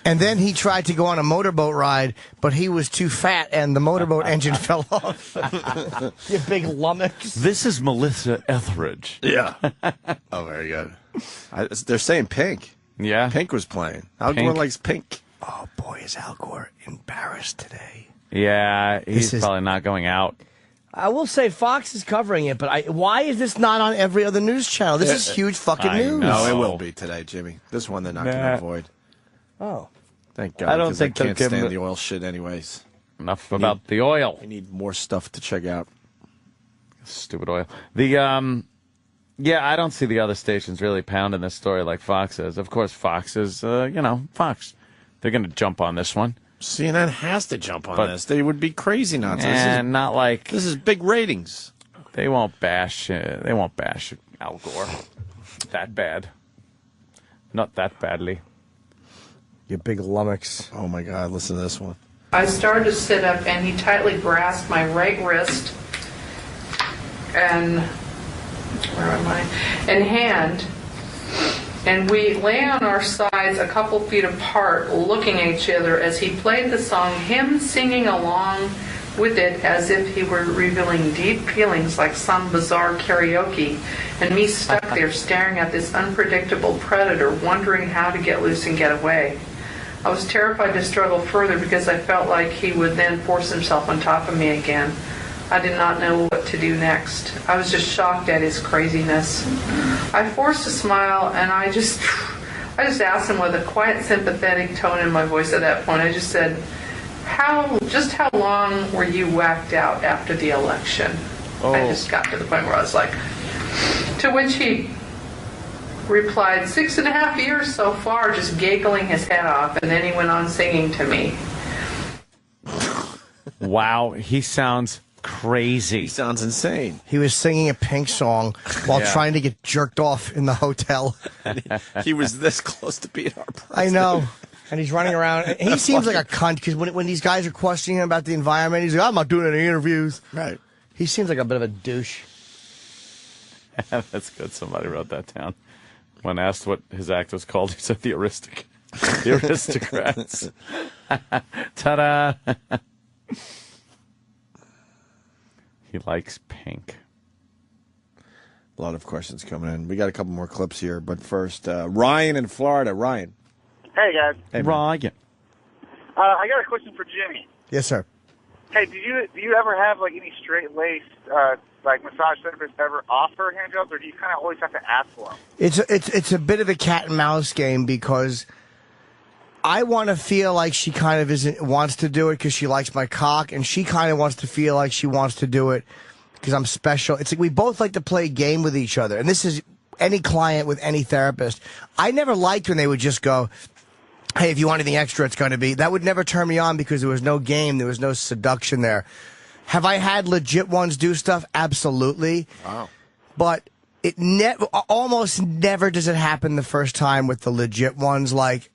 And then he tried to go on a motorboat ride, but he was too fat and the motorboat engine fell off. You big lummox. This is Melissa Etheridge. Yeah. Oh, very good. They're saying Pink. Yeah. Pink was playing. Al Gore likes Pink. Oh, boy, is Al Gore embarrassed today. Yeah, he's probably not going out. I will say Fox is covering it, but why is this not on every other news channel? This is huge fucking news. No, it will be today, Jimmy. This one they're not going to avoid. Oh. Thank God. I don't think I can't they'll give stand the oil shit anyways. Enough about the oil. We need more stuff to check out. Stupid oil. Yeah, I don't see the other stations really pounding this story like Fox is. Of course, Fox is, Fox. They're going to jump on this one. CNN has to jump on this. They would be crazy not to. And not like this is big ratings. They won't bash. They won't bash Al Gore that bad. Not that badly. You big lummox. Oh my God! Listen to this one. I started to sit up, and he tightly grasped my right wrist and hand, and we lay on our sides a couple feet apart, looking at each other as he played the song, him singing along with it as if he were revealing deep feelings like some bizarre karaoke, and me stuck there staring at this unpredictable predator, wondering how to get loose and get away. I was terrified to struggle further because I felt like he would then force himself on top of me again. I did not know what to do next. I was just shocked at his craziness. I forced a smile, and I just asked him with a quiet, sympathetic tone in my voice at that point. I just said, how long were you whacked out after the election? Oh. I just got to the point where I was like, to which he replied, 6.5 years so far, just giggling his head off, and then he went on singing to me. Wow, he sounds crazy. He sounds insane. He was singing a Pink song while trying to get jerked off in the hotel. He was this close to being our president. I know. And he's running around. He seems like a cunt because when these guys are questioning him about the environment, he's like, I'm not doing any interviews. Right. He seems like a bit of a douche. That's good. Somebody wrote that down. When asked what his act was called, he said the Aristocrats. Ta-da! He likes Pink. A lot of questions coming in. We got a couple more clips here, but first, Ryan in Florida. Ryan. Hey, guys. Hey, Ryan. I got a question for Jimmy. Yes, sir. Hey, do you ever have like any straight-laced massage therapists ever offer handjobs, or do you kind of always have to ask for them? It's a bit of a cat and mouse game because I want to feel like she kind of wants to do it because she likes my cock, and she kind of wants to feel like she wants to do it because I'm special. It's like we both like to play a game with each other, and this is any client with any therapist. I never liked when they would just go, hey, if you want anything extra, it's going to be. That would never turn me on because there was no game, there was no seduction there. Have I had legit ones do stuff? Absolutely. Wow. But it almost never does it happen the first time with the legit ones. Like,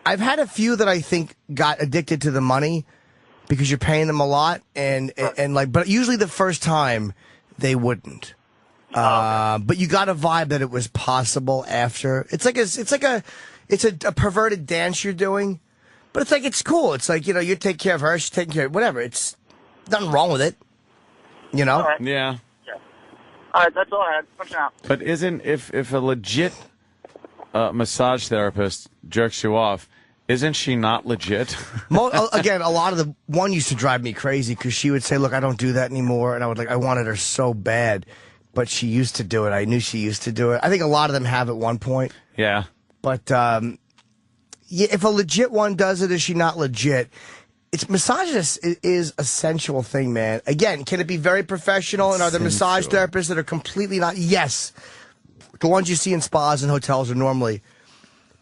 I've had a few that I think got addicted to the money because you're paying them a lot, and but usually the first time they wouldn't. But you got a vibe that it was possible after. It's a perverted dance you're doing, but it's cool. It's like, you take care of her, she's taking care of whatever. It's nothing wrong with it, All right. Yeah. All right, that's all I had. Punch out. But if a legit massage therapist jerks you off, isn't she not legit? Again, a lot of the one used to drive me crazy because she would say, look, I don't do that anymore. And I wanted her so bad, but she used to do it. I knew she used to do it. I think a lot of them have at one point. Yeah. But if a legit one does it, is she not legit? Massages is a sensual thing, man. Again, can it be very professional? And are there massage therapists that are completely not? Yes. The ones you see in spas and hotels are normally.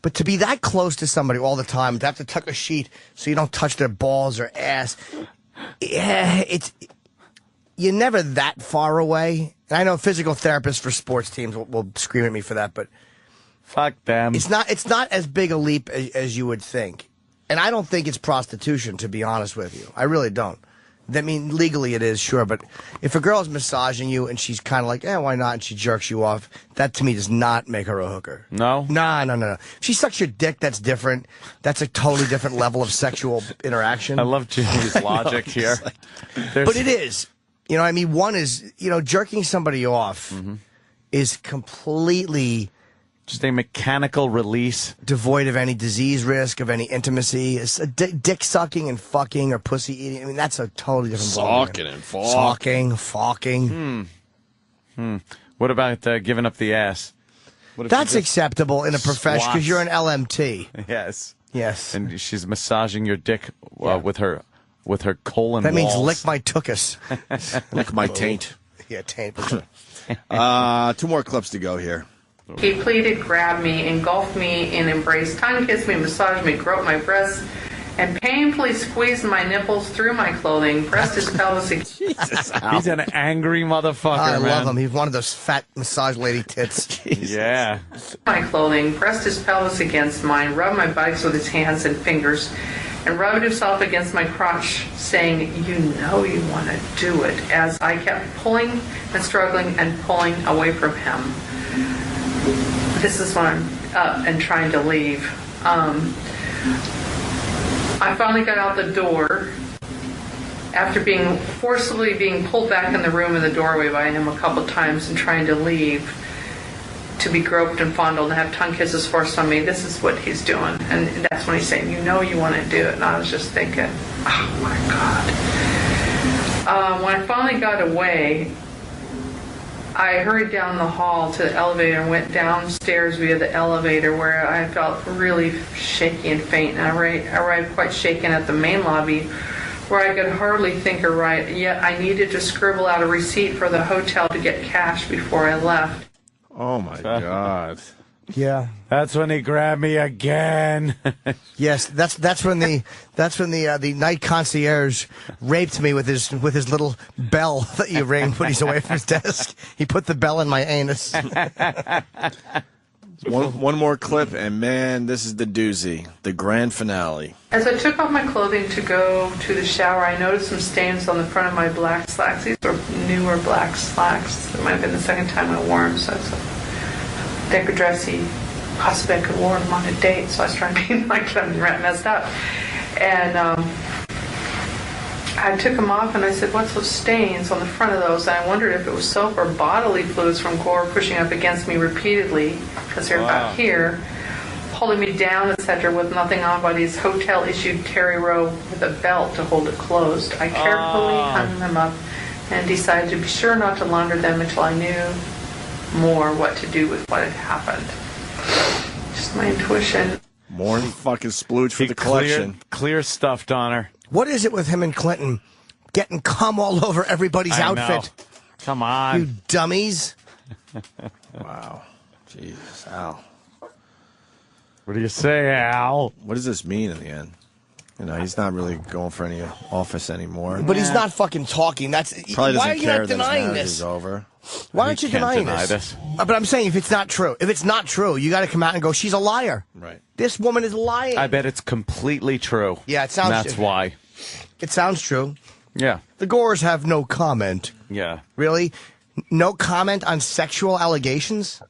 But to be that close to somebody all the time, to have to tuck a sheet so you don't touch their balls or ass, you're never that far away. And I know physical therapists for sports teams will scream at me for that, but fuck them. It's not as big a leap as you would think. And I don't think it's prostitution, to be honest with you. I really don't. I mean, legally it is, sure, but if a girl is massaging you and she's kind of like, why not, and she jerks you off, that to me does not make her a hooker. No? No. If she sucks your dick, that's different. That's a totally different level of sexual interaction. I love Jimmy's logic here. But it is. You know what I mean? One is, jerking somebody off is completely just a mechanical release, devoid of any disease risk, of any intimacy. It's dick sucking and fucking or pussy eating. I mean, that's a totally different ballgame. Fucking. What about giving up the ass? That's acceptable in a profession because you're an LMT. Yes. And she's massaging your dick with her colon. That means walls. lick my tuchus. Lick my taint. Yeah, taint. 2 more clips to go here. He pleaded, grabbed me, engulfed me in embrace, tongue kissed me, massaged me, groped my breasts, and painfully squeezed my nipples through my clothing, pressed his pelvis against. He's an angry motherfucker, I man. love him. He's one of those fat massage lady tits. Yeah. My clothing, pressed his pelvis against mine, rubbed my buttocks with his hands and fingers, and rubbed himself against my crotch, saying, you know you want to do it, as I kept pulling and struggling and pulling away from him. This is when I'm up and trying to leave. I finally got out the door after being forcibly being pulled back in the room in the doorway by him a couple times and trying to leave, to be groped and fondled and have tongue kisses forced on me. This is what he's doing. And that's when he's saying, you know you want to do it. And I was just thinking, oh my God. When I finally got away, I hurried down the hall to the elevator and went downstairs via the elevator, where I felt really shaky and faint. And I arrived quite shaken at the main lobby, where I could hardly think or write, yet I needed to scribble out a receipt for the hotel to get cash before I left. Oh my God. Yeah. That's when he grabbed me again. Yes, that's when the night concierge raped me with his little bell that you ring when he's away from his desk. He put the bell in my anus. One more clip, and man, this is the doozy, the grand finale. As I took off my clothing to go to the shower, I noticed some stains on the front of my black slacks. These were newer black slacks. It might have been the second time I wore them, so it's a thicker dressy. Possibly I could wear them on a date, so I was trying to be like I'm messed up. And I took them off and I said, what's those stains on the front of those? And I wondered if it was soap or bodily fluids from Gore pushing up against me repeatedly, because they're about here, holding me down, etc., with nothing on but his hotel-issued terry robe with a belt to hold it closed. I carefully hung them up and decided to be sure not to launder them until I knew more what to do with what had happened. Just my intuition. More fucking splooge for the collection. Clear stuff, Donner. What is it with him and Clinton getting cum all over everybody's outfit? Know. Come on. You dummies. Wow. Jesus, Al. What do you say, Al? What does this mean in the end? You know, he's not really going for any office anymore. But he's not fucking talking. That's Probably why are doesn't you care not that his denying marriage this? is over. Why aren't you denying this? But I'm saying if it's not true, you got to come out and go, she's a liar. Right. This woman is lying. I bet it's completely true. Yeah, it sounds. That's why. It sounds true. Yeah. The Gores have no comment. Yeah. Really? No comment on sexual allegations?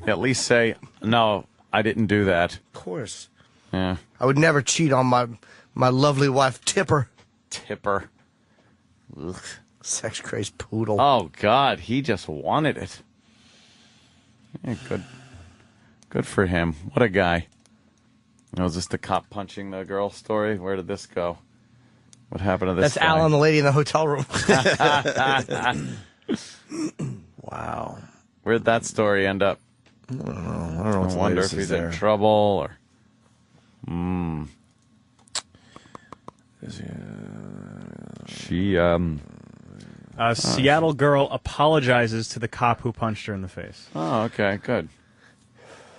At least say, no, I didn't do that. Of course. Yeah. I would never cheat on my lovely wife, Tipper. Tipper. Ugh. Sex crazed poodle. Oh, God. He just wanted it. Yeah, good for him. What a guy. Was this the cop punching the girl story? Where did this go? What happened to this That's guy? Al and the lady in the hotel room. Wow. Where'd that story end up? I don't know. I don't know what I the wonder latest if he's is there. in trouble or... She, A Seattle girl apologizes to the cop who punched her in the face. Oh, okay, good.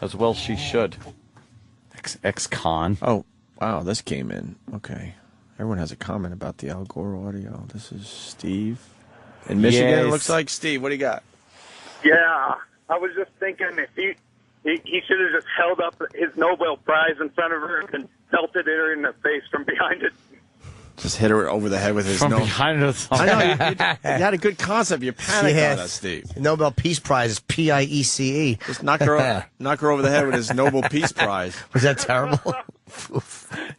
As well she should. Ex-con. Oh, wow, this came in. Okay. Everyone has a comment about the Al Gore audio. This is Steve. In Michigan, Yes. it looks like. Steve, what do you got? Yeah, I was just thinking if he should have just held up his Nobel Prize in front of her and pelted her in the face from behind it. Just hit her over the head with his From nose. behind her thumb. I know, you had a good concept. You panicked on us, Steve. Nobel Peace Prize is P-I-E-C-E. Just knock her over the head with his Nobel Peace Prize. Was that terrible?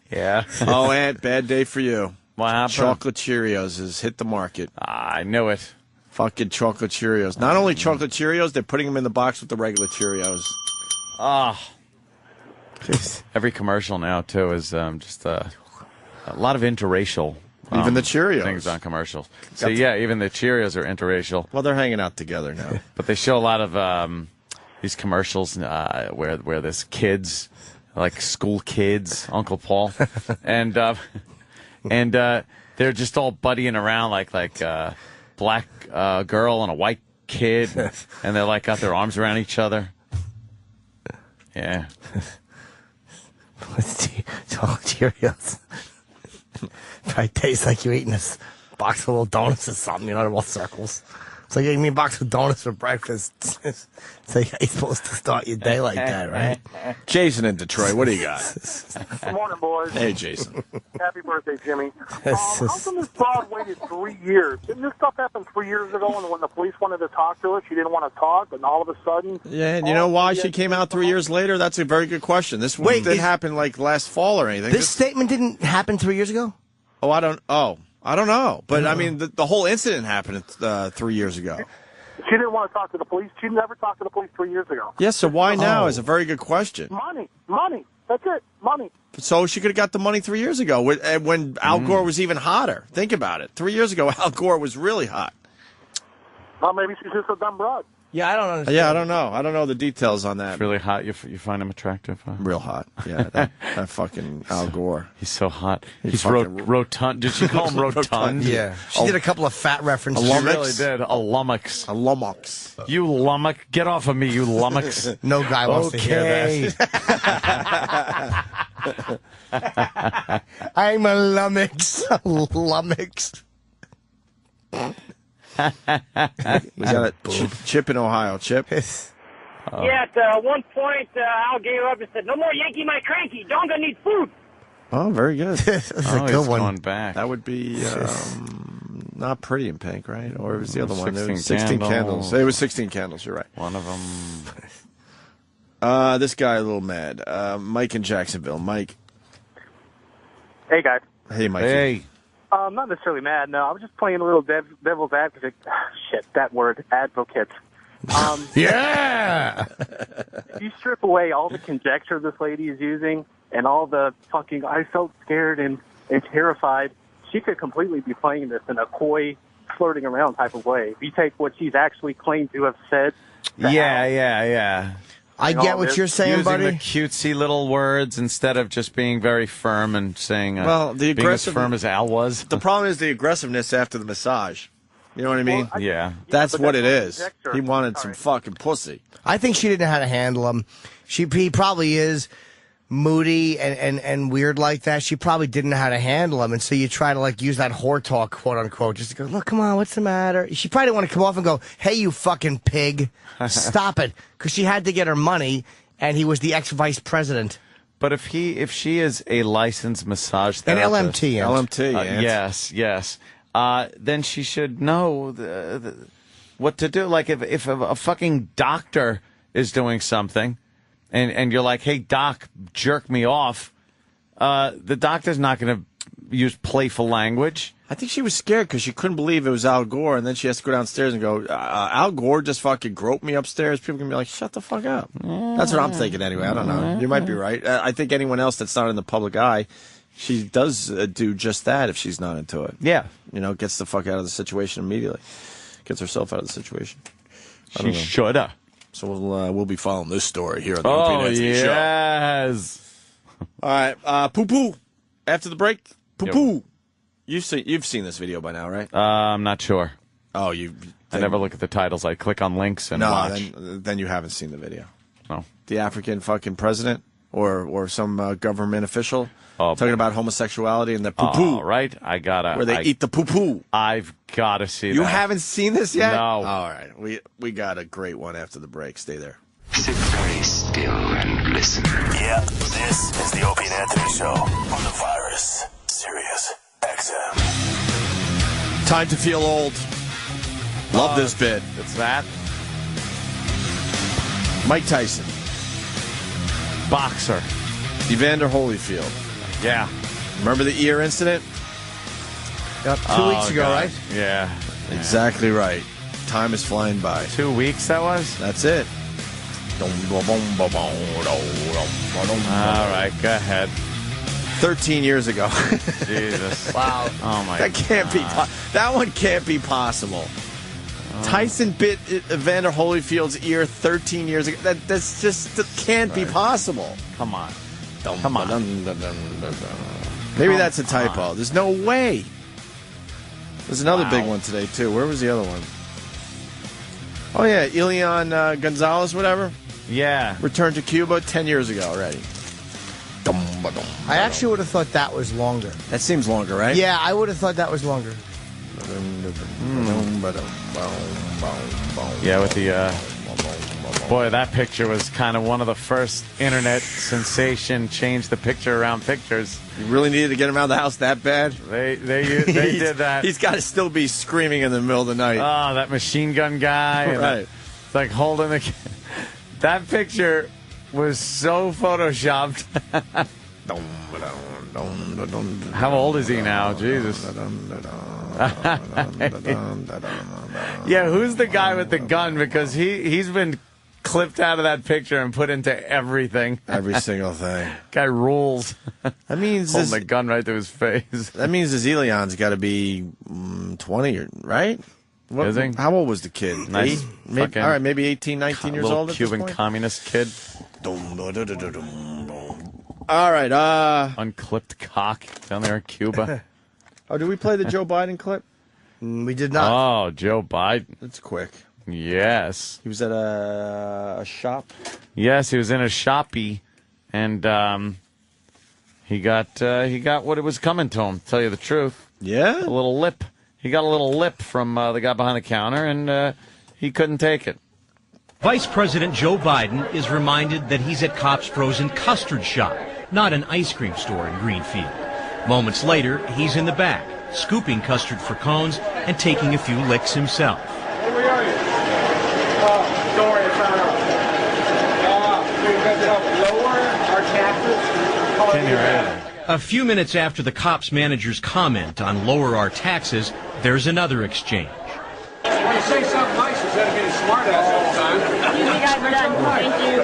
Yeah. Oh, Aunt, bad day for you. What happened? Chocolate Cheerios has hit the market. I knew it. Fucking chocolate Cheerios. Not only chocolate Cheerios, they're putting them in the box with the regular Cheerios. Ah. Every commercial now, too, is just a lot of interracial. Even the Cheerios. Things on commercials. So, yeah, even the Cheerios are interracial. Well, they're hanging out together now. But they show a lot of these commercials where there's kids, like school kids, Uncle Paul, and they're just all buddying around like a black girl and a white kid, and they're like got their arms around each other. Yeah. Cheerios. Probably tastes like you're eating this box of little donuts or something, you know, they're all circles. It's like eating me a box of donuts for breakfast. It's like you're supposed to start your day like that, right? Jason in Detroit, what do you got? Good morning, boys. Hey, Jason. Happy birthday, Jimmy. How come this broad waited 3 years? Didn't this stuff happen 3 years ago? And when the police wanted to talk to her, she didn't want to talk, and all of a sudden... Yeah, and you know why she came out 3 years later? That's a very good question. This didn't happen like last fall or anything. This statement didn't happen 3 years ago? I don't know. But, I mean, the whole incident happened 3 years ago. She didn't want to talk to the police. She never talked to the police 3 years ago. Yes, so why now is a very good question. Money. That's it. Money. So she could have got the money 3 years ago when Al Gore was even hotter. Think about it. 3 years ago, Al Gore was really hot. Well, maybe she's just a dumb broad. Yeah, I don't understand. Yeah, I don't know. I don't know the details on that. It's really hot. You find him attractive? Huh? Real hot. Yeah, that fucking Al Gore. He's so hot. He's fucking rotund. Did she call him rotund? Yeah. She did a couple of fat references. She really did. A lummox. A lummox. You lummox. Get off of me, you lummox. No guy wants to hear that. I'm a lummox. Lummox. We got a Chip in Ohio. Chip? Yeah, at one point, Al gave up and said, "No more Yankee my cranky. Donga need food." Oh, very good. That's a good one. Going back. That would be not Pretty in Pink, right? Or it was the other one? 16 16 Candles. Candles. It was 16 Candles, you're right. One of them. This guy a little mad. Mike in Jacksonville. Mike. Hey, guys. Hey, Mike. Hey. Not necessarily mad, no. I was just playing a little devil's advocate. Shit, that word, advocate. Yeah! If you strip away all the conjecture this lady is using and all the fucking, I felt scared and terrified, she could completely be playing this in a coy, flirting around type of way. If you take what she's actually claimed to have said. Yeah. I get what you're saying, using buddy. the cutesy little words instead of just being very firm and saying, well, the being as firm as Al was. The problem is the aggressiveness after the massage. You know what I mean? Yeah. That's but what that's it not is. conjecture. He wanted some fucking pussy. I think she didn't know how to handle him. He probably is moody and weird like that. She probably didn't know how to handle him, and so you try to like use that whore talk, quote unquote, just to go, look, come on, what's the matter? She probably didn't want to come off and go, hey, you fucking pig, stop it, because she had to get her money, and he was the ex-vice president. But if she is a licensed massage An therapist, LMT, yes, then she should know what to do. Like if a fucking doctor is doing something, and you're like, hey, doc, jerk me off, the doctor's not going to use playful language. I think she was scared because she couldn't believe it was Al Gore, and then she has to go downstairs and go, Al Gore just fucking groped me upstairs. People can be like, shut the fuck up. That's what I'm thinking anyway. I don't know. You might be right. I think anyone else that's not in the public eye, she does do just that if she's not into it. Yeah. You know, gets the fuck out of the situation immediately. Gets herself out of the situation. She shoulda. So we'll be following this story here on the Opie and Anthony Show. Yes. All right, poo-poo. After the break, poo-poo. You've seen this video by now, right? I'm not sure. Oh, I never look at the titles. I click on links and watch. Then you haven't seen the video. No. The African fucking president or some government official talking about homosexuality and the poo-poo. All right, where they eat the poo-poo. I've got to see that. You haven't seen this yet? No. All right, we got a great one after the break. Stay there. Sit very still and listen. Yeah, this is the Opie and Anthony Show on the Virus Sirius XM. Time to feel old. Love this bit. It's that. Mike Tyson. Boxer. Evander Holyfield. Yeah. Remember the ear incident? Yep, 2 weeks ago, right? Yeah. Exactly right. Time is flying by. 2 weeks, that was? That's it. All right, go ahead. 13 years ago. Jesus. Wow. Oh, my That can't be. That one can't be possible. Tyson bit Evander Holyfield's ear 13 years ago. That can't be possible. Come on. Come on. Maybe that's a typo. There's no way. There's another big one today, too. Where was the other one? Oh, yeah. Elian Gonzalez, whatever. Yeah. Returned to Cuba 10 years ago already. I actually would have thought that was longer. That seems longer, right? Yeah, I would have thought that was longer. Yeah, with the... Boy, that picture was kind of one of the first internet sensation change the picture around pictures. You really needed to get him out of the house that bad? They did that. He's got to still be screaming in the middle of the night. Oh, that machine gun guy. Right. It's like holding the... That picture was so photoshopped. How old is he now? Jesus. Yeah, who's the guy with the gun? Because he's been clipped out of that picture and put into everything. Every single thing. Guy rules. That means holding the gun right to his face. That means the Elian's got to be 20, right? Is he? How old was the kid? Nice. Maybe, all right, maybe 18, 19 years old at Cuban this point? communist kid. All right. Unclipped cock down there in Cuba. Oh, did we play the Joe Biden clip? We did not. Oh, Joe Biden. That's quick. Yes. He was at a shop? Yes, he was in a shoppy, and he got what it was coming to him, to tell you the truth. Yeah? A little lip. He got a little lip from the guy behind the counter, and he couldn't take it. Vice President Joe Biden is reminded that he's at Kopp's frozen custard shop, not an ice cream store in Greenfield. Moments later, he's in the back, scooping custard for cones and taking a few licks himself. Hey, where are you? Don't worry, I found out. You guys help lower our taxes? Can't hear anything. A few minutes after the Kopp's manager's comment on lower our taxes, there's another exchange. When you say something nice instead of being smart ass all the time. You guys are done. Thank you.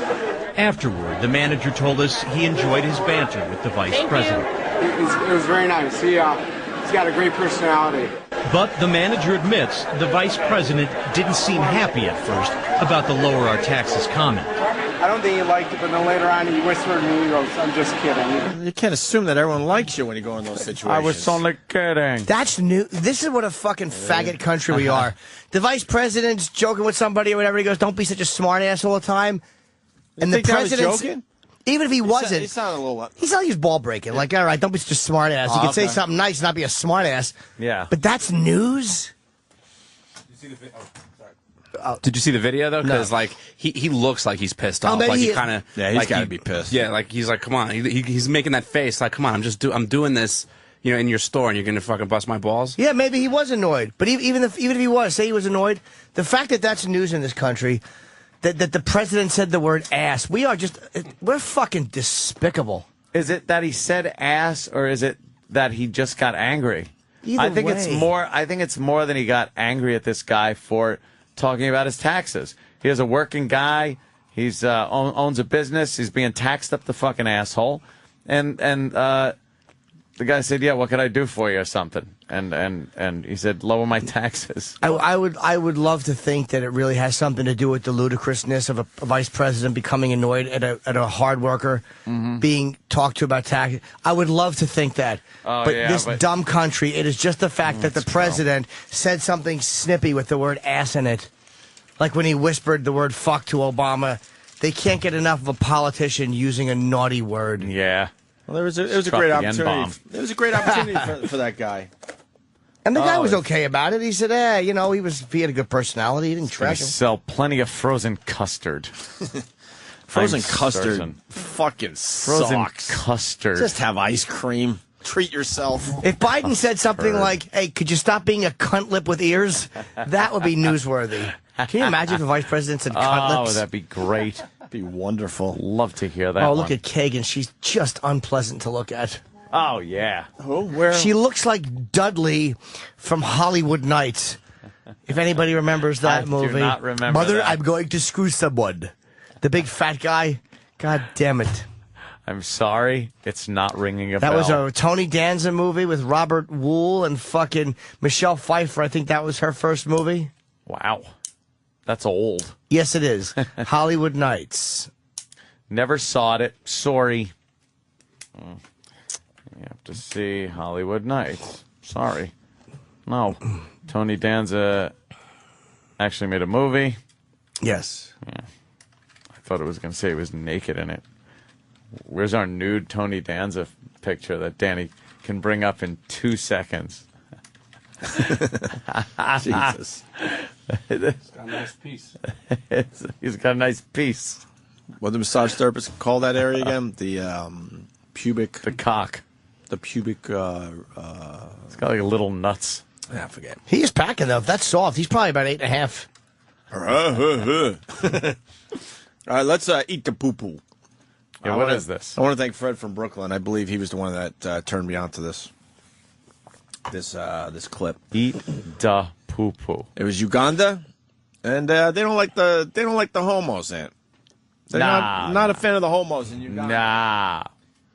Afterward, the manager told us he enjoyed his banter with the vice president. It was very nice. He's got a great personality. But the manager admits the vice president didn't seem happy at first about the lower our taxes comment. I don't think he liked it, but then later on he whispered to me, he goes, I'm just kidding. You can't assume that everyone likes you when you go in those situations. I was only kidding. That's new. This is what a fucking faggot country we are. The vice president's joking with somebody or whatever. He goes, "Don't be such a smart ass all the time." And the president's joking? Even if he wasn't, he sounded a little. He's not he's ball breaking. Like, all right, don't be such a smart ass. You can say something nice, and not be a smart ass. Yeah. But that's news. Did you see the video though? Because like he looks like he's pissed off. Like he kind of he's got to be pissed. Yeah, like he's like, come on. He's making that face. Like, come on. I'm doing this. You know, in your store, and you're gonna fucking bust my balls. Yeah, maybe he was annoyed. But even if he was, say he was annoyed, the fact that that's news in this country, that the president said the word ass, we're fucking despicable. Is it that he said ass, or is it that he just got angry? I think it's more. I think it's more than he got angry at this guy for talking about his taxes. He is a working guy. He's owns a business. He's being taxed up the fucking asshole, and the guy said, "Yeah, what could I do for you or something?" And he said, "Lower my taxes." I would love to think that it really has something to do with the ludicrousness of a vice president becoming annoyed at a hard worker being talked to about taxes. I would love to think that. But this dumb country, it is just the fact that the president said something snippy with the word ass in it. Like when he whispered the word fuck to Obama. They can't get enough of a politician using a naughty word. Yeah. Well, it was a great opportunity. It was a great opportunity for that guy. And the guy was okay about it. He said, he had a good personality. He didn't trash him. Sell plenty of frozen custard. Frozen custard fucking frozen sucks. Custard. Just have ice cream. Treat yourself. If Biden said something like, "Hey, could you stop being a cunt lip with ears?" That would be newsworthy. Can you imagine if the vice president said cunt lips? Oh, that'd be great. Be wonderful. Love to hear that. Oh, look at Kagan. She's just unpleasant to look at. Oh, yeah. Who? Where? She looks like Dudley from Hollywood Nights. If anybody remembers that movie. I do not remember Mother, that. I'm going to screw someone. The big fat guy. God damn it. I'm sorry. It's not ringing a bell. That was a Tony Danza movie with Robert Wool and fucking Michelle Pfeiffer. I think that was her first movie. Wow. That's old. Yes, it is. Hollywood Nights. Never saw it. Sorry. You have to see Hollywood Nights. Sorry. No. Tony Danza actually made a movie. Yes. Yeah. I thought it was going to say he was naked in it. Where's our nude Tony Danza picture that Danny can bring up in 2 seconds? Jesus. He's got a nice piece. He's got a nice piece. What the massage therapist call that area again? The pubic. The cock. The pubic. It's got like little nuts. I forget. He is packing though. If that's soft, he's probably about 8.5. All right, let's eat the poo-poo. Yeah, what is this? I want to thank Fred from Brooklyn. I believe he was the one that turned me on to this clip. Eat the poo-poo. It was Uganda, and they don't like the homos, Ant. They're not a fan of the homos in Uganda. Nah.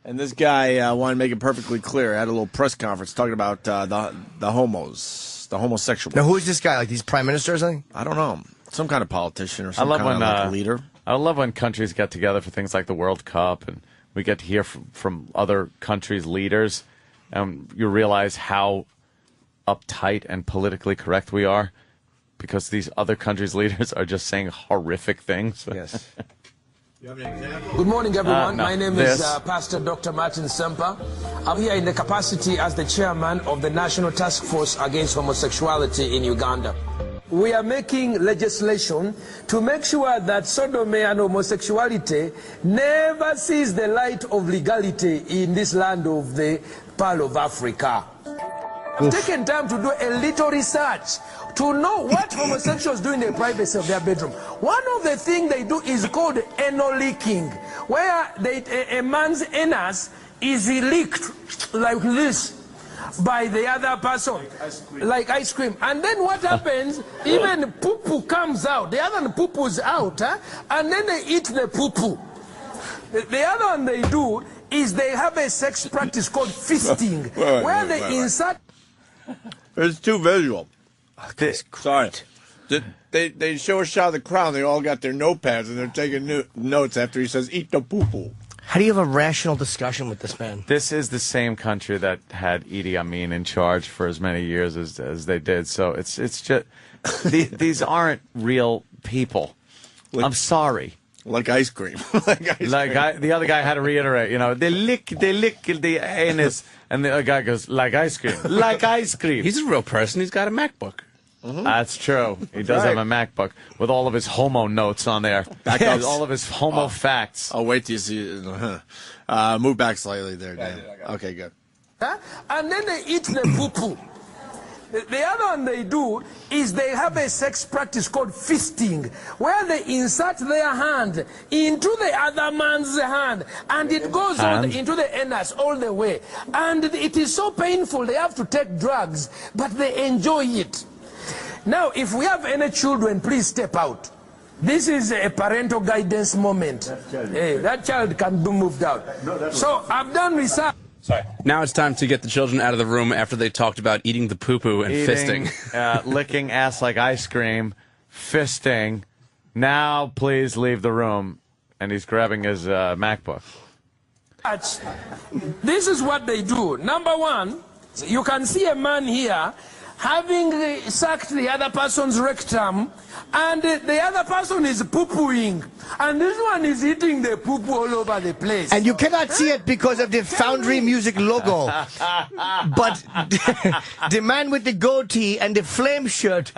And this guy wanted to make it perfectly clear. Had a little press conference talking about the homos, the homosexuals. Now, who is this guy? Like these prime minister or something? I don't know. Some kind of politician or some kind of leader. I love when countries get together for things like the World Cup, and we get to hear from other countries' leaders, and you realize how uptight and politically correct we are, because these other countries' leaders are just saying horrific things. Yes. Good morning, everyone. My name is Pastor Dr. Martin Semper. I'm here in the capacity as the chairman of the National Task Force Against Homosexuality in Uganda. We are making legislation to make sure that sodomy and homosexuality never sees the light of legality in this land of the Pearl of Africa. I've taken time to do a little research to know what homosexuals do in the privacy of their bedroom. One of the things they do is called anal leaking, where a man's anus is leaked like this by the other person, like ice cream. And then what happens, even poo-poo comes out, the other poo-poo's out, and then they eat the poo-poo. The other one they do is they have a sex practice called fisting, where they insert... It's too visual. Sorry. They show a shot of the crowd. They all got their notepads and they're taking notes after he says, "Eat the poo-poo." How do you have a rational discussion with this man? This is the same country that had Idi Amin in charge for as many years as they did. So it's just these aren't real people. I'm sorry. Like ice cream. The other guy had to reiterate, they lick the anus, and the other guy goes, like ice cream. Like ice cream. He's a real person. He's got a MacBook. Mm-hmm. That's true. He does have a MacBook with all of his homo notes on there. All of his homo facts. I'll wait till you see it. Move back slightly there, Dan. Okay, good. And then they eat the poo-poo. The other one they do is they have a sex practice called fisting, where they insert their hand into the other man's hand, and it goes on into the anus all the way. And it is so painful, they have to take drugs, but they enjoy it. Now, if we have any children, please step out. This is a parental guidance moment. That child can be moved out. So I've done research. Sorry. Now it's time to get the children out of the room after they talked about eating the poo-poo and fisting. Licking ass like ice cream, fisting. Now please leave the room. And he's grabbing his MacBook. This is what they do. Number one, you can see a man here having sucked the other person's rectum, and the other person is poo-pooing, and this one is eating the poo-poo all over the place. And you cannot see it because of the Foundry Music logo. But the man with the goatee and the flame shirt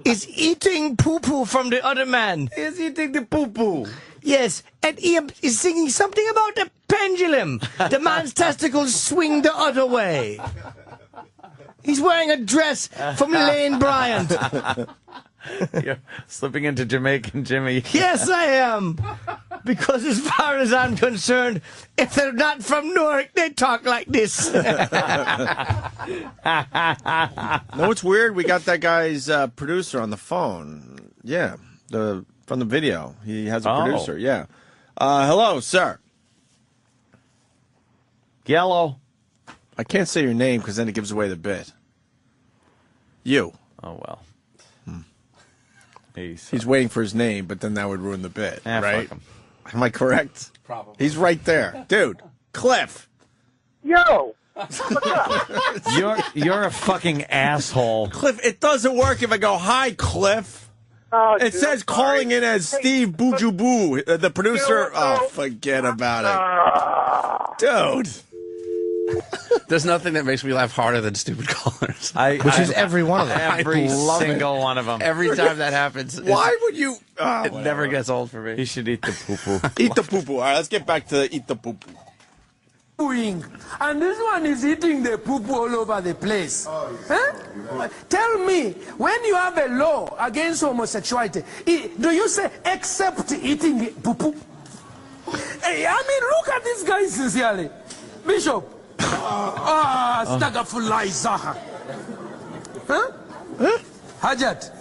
is eating poo-poo from the other man. He's eating the poo-poo. Yes, and he is singing something about a pendulum. The man's testicles swing the other way. He's wearing a dress from Lane Bryant. You're slipping into Jamaican Jimmy. Yes, I am. Because as far as I'm concerned, if they're not from Newark, they talk like this. No, it's weird. We got that guy's producer on the phone. Yeah, from the video. He has a producer. Yeah. Hello, sir. Yellow. I can't say your name because then it gives away the bit. You. Oh, well. He's waiting for his name, but then that would ruin the bit, right? Fuck him. Am I correct? Probably. He's right there. Dude, Cliff. Yo. You're a fucking asshole. Cliff, it doesn't work if I go, "Hi, Cliff." It says calling in as Steve Bujubu, the producer. Oh, forget about it. Dude. There's nothing that makes me laugh harder than stupid callers. Which is every one of them. Every single one of them. Every time that happens. Why would you? It never gets old for me. He should eat the poo-poo. Eat the poo-poo. All right, let's get back to eat the poo-poo. And this one is eating the poo-poo all over the place. Huh? Tell me, when you have a law against homosexuality, do you say except eating poo-poo? Hey, I mean, look at this guy sincerely. Bishop. Stagafulaizaha. Huh? Hajat.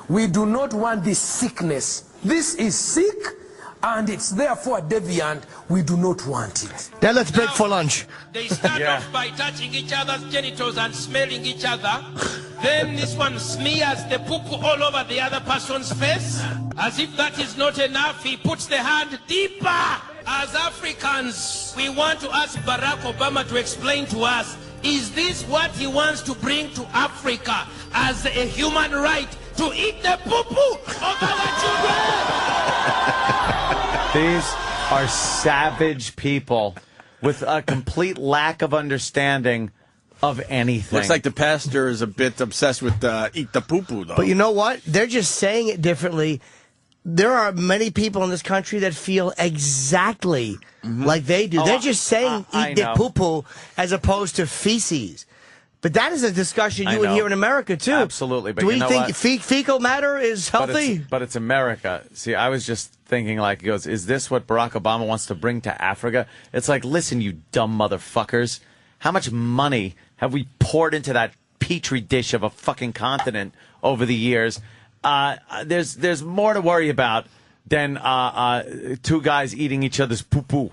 We do not want this sickness. This is sick, and it's therefore deviant. We do not want it. Then let's break for lunch. They start off by touching each other's genitals and smelling each other. Then this one smears the poo-poo all over the other person's face. As if that is not enough, he puts the hand deeper. As Africans, we want to ask Barack Obama to explain to us, is this what he wants to bring to Africa as a human right to eat the poo-poo of other children? These are savage people with a complete lack of understanding of anything. Looks like the pastor is a bit obsessed with eat the poo-poo, though. But you know what? They're just saying it differently. There are many people in this country that feel exactly like they do. They're just saying eat the poo-poo as opposed to feces. But that is a discussion you would hear in America, too. Absolutely. But do we you know think what? fecal matter is healthy? But it's America. See, I was just thinking, like, he goes, is this what Barack Obama wants to bring to Africa? It's like, listen, you dumb motherfuckers. How much money have we poured into that petri dish of a fucking continent over the years? There's more to worry about than two guys eating each other's poo-poo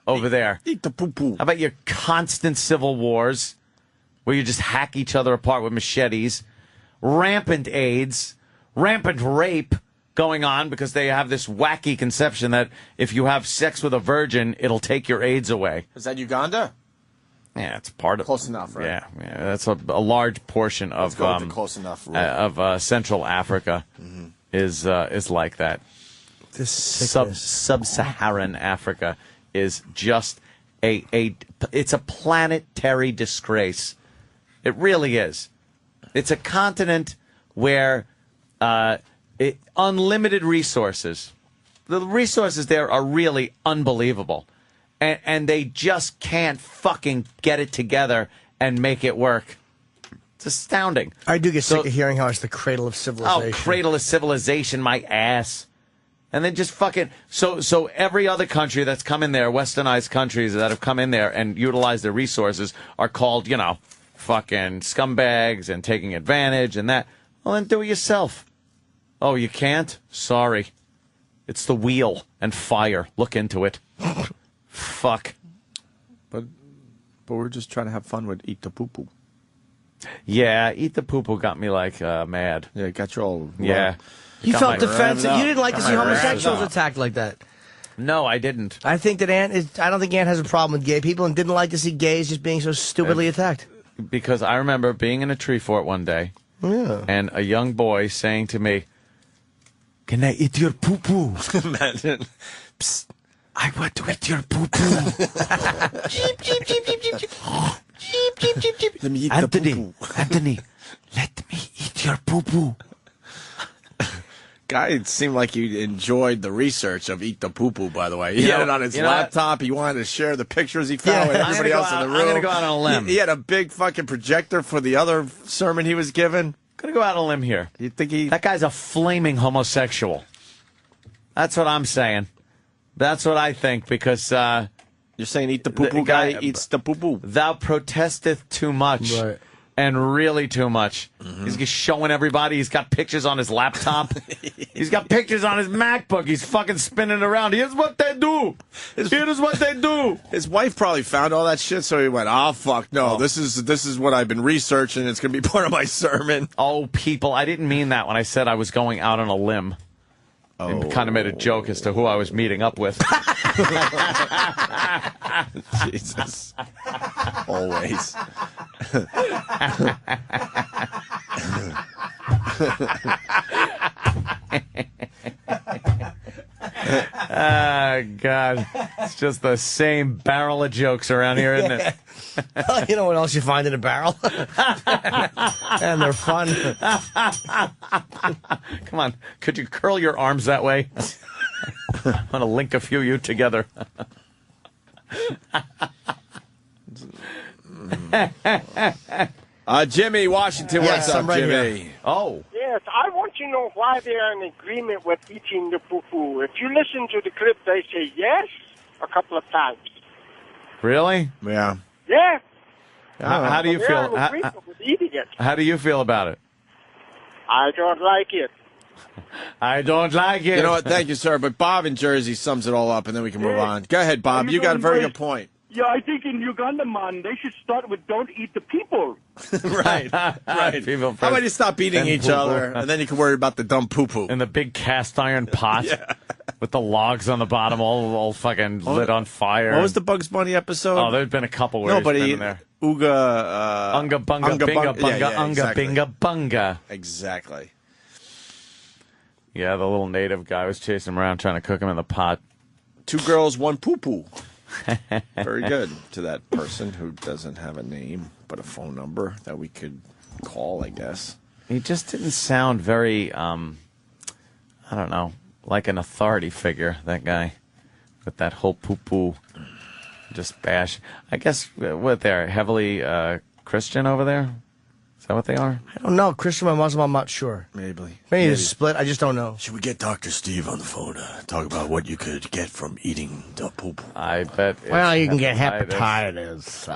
over there. Eat the poo-poo. How about your constant civil wars where you just hack each other apart with machetes? rampant AIDS, rampant rape going on because they have this wacky conception that if you have sex with a virgin, it'll take your AIDS away. Is that Uganda? Yeah, it's part of close enough, right? Yeah, that's a large portion of close enough of Central Africa is like that. This Sub-Saharan Africa is just it's a planetary disgrace. It really is. It's a continent where unlimited resources. The resources there are really unbelievable. And they just can't fucking get it together and make it work. It's astounding. I do get sick of hearing how it's the cradle of civilization. Oh, cradle of civilization, my ass. And then just fucking... So every other country that's come in there, westernized countries that have come in there and utilized their resources are called, fucking scumbags and taking advantage and that. Well, then do it yourself. Oh, you can't? Sorry. It's the wheel and fire. Look into it. Fuck. But we're just trying to have fun with Eat the Poo Poo. Yeah, Eat the Poo Poo got me mad. Yeah, it got you all. Yeah. You felt defensive. You didn't like to see homosexuals attacked like that. No, I didn't. I think that I don't think Ant has a problem with gay people and didn't like to see gays just being so stupidly attacked. Because I remember being in a tree fort one day and a young boy saying to me, "Can I eat your poo poo?" Imagine. Psst. I want to eat your poo-poo. Cheep, cheep, cheep, cheep, cheep, cheep. Cheep, cheep, cheep, cheep. Let me eat the poo-poo. Anthony, let me eat your poo-poo. Guy, it seemed like he enjoyed the research of Eat the Poo Poo, by the way. He had it on his laptop. He wanted to share the pictures he found with everybody else in the room. I'm going to go out on a limb. He had a big fucking projector for the other sermon he was giving. Going to go out on a limb here. You think That guy's a flaming homosexual. That's what I'm saying. That's what I think, because... You're saying Eat the Poo Poo guy eats the poo poo. Thou protesteth too much. Right. And really too much. He's just showing everybody. He's got pictures on his laptop. He's got pictures on his MacBook. He's fucking spinning around. Here's what they do. Here's what they do. His wife probably found all that shit, so he went, "Oh fuck, no, this is what I've been researching. It's gonna be part of my sermon." Oh, people, I didn't mean that when I said I was going out on a limb. And kind of made a joke as to who I was meeting up with. Jesus. Always. Ah, God. It's just the same barrel of jokes around here, isn't it? You know what else you find in a barrel? And they're fun. Come on. Could you curl your arms that way? I want to link a few of you together. Jimmy Washington, what's up, right Jimmy? Here. Oh. Yes, I want to know why they are in agreement with eating the poo-poo. If you listen to the clip, they say yes a couple of times. Really? Yeah. Yeah. How do you They're feel? in agreement with eating it. How do you feel about it? I don't like it. I don't like it. You know what? Thank you, sir. But Bob in Jersey sums it all up, and then we can move on. Go ahead, Bob. You got a very good point. Yeah, I think in Uganda, man, they should start with "Don't eat the people." Right. People How about you stop eating and each poo-poo. other, and then you can worry about the dumb poo-poo. In the big cast iron pot with the logs on the bottom all fucking lit on fire. What was the Bugs Bunny episode? Oh, there's been a couple where he's been in there. Unga bunga binga bunga unga exactly. binga bunga. Exactly. Yeah, the little native guy was chasing him around trying to cook him in the pot. 2 girls, 1 poo-poo. Very good to that person who doesn't have a name but a phone number that we could call, I guess. He just didn't sound very, I don't know, like an authority figure, that guy, with that whole poo-poo, just bash. I guess, what, they're heavily Christian over there? Is that what they are? I don't know. Christian or Muslim, I'm not sure. Maybe it's split. I just don't know. Should we get Dr. Steve on the phone to talk about what you could get from eating the poo-poo? I bet. Well, you can get hepatitis.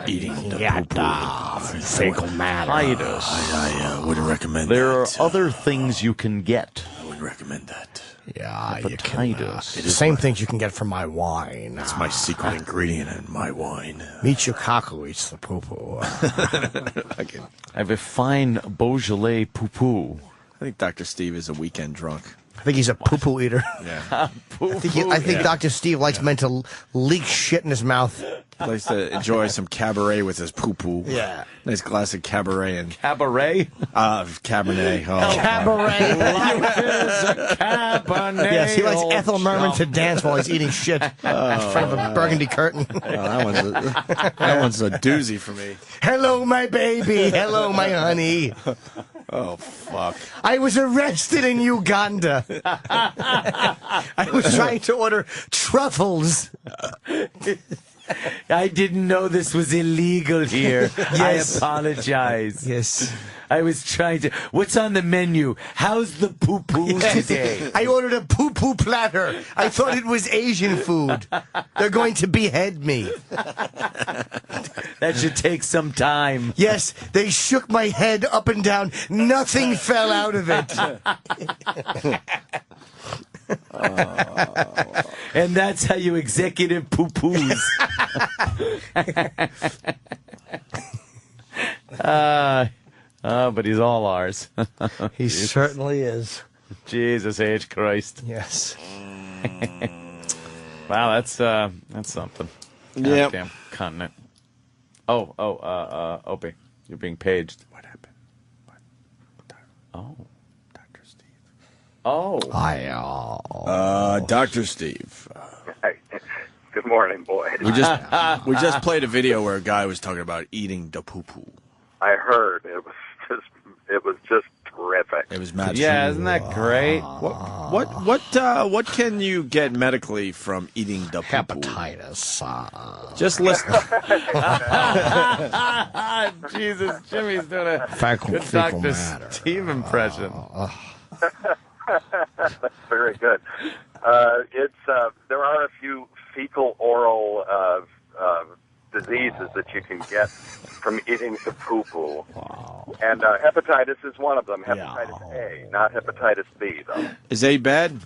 Eating the poo-poo. Fecal matter. I wouldn't recommend There that. are other things you can get. I wouldn't recommend that. Yeah, hepatitis. The same things you can get from my wine. It's my secret ingredient in my wine. Meet your cockle eats the poo-poo. I have a fine Beaujolais poo-poo. I think Dr. Steve is a weekend drunk. I think he's a poo-poo eater. Yeah. I think Dr. Steve likes men to leak shit in his mouth. Likes to enjoy some cabaret with his poo-poo. Yeah. Nice glass of cabaret and cabaret. Cabernet. Oh, Cabaret. Life is a cabernet. Yes, he likes old Ethel Merman to chum. dance while he's eating shit in front of a burgundy curtain. that one's a doozy for me. Hello, my baby. Hello, my honey. Oh, fuck. I was arrested in Uganda. I was trying to order truffles. I didn't know this was illegal here. Yes. I apologize. Yes. I was trying to... What's on the menu? How's the poo-poo today? I ordered a poo-poo platter. I thought it was Asian food. They're going to behead me. That should take some time. Yes, they shook my head up and down. Nothing fell out of it. And that's how you executive poo-poos. But he's all ours. He certainly is. Jesus H. Christ. Yes. Wow, that's something. Yep. Goddamn continent. Opie, you're being paged. What happened? Oh, Dr. Steve. Oh. Dr. Steve. Good morning, boys. We just played a video where a guy was talking about eating the poo-poo. I heard it was just terrific. It was magic. Yeah, isn't that great? What can you get medically from eating the poo-poo? Hepatitis. Just listen. Jesus, Jimmy's doing a good fecal Dr. matter. Steve impression. That's very good. There are a few fecal oral diseases that you can get from eating the poo-poo. Wow. And hepatitis is one of them. Hepatitis A, not hepatitis B, though. Is A bad?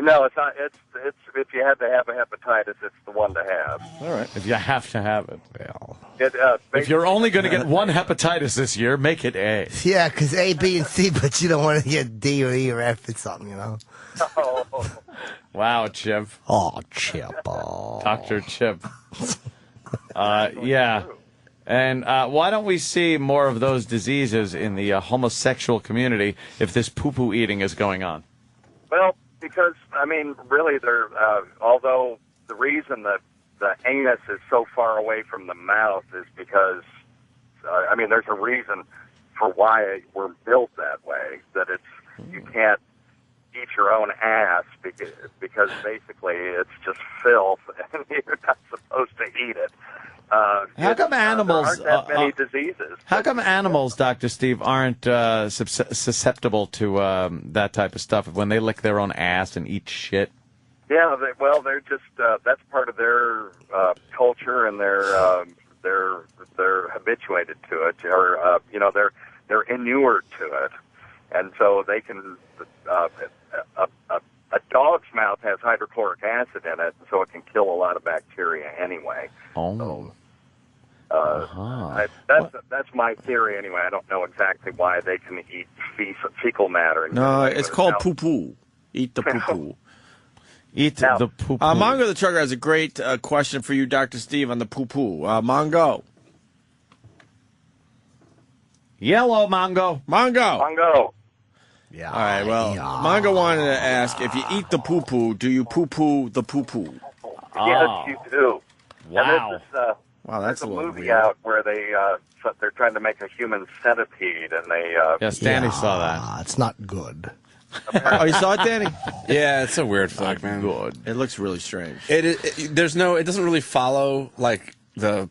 No, it's not. It's if you had to have a hepatitis, it's the one to have. All right. If you have to have it. Well. If you're only going to get one hepatitis this year, make it A. Yeah, because A, B, and C, but you don't want to get D or E or F or something, you know? Oh. Wow, Chip. Oh, Chip. Oh. Dr. Chip. Yeah. And why don't we see more of those diseases in the homosexual community if this poo-poo eating is going on? Well, because, I mean, really, although the reason that the anus is so far away from the mouth is because, there's a reason for why we're built that way, that you can't eat your own ass because basically it's just filth and you're not supposed to eat it. How come animals there aren't that many diseases? How come animals, Dr. Steve, aren't susceptible to that type of stuff when they lick their own ass and eat shit? Yeah, they're just that's part of their culture, and they're habituated to it, or they're inured to it, and so they can. A dog's mouth has hydrochloric acid in it, so it can kill a lot of bacteria anyway. Oh. That's my theory anyway. I don't know exactly why they can eat fecal matter. No, it's called poo-poo. Eat the poo-poo. Eat the poo-poo. Mongo the Trucker has a great question for you, Dr. Steve, on the poo-poo. Mongo. Yellow Mongo. Mongo. Yeah. All right, well, Mongo wanted to ask, if you eat the poo-poo, do you poo-poo the poo-poo? Yes, you do. Wow. And Wow, that's there's a little movie weird. out where they're trying to make a human centipede, and they... Yes, Danny saw that. It's not good. Oh, you saw it, Danny? Yeah, it's a weird flick, man. Good. It looks really strange. It doesn't really follow like the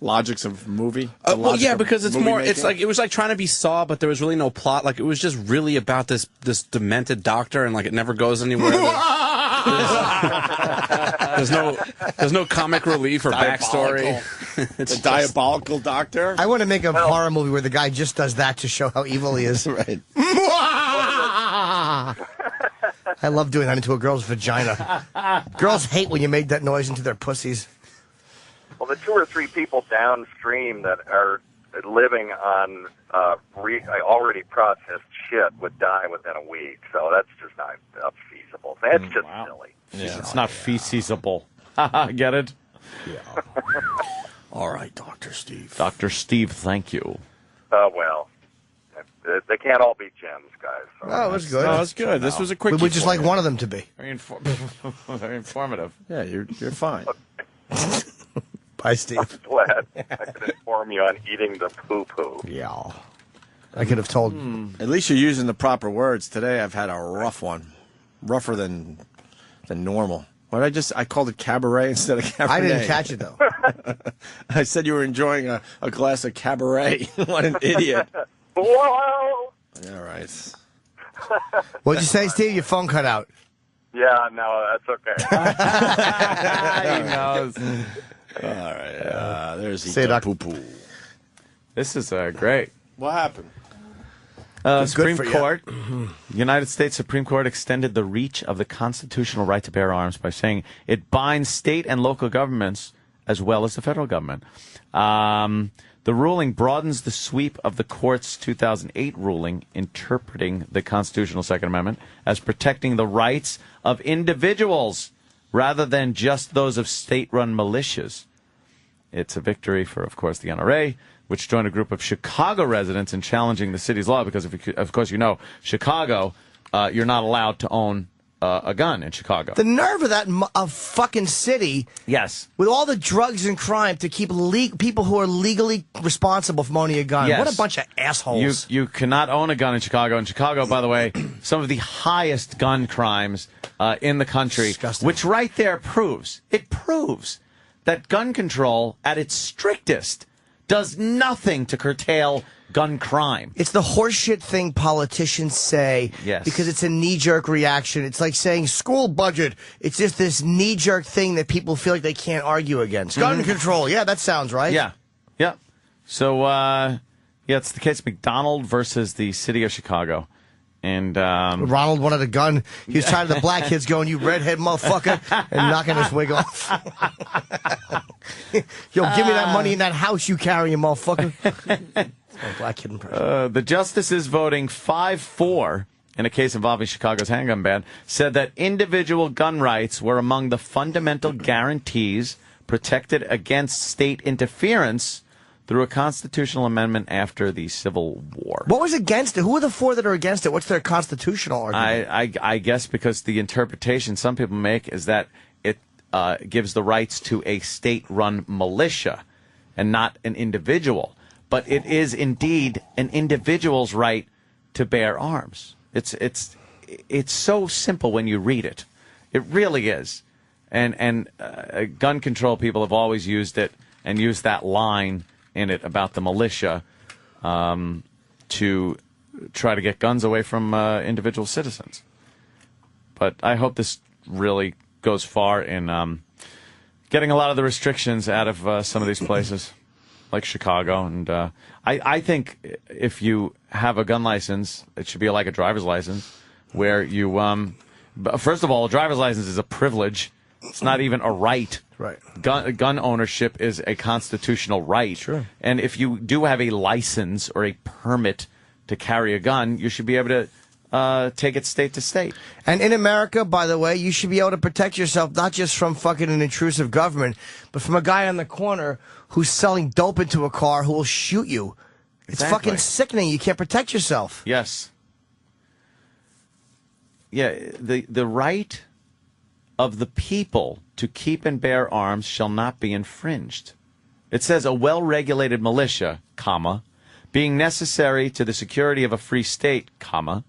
logics of movie. Well, yeah, because it's more. Making? It's like it was like trying to be Saw, but there was really no plot. Like it was just really about this demented doctor, and like it never goes anywhere. There's no comic relief or backstory. It's a diabolical doctor. I want to make a horror movie where the guy just does that to show how evil he is. Right. I love doing that into a girl's vagina. Girls hate when you make that noise into their pussies. Well, the 2 or 3 people downstream that are living on already processed shit would die within a week. So that's just not feasible. That's just silly. Yeah, it's not feasible. Get it? Yeah. All right, Dr. Steve. Dr. Steve, thank you. Well, they can't all be gems, guys. So. Oh, that's good. Oh, that's good. This was a quick. We would just like one of them to be. Very, very informative. Yeah, you're fine. Bye, Steve. I'm glad I could inform you on eating the poo-poo. Yeah. I could have told. At least you're using the proper words. Today I've had a rough one. Rougher than normal. What did I called it cabaret instead of cabaret. I didn't catch it, though. I said you were enjoying a glass of cabaret. What an idiot. Whoa! All right. What'd you say, Steve? Your phone cut out. Yeah, no, that's okay. He knows. All right. There's Say the Doc. poo-poo. This is great. What happened? Supreme for you. Court, United States Supreme Court extended the reach of the constitutional right to bear arms by saying it binds state and local governments as well as the federal government. The ruling broadens the sweep of the court's 2008 ruling interpreting the constitutional Second Amendment as protecting the rights of individuals rather than just those of state-run militias. It's a victory for, of course, the NRA, which joined a group of Chicago residents in challenging the city's law because, of course, you know, Chicago, you're not allowed to own a gun in Chicago. The nerve of that fucking city. Yes. With all the drugs and crime to keep people who are legally responsible from owning a gun. Yes. What a bunch of assholes. You cannot own a gun in Chicago. In Chicago, by the way, some of the highest gun crimes in the country, Disgusting. which right there proves that gun control at its strictest does nothing to curtail gun crime. It's the horseshit thing politicians say because it's a knee-jerk reaction. It's like saying school budget. It's just this knee-jerk thing that people feel like they can't argue against. Gun control. Yeah, that sounds right. Yeah. Yeah. So, it's the case McDonald versus the city of Chicago. And Ronald wanted a gun. He was tired of the black kids going, "You redhead motherfucker," and knocking his wig off. Yo, give me that money in that house you carry, you motherfucker. Oh, black kid impression. The justices voting 5-4 in a case involving Chicago's handgun ban said that individual gun rights were among the fundamental guarantees protected against state interference through a constitutional amendment after the Civil War. What was against it? Who are the 4 that are against it? What's their constitutional argument? I guess because the interpretation some people make is that it gives the rights to a state-run militia and not an individual. But it is indeed an individual's right to bear arms. It's so simple when you read it. It really is. And gun control people have always used it and used that line in it about the militia to try to get guns away from individual citizens. But I hope this really goes far in getting a lot of the restrictions out of some of these places, like Chicago. And I think if you have a gun license, it should be like a driver's license, where you, first of all, a driver's license is a privilege. It's not even a right. Right. Gun ownership is a constitutional right. Sure. And if you do have a license or a permit to carry a gun, you should be able to take it state to state. And in America, by the way, you should be able to protect yourself not just from fucking an intrusive government, but from a guy on the corner who's selling dope into a car who will shoot you. It's Exactly. fucking sickening. You can't protect yourself. Yes. Yeah, the right of the people to keep and bear arms shall not be infringed. It says a well-regulated militia, comma, being necessary to the security of a free state, comma,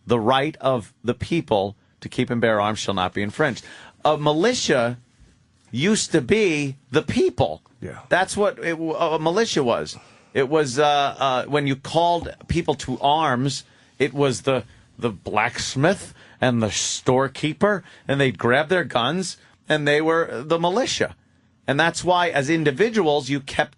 the right of the people to keep and bear arms shall not be infringed. A militia used to be the people. Yeah. That's what a militia was. It was when you called people to arms, it was the blacksmith and the storekeeper, and they'd grab their guns, and they were the militia. And that's why, as individuals, you kept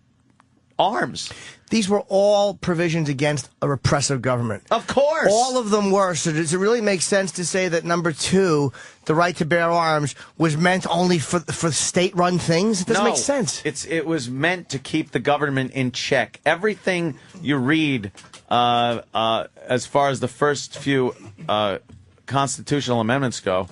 arms. These were all provisions against a repressive government. Of course. All of them were. So does it really make sense to say that number 2, the right to bear arms, was meant only for state-run things? It doesn't make sense. It was meant to keep the government in check. Everything you read as far as the first few constitutional amendments go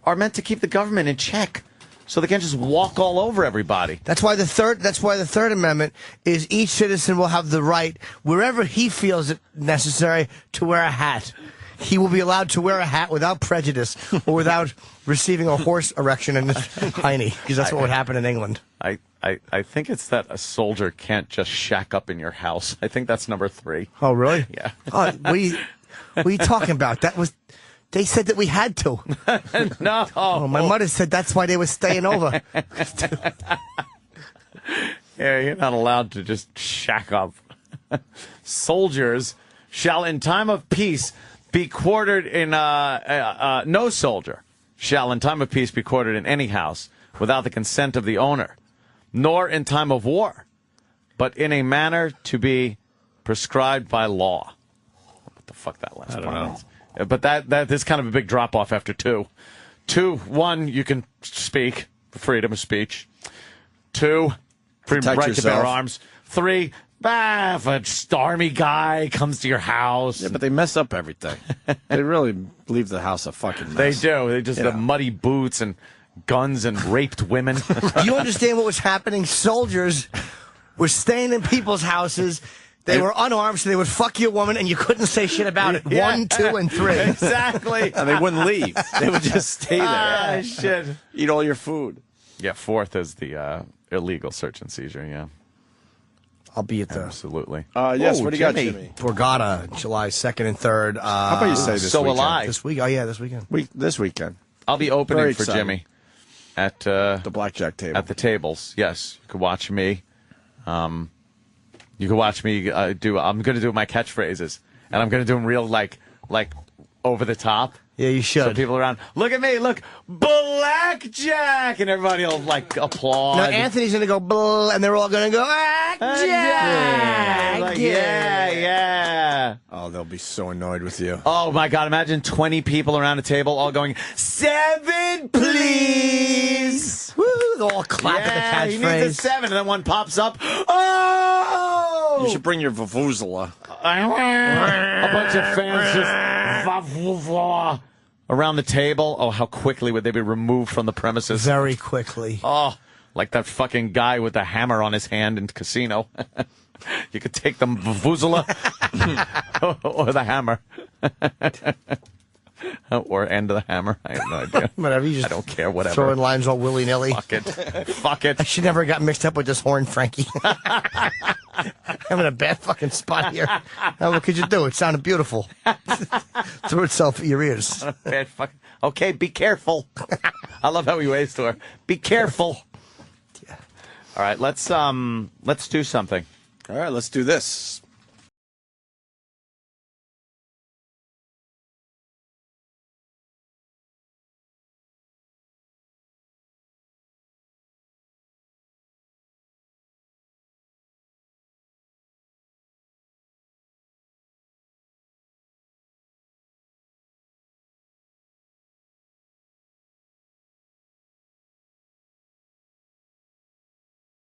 are meant to keep the government in check. So they can't just walk all over everybody. That's why the Third Amendment is each citizen will have the right, wherever he feels it necessary, to wear a hat. He will be allowed to wear a hat without prejudice or without receiving a horse erection in his hiney, because that's what would happen in England. I think it's that a soldier can't just shack up in your house. I think that's number 3. Oh, really? Yeah. What are you talking about? They said that we had to. No. Oh, my mother said that's why they were staying over. Yeah, you're not allowed to just shack up. Soldiers shall, in time of peace, be quartered in... no soldier shall, in time of peace, be quartered in any house without the consent of the owner, nor in time of war, but in a manner to be prescribed by law. What the fuck that last part means? But that is kind of a big drop-off after 2. 1, you can speak, freedom of speech. 2, right to bear arms. 3, if an army guy comes to your house. Yeah, but they mess up everything. They really leave the house a fucking mess. They do. They just have muddy boots and guns and raped women. Do you understand what was happening? Soldiers were staying in people's houses. They were unarmed, so they would fuck your woman, and you couldn't say shit about it. Yeah. 1, 2, and 3. Exactly. And they wouldn't leave. They would just stay there. Ah, shit. Eat all your food. Yeah, 4th is the illegal search and seizure, yeah. I'll be at the... Absolutely. Yes, what do you got, Jimmy? Borgata, July 2nd and 3rd. How about you say this so weekend? will I. This week? Oh, yeah, this weekend. This weekend. I'll be opening Very for exciting. Jimmy at... the blackjack table. At the tables, yes. You can watch me. You can watch me do... I'm going to do my catchphrases. And I'm going to do them real, like over the top. Yeah, you should. So people around, look at me, look, blackjack! And everybody will, applaud. Now, Anthony's going to go, blah, and they're all going to go, blackjack! Yeah. Oh, they'll be so annoyed with you. Oh, my God, imagine 20 people around a table all going, 7, please! Woo! They'll all clap at the he catchphrase. needs a 7, and then one pops up, oh! You should bring your vuvuzela. A bunch of fans just around the table. Oh, how quickly would they be removed from the premises? Very quickly. Oh, like that fucking guy with the hammer on his hand in the casino. You could take the vuvuzela or the hammer. Or end of the hammer. I have no idea. Whatever. You just I don't care. Whatever. Throwing lines all willy-nilly. Fuck it. Fuck it. I should never got mixed up with this horn, Frankie. I'm in a bad fucking spot here. Now, what could you do? It sounded beautiful. Threw itself at your ears. Bad fucking. Okay, be careful. I love how he waves to her. Be careful. Yeah. All right, let's do something. All right, let's do this.